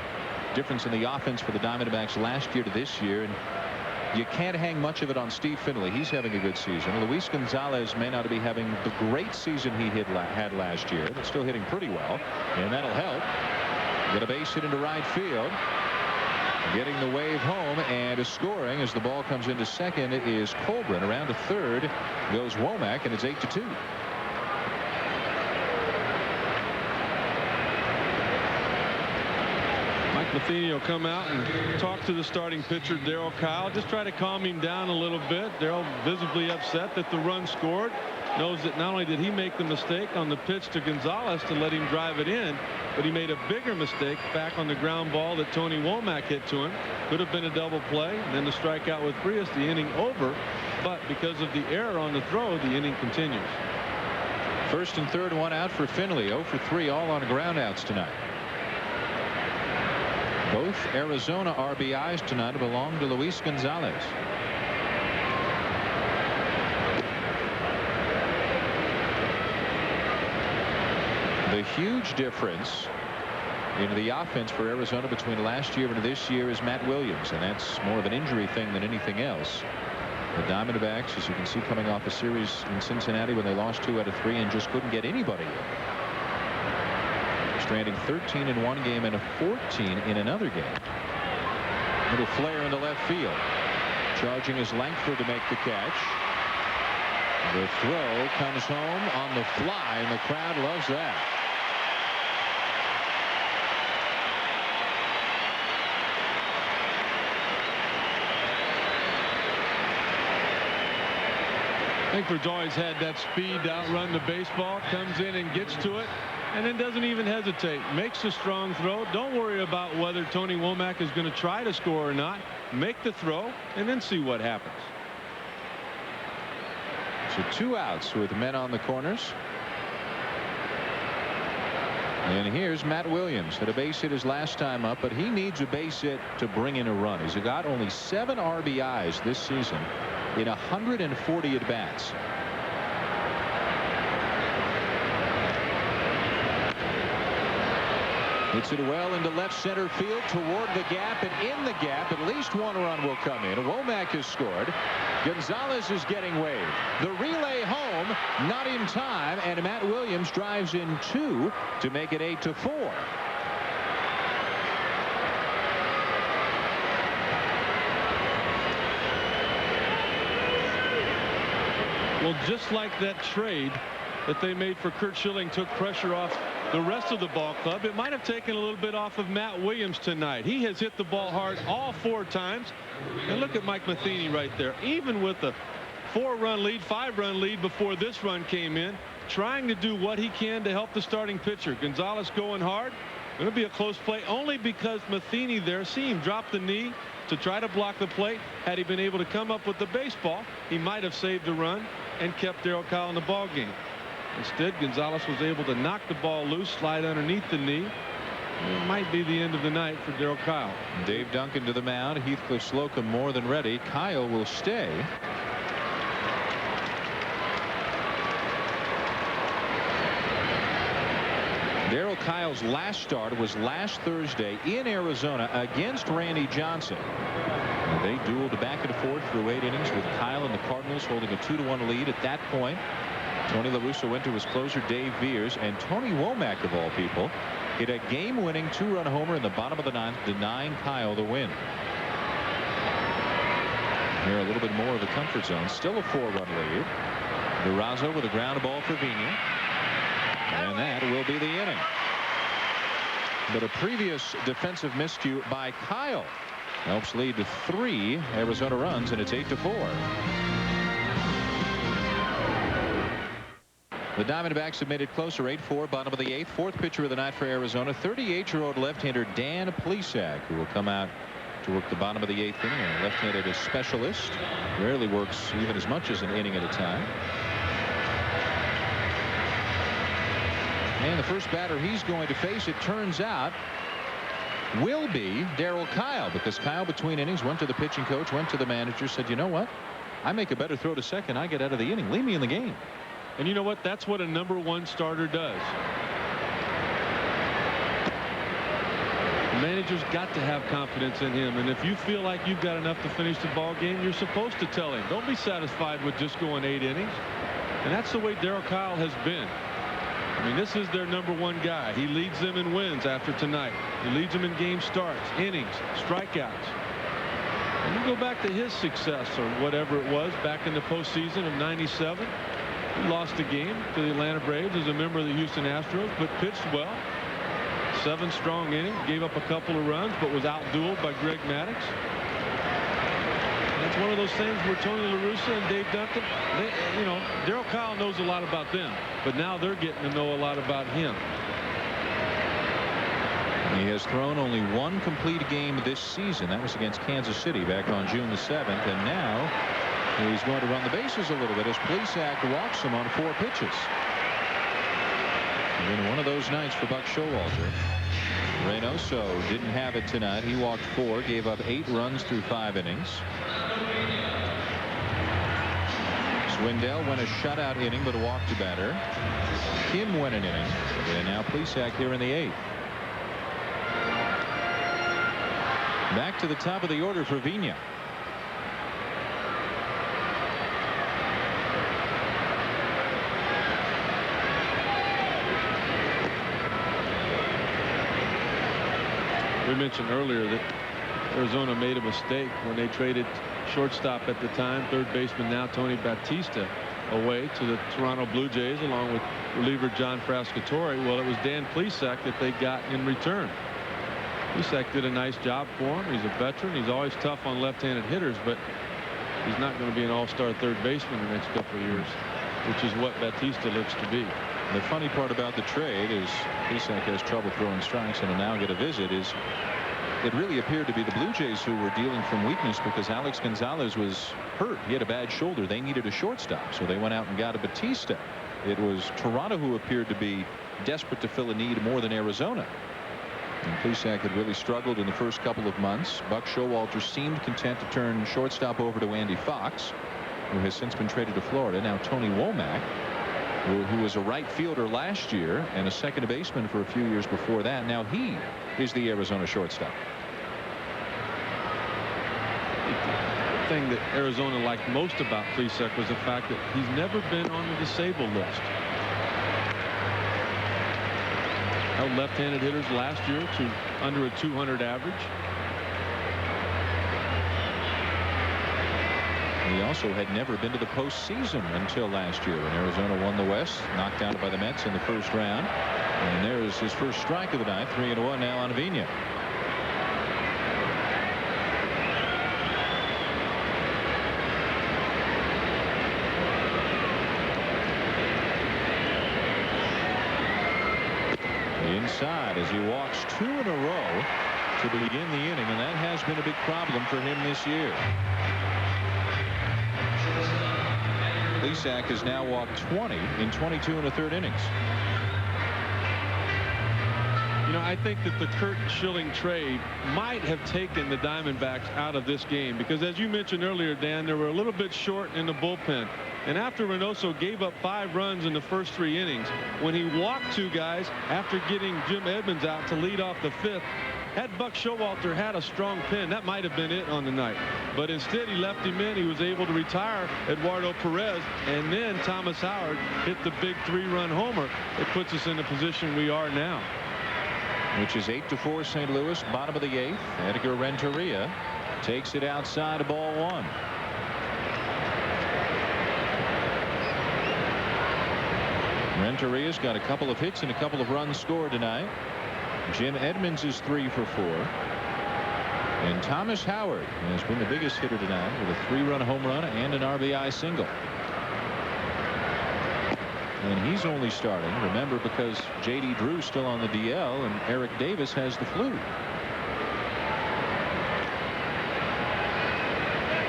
difference in the offense for the Diamondbacks last year to this year. And you can't hang much of it on Steve Finley. He's having a good season. Luis Gonzalez may not be having the great season he had last year, but still hitting pretty well. And that'll help. Get a base hit into right field. Getting the wave home and scoring as the ball comes into second is Colbrin. Around to third goes Womack, and it's 8-2. Matheny will come out and talk to the starting pitcher, Darryl Kyle. Just try to calm him down a little bit. Darryl visibly upset that the run scored. Knows that not only did he make the mistake on the pitch to Gonzalez to let him drive it in, but he made a bigger mistake back on the ground ball that Tony Womack hit to him. Could have been a double play. And then the strikeout with Frias, the inning over. But because of the error on the throw, the inning continues. First and third, 1 out for Finley. 0 for 3, all on groundouts tonight. Both Arizona RBIs tonight belong to Luis Gonzalez. The huge difference in the offense for Arizona between last year and this year is Matt Williams, and that's more of an injury thing than anything else. The Diamondbacks, as you can see, coming off a series in Cincinnati when they lost 2 out of 3 and just couldn't get anybody in. Stranding 13 in one game and a 14 in another game. Little flare into left field. Charging is Langford to make the catch. The throw comes home on the fly, and the crowd loves that. Langford's always had that speed to outrun the baseball. Comes in and gets to it, and then doesn't even hesitate. Makes a strong throw. Don't worry about whether Tony Womack is going to try to score or not. Make the throw and then see what happens. So 2 outs with men on the corners. And here's Matt Williams. Had a base hit his last time up, but he needs a base hit to bring in a run. He's got only 7 RBIs this season in 140 at-bats. Hits it well into left center field toward the gap, and in the gap at least 1 run will come in. Womack has scored. Gonzalez is getting waved. The relay home, not in time, and Matt Williams drives in 2 to make it 8-4. Well, just like that trade that they made for Curt Schilling took pressure off the rest of the ball club, it might have taken a little bit off of Matt Williams tonight. He has hit the ball hard all 4 times. And look at Mike Matheny right there. Even with a 4-run lead, 5-run lead before this run came in, trying to do what he can to help the starting pitcher. Gonzalez going hard. Going to be a close play only because Matheny there, see him drop the knee to try to block the plate. Had he been able to come up with the baseball, he might have saved the run and kept Darryl Kyle in the ball game. Instead, Gonzalez was able to knock the ball loose, slide underneath the knee. It might be the end of the night for Darryl Kyle. Dave Duncan to the mound. Heathcliff Slocum more than ready. Kyle will stay. Darryl Kyle's last start was last Thursday in Arizona against Randy Johnson. They dueled back and forth through 8 innings with Kyle and the Cardinals holding a 2-1 lead at that point. Tony La Russa went to his closer Dave Veers, and Tony Womack, of all people, hit a game-winning 2-run homer in the bottom of the 9th, denying Kyle the win. Here a little bit more of a comfort zone. Still a 4-run lead. Durazo with a ground ball for Vigna. And that will be the inning. But a previous defensive miscue by Kyle helps lead to 3 Arizona runs, and it's 8-4. The Diamondbacks have made it closer. 8-4, bottom of the 8th. 4th pitcher of the night for Arizona, 38-year-old left-hander Dan Plesac, who will come out to work the bottom of the 8th inning. A left-handed specialist. Rarely works even as much as an inning at a time. And the first batter he's going to face, it turns out, will be Darryl Kyle, because Kyle between innings went to the pitching coach, went to the manager, said, you know what, I make a better throw to second, I get out of the inning, leave me in the game. And you know what, that's what a #1 starter does. The manager's got to have confidence in him, and if you feel like you've got enough to finish the ball game, you're supposed to tell him, don't be satisfied with just going 8 innings. And that's the way Darryl Kyle has been. I mean, this is their #1 guy. He leads them in wins after tonight. He leads them in game starts, innings, strikeouts. And you go back to his success, or whatever it was, back in the postseason of '97. He lost the game to the Atlanta Braves as a member of the Houston Astros, but pitched well. 7 strong innings, gave up a couple of runs, but was outdueled by Greg Maddux. That's one of those things where Tony La Russa and Dave Duncan, you know, Darryl Kyle knows a lot about them, but now they're getting to know a lot about him. He has thrown only 1 complete game this season. That was against Kansas City back on June the 7th, and now he's going to run the bases a little bit as Plesac walks him on 4 pitches. And then one of those nights for Buck Showalter. Reynoso didn't have it tonight. He walked 4, gave up 8 runs through 5 innings. Swindell went a shutout inning but walked a batter. Kim went an inning, and now Plesac here in the 8th. Back to the top of the order for Vigna. We mentioned earlier that Arizona made a mistake when they traded shortstop at the time, third baseman now Tony Batista, away to the Toronto Blue Jays along with reliever John Frascatore. Well, it was Dan Plesac that they got in return. Plesac did a nice job for him. He's a veteran. He's always tough on left-handed hitters, but he's not going to be an all-star third baseman the next couple of years, which is what Batista looks to be. The funny part about the trade is Plesac has trouble throwing strikes and will now get a visit. It really appeared to be the Blue Jays who were dealing from weakness because Alex Gonzalez was hurt. He had a bad shoulder. They needed a shortstop, so they went out and got a Batista. It was Toronto who appeared to be desperate to fill a need more than Arizona. And Plesac had really struggled in the first couple of months. Buck Showalter seemed content to turn shortstop over to Andy Fox, who has since been traded to Florida. Now Tony Womack, who was a right fielder last year and a second baseman for a few years before that. Now he is the Arizona shortstop. The thing that Arizona liked most about Plesac was the fact that he's never been on the disabled list. Held left-handed hitters last year to under a 200 average. He also had never been to the postseason until last year when Arizona won the West, knocked out by the Mets in the first round. And there's his first strike of the night. 3-1 now on Vigna. inside as he walks 2 in a row to begin the inning, and that has been a big problem for him this year. Plesac has now walked 20 in 22 1/3 innings. You know, I think that the Curt Schilling trade might have taken the Diamondbacks out of this game, because as you mentioned earlier, Dan, they were a little bit short in the bullpen. And after Reynoso gave up 5 runs in the first 3 innings, when he walked 2 guys after getting Jim Edmonds out to lead off the 5th, had Buck Showalter had a strong pen, that might have been it on the night. But instead he left him in. He was able to retire Eduardo Perez, and then Thomas Howard hit the big 3-run homer. It puts us in the position we are now. Which is 8-4 St. Louis, bottom of the 8th. Edgar Renteria takes it outside of ball 1. Renteria's got a couple of hits and a couple of runs scored tonight. Jim Edmonds is 3 for 4. And Thomas Howard has been the biggest hitter tonight with a 3-run home run and an RBI single. And he's only starting, remember, because J.D. Drew's still on the DL and Eric Davis has the flu.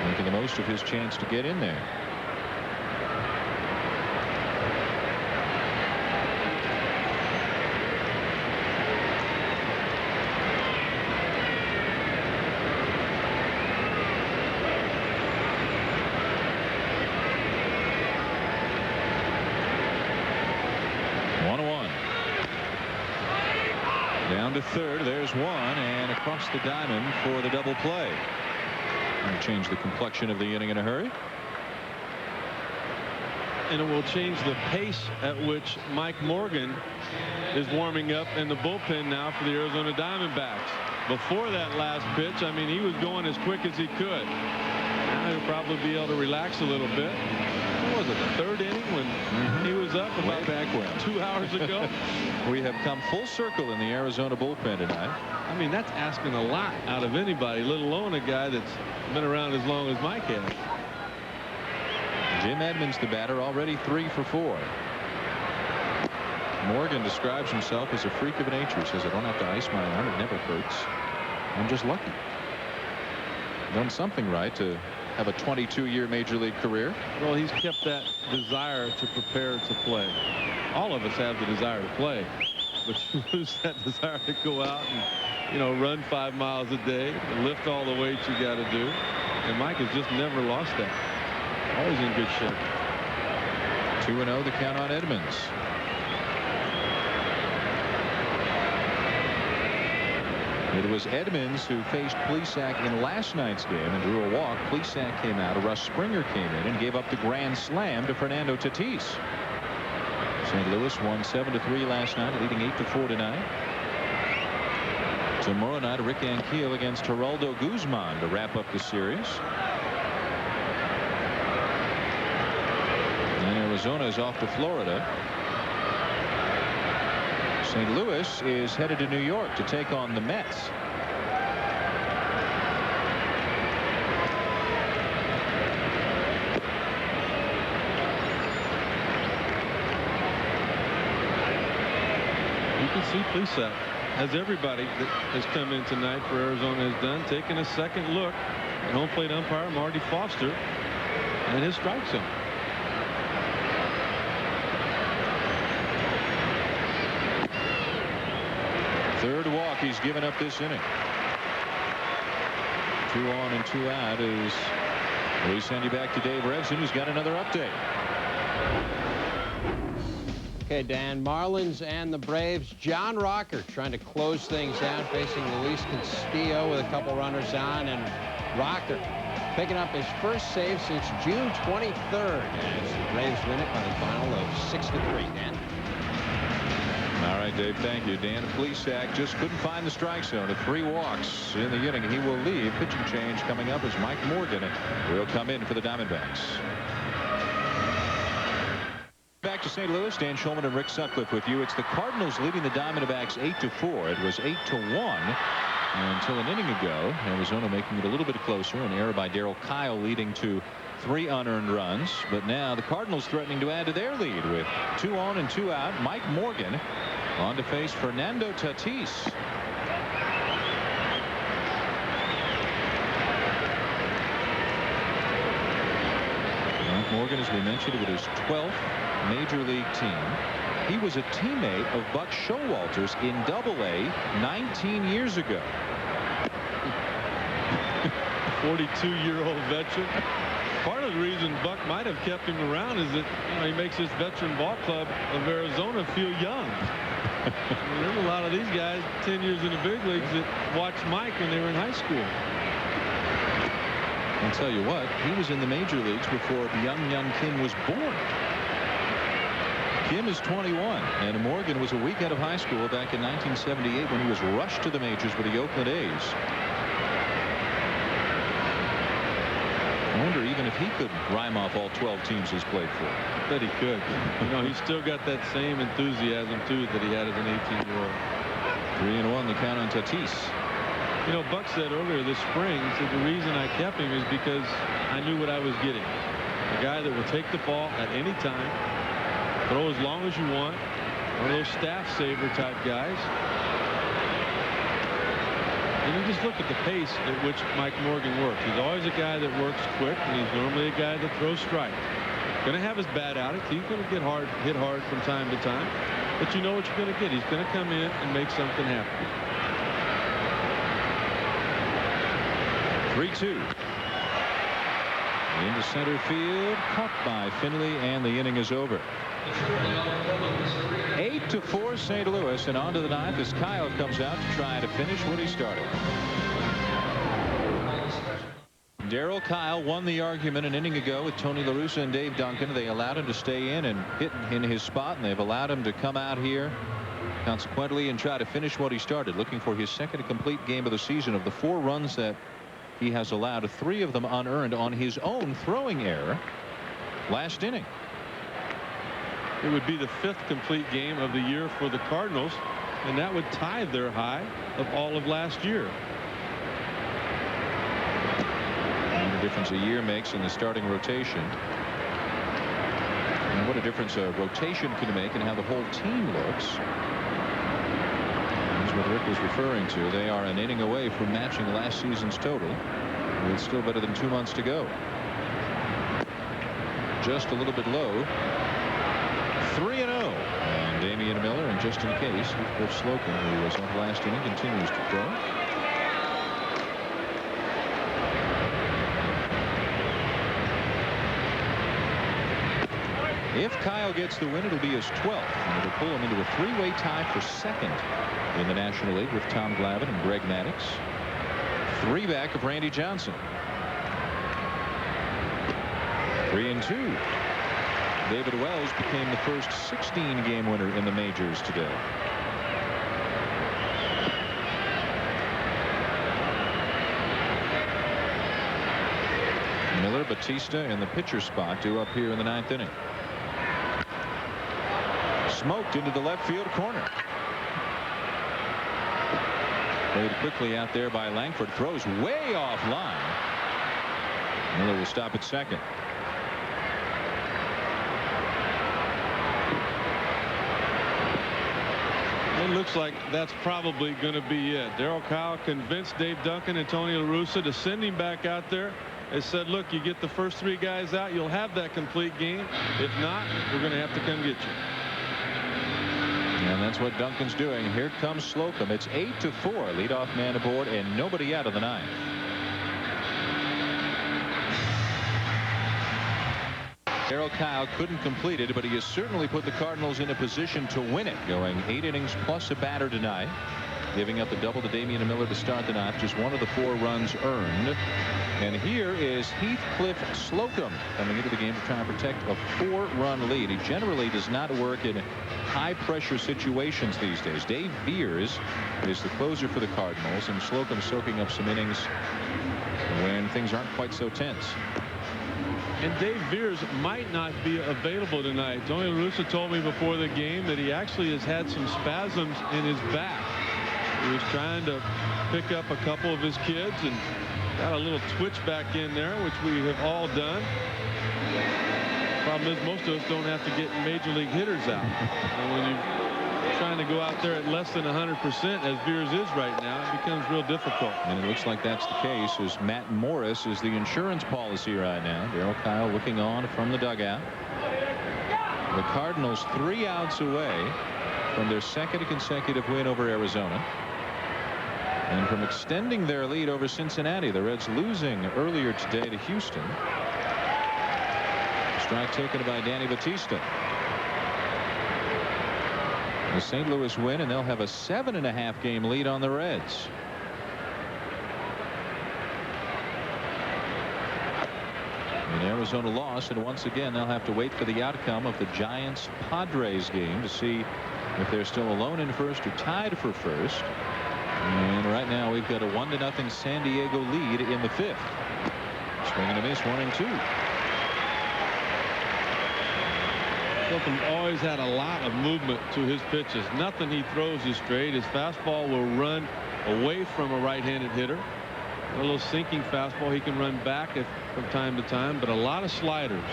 Making the most of his chance to get in there. To third, there's one, and across the diamond for the double play. And change the complexion of the inning in a hurry. And it will change the pace at which Mike Morgan is warming up in the bullpen now for the Arizona Diamondbacks. Before that last pitch, I mean, he was going as quick as he could. Now he'll probably be able to relax a little bit. What was it, the 3rd inning when he was up about back when 2 hours ago? We have come full circle in the Arizona bullpen tonight. I mean, that's asking a lot out of anybody, let alone a guy that's been around as long as Mike has. Jim Edmonds, the batter, already 3 for 4. Morgan describes himself as a freak of nature. He says, I don't have to ice my arm. It never hurts. I'm just lucky. Done something right to have a 22-year major league career. Well, he's kept that desire to prepare to play. All of us have the desire to play, but you lose that desire to go out and, you know, run 5 miles a day, lift all the weights you got to do. And Mike has just never lost that. Always in good shape. 2-0 the count on Edmonds. It was Edmonds who faced Plesac in last night's game and drew a walk. Plesac came out. Russ Springer came in and gave up the grand slam to Fernando Tatis. St. Louis won 7-3 last night, leading 8-4 tonight. Tomorrow night, Rick Ankiel against Geraldo Guzman to wrap up the series. And Arizona is off to Florida. St. Louis is headed to New York to take on the Mets. You can see Plesac, as everybody that has come in tonight for Arizona has done, taking a second look at home plate umpire Marty Foster and his strike zone. Third walk he's given up this inning. 2 on and 2 out as we send you back to Dave Revson, who's got another update. Okay, Dan, Marlins and the Braves. John Rocker trying to close things out, facing Luis Castillo with a couple runners on, and Rocker picking up his first save since June 23rd as the Braves win it by the final of 6-3. Dan. All right, Dave, thank you. Dan Plesac just couldn't find the strike zone at 3 walks in the inning. He will leave. Pitching change coming up as Mike Morgan will come in for the Diamondbacks. Back to St. Louis. Dan Shulman and Rick Sutcliffe with you. It's the Cardinals leading the Diamondbacks 8-4. It was 8-1 until an inning ago. Arizona making it a little bit closer. An error by Darryl Kyle leading to 3 unearned runs. But now the Cardinals threatening to add to their lead with 2 on and 2 out. Mike Morgan On to face Fernando Tatis. Morgan, as we mentioned, with his 12th major league team. He was a teammate of Buck Showalter's in Double-A 19 years ago. 42-year-old veteran. Part of the reason Buck might have kept him around is that he makes this veteran ball club of Arizona feel young. There's a lot of these guys 10 years in the big leagues that watched Mike when they were in high school. I'll tell you what, he was in the major leagues before young Kim was born. Kim is 21, and Morgan was a week out of high school back in 1978 when he was rushed to the majors with the Oakland A's. I wonder even if he could rhyme off all 12 teams he's played for. I bet he could. He's still got that same enthusiasm, too, that he had as an 18-year-old. 3-1 the count on Tatis. Buck said earlier this spring, he said the reason I kept him is because I knew what I was getting. A guy that will take the ball at any time, throw as long as you want, one of those staff saver type guys. And you just look at the pace at which Mike Morgan works. He's always a guy that works quick, and he's normally a guy that throws strikes. Going to have his bad outings. He's going to get hit hard from time to time. But you know what you're going to get. He's going to come in and make something happen. 3-2. Into center field, caught by Finley, and the inning is over. 8-4 St. Louis, and on to the ninth as Kyle comes out to try to finish what he started. Darryl Kyle won the argument an inning ago with Tony La Russa and Dave Duncan. They allowed him to stay in and hit in his spot, and they've allowed him to come out here consequently and try to finish what he started, looking for his second complete game of the season. Of the 4 runs that he has allowed, 3 of them unearned on his own throwing error last inning. It would be the 5th complete game of the year for the Cardinals, and that would tie their high of all of last year. And the difference a year makes in the starting rotation. And what a difference a rotation can make and how the whole team looks. That's what Rick was referring to. They are an inning away from matching last season's total, with still better than 2 months to go. Just a little bit low. 3-0. And Damian Miller, and just in case, Cliff Slocum, who was off last inning, continues to throw. If Kyle gets the win, it'll be his 12th, and it'll pull him into a 3-way tie for second in the National League with Tom Glavine and Greg Maddux. 3 back of Randy Johnson. 3-2. David Wells became the first 16-game winner in the majors today. Miller, Batista, and the pitcher spot due up here in the 9th inning. Smoked into the left field corner. Played quickly out there by Langford. Throws way off line. Miller will stop at second. It looks like that's probably going to be it. Darryl Kyle convinced Dave Duncan and Tony La Russa to send him back out there. They said, look, you get the first 3 guys out, you'll have that complete game. If not, we're going to have to come get you. And that's what Duncan's doing. Here comes Slocum. It's 8-4. Leadoff man aboard and nobody out of the 9th. Darryl Kyle couldn't complete it, but he has certainly put the Cardinals in a position to win it, going 8 innings plus a batter tonight, giving up the double to Damian Miller to start the 9th. Just 1 of the 4 runs earned. And here is Heathcliff Slocum coming into the game to try and protect a 4-run lead. He generally does not work in high-pressure situations these days. Dave Veers is the closer for the Cardinals, and Slocum soaking up some innings when things aren't quite so tense. And Dave Veers might not be available tonight. Tony La Russa told me before the game that he actually has had some spasms in his back. He was trying to pick up a couple of his kids and got a little twitch back in there, which we have all done. Problem is, most of us don't have to get major league hitters out. And when you trying to go out there at less than 100% as Veers is right now, it becomes real difficult. And it looks like that's the case, as Matt Morris is the insurance policy right now. Darryl Kyle looking on from the dugout. The Cardinals 3 outs away from their second consecutive win over Arizona, and from extending their lead over Cincinnati. The Reds losing earlier today to Houston. Strike taken by Danny Batista. The St. Louis win, and they'll have a 7.5 game lead on the Reds. And Arizona lost, and once again they'll have to wait for the outcome of the Giants-Padres game to see if they're still alone in first or tied for first. And right now we've got a 1-0 San Diego lead in the 5th. Swing and a miss, 1-2. Slocum always had a lot of movement to his pitches. Nothing he throws is straight. His fastball will run away from a right-handed hitter. A little sinking fastball he can run back from time to time, but a lot of sliders.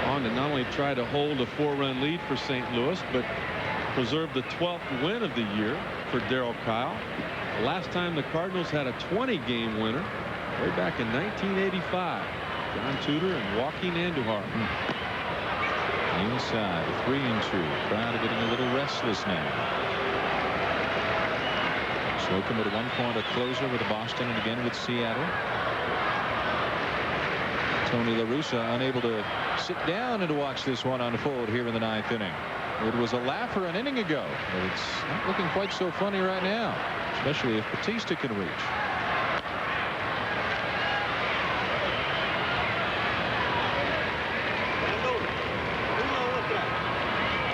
On to not only try to hold a 4-run lead for St. Louis, but preserve the 12th win of the year for Darryl Kyle. The last time the Cardinals had a 20-game winner, way back in 1985. John Tudor and Joaquin Andujar. Inside, 3-2. Crowd getting a little restless now. Slocum at one point a closer with Boston and again with Seattle. Tony La Russa unable to sit down and to watch this one unfold here in the 9th inning. It was a laugher an inning ago, but it's not looking quite so funny right now, especially if Batista can reach.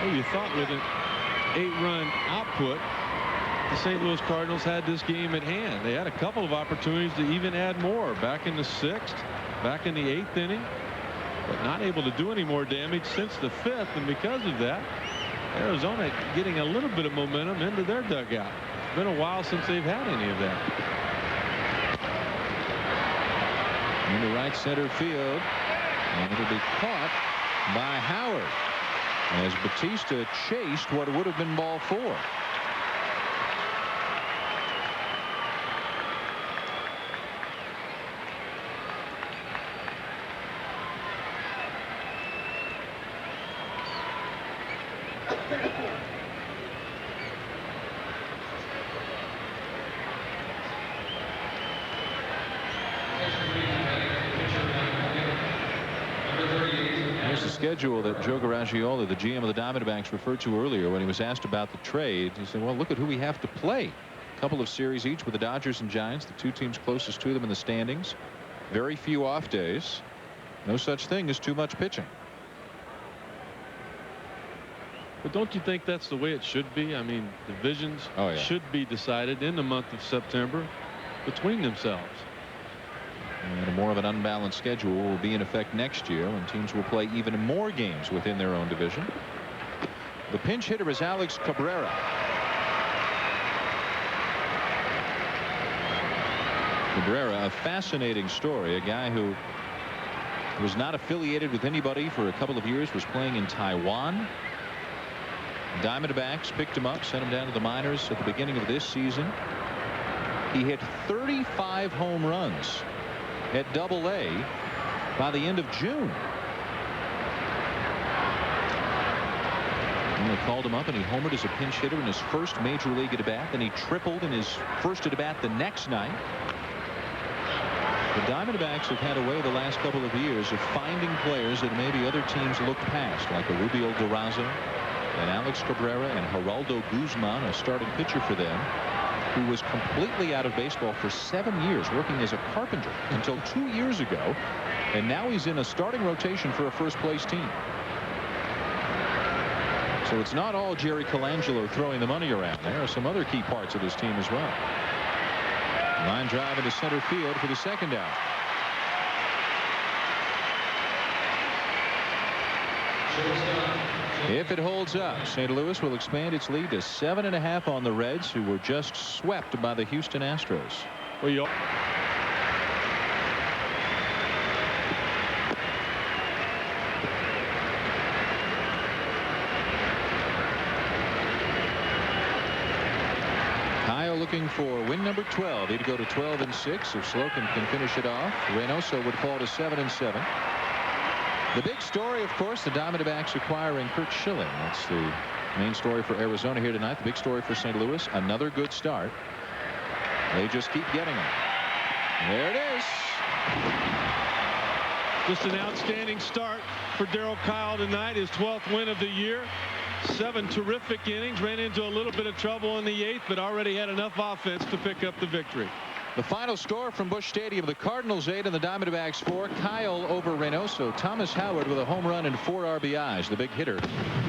Well, you thought with an 8-run output, the St. Louis Cardinals had this game at hand. They had a couple of opportunities to even add more back in the 6th, back in the 8th inning, but not able to do any more damage since the 5th. And because of that, Arizona getting a little bit of momentum into their dugout. It's been a while since they've had any of that. Into right center field, and it'll be caught by Howard as Batista chased what would have been ball 4. Here's the schedule that Joe Garagiola, the GM of the Diamondbacks, referred to earlier when he was asked about the trade. He said, well, look at who we have to play. A couple of series each with the Dodgers and Giants, the 2 teams closest to them in the standings. Very few off days. No such thing as too much pitching. But don't you think that's the way it should be? I mean, divisions should be decided in the month of September between themselves. And more of an unbalanced schedule will be in effect next year when teams will play even more games within their own division. The pinch hitter is Alex Cabrera. Cabrera, a fascinating story, a guy who was not affiliated with anybody for a couple of years, was playing in Taiwan. Diamondbacks picked him up, sent him down to the minors at the beginning of this season. He hit 35 home runs at Double-A by the end of June. And they called him up, and he homered as a pinch hitter in his first major league at bat. Then he tripled in his first at bat the next night. The Diamondbacks have had a way the last couple of years of finding players that maybe other teams looked past, like a Rubio Durazo and Alex Cabrera and Geraldo Guzman, a starting pitcher for them, who was completely out of baseball for 7 years, working as a carpenter until 2 years ago, and now he's in a starting rotation for a first-place team. So it's not all Jerry Colangelo throwing the money around. There are some other key parts of this team as well. Line drive into center field for the second out. If it holds up, St. Louis will expand its lead to 7.5 on the Reds, who were just swept by the Houston Astros. Well, looking for win number 12. He'd go to 12-6 if Slocum can finish it off. Reynoso would fall to 7-7. The big story, of course, the Diamondbacks acquiring Curt Schilling. That's the main story for Arizona here tonight. The big story for St. Louis. Another good start. They just keep getting them. There it is. Just an outstanding start for Darryl Kyle tonight. His 12th win of the year. 7 terrific innings. Ran into a little bit of trouble in the 8th, but already had enough offense to pick up the victory. The final score from Busch Stadium: the Cardinals 8 and the Diamondbacks 4. Kyle over Reynoso. Thomas Howard with a home run and 4 RBIs. The big hitter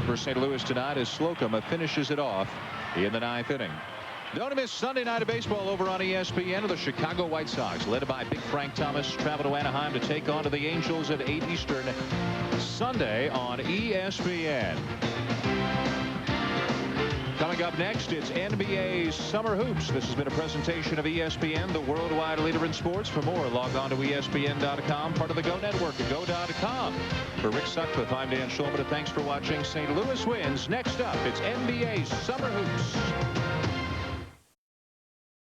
for St. Louis tonight as Slocum finishes it off in the 9th inning. Don't miss Sunday night of baseball over on ESPN. The Chicago White Sox, led by Big Frank Thomas, travel to Anaheim to take on the Angels at 8 Eastern Sunday on ESPN. Coming up next, it's NBA Summer Hoops. This has been a presentation of ESPN, the worldwide leader in sports. For more, log on to ESPN.com, part of the Go Network at Go.com. For Rick Sutcliffe, I'm Dan Schulman. Thanks for watching. St. Louis wins. Next up, it's NBA Summer Hoops.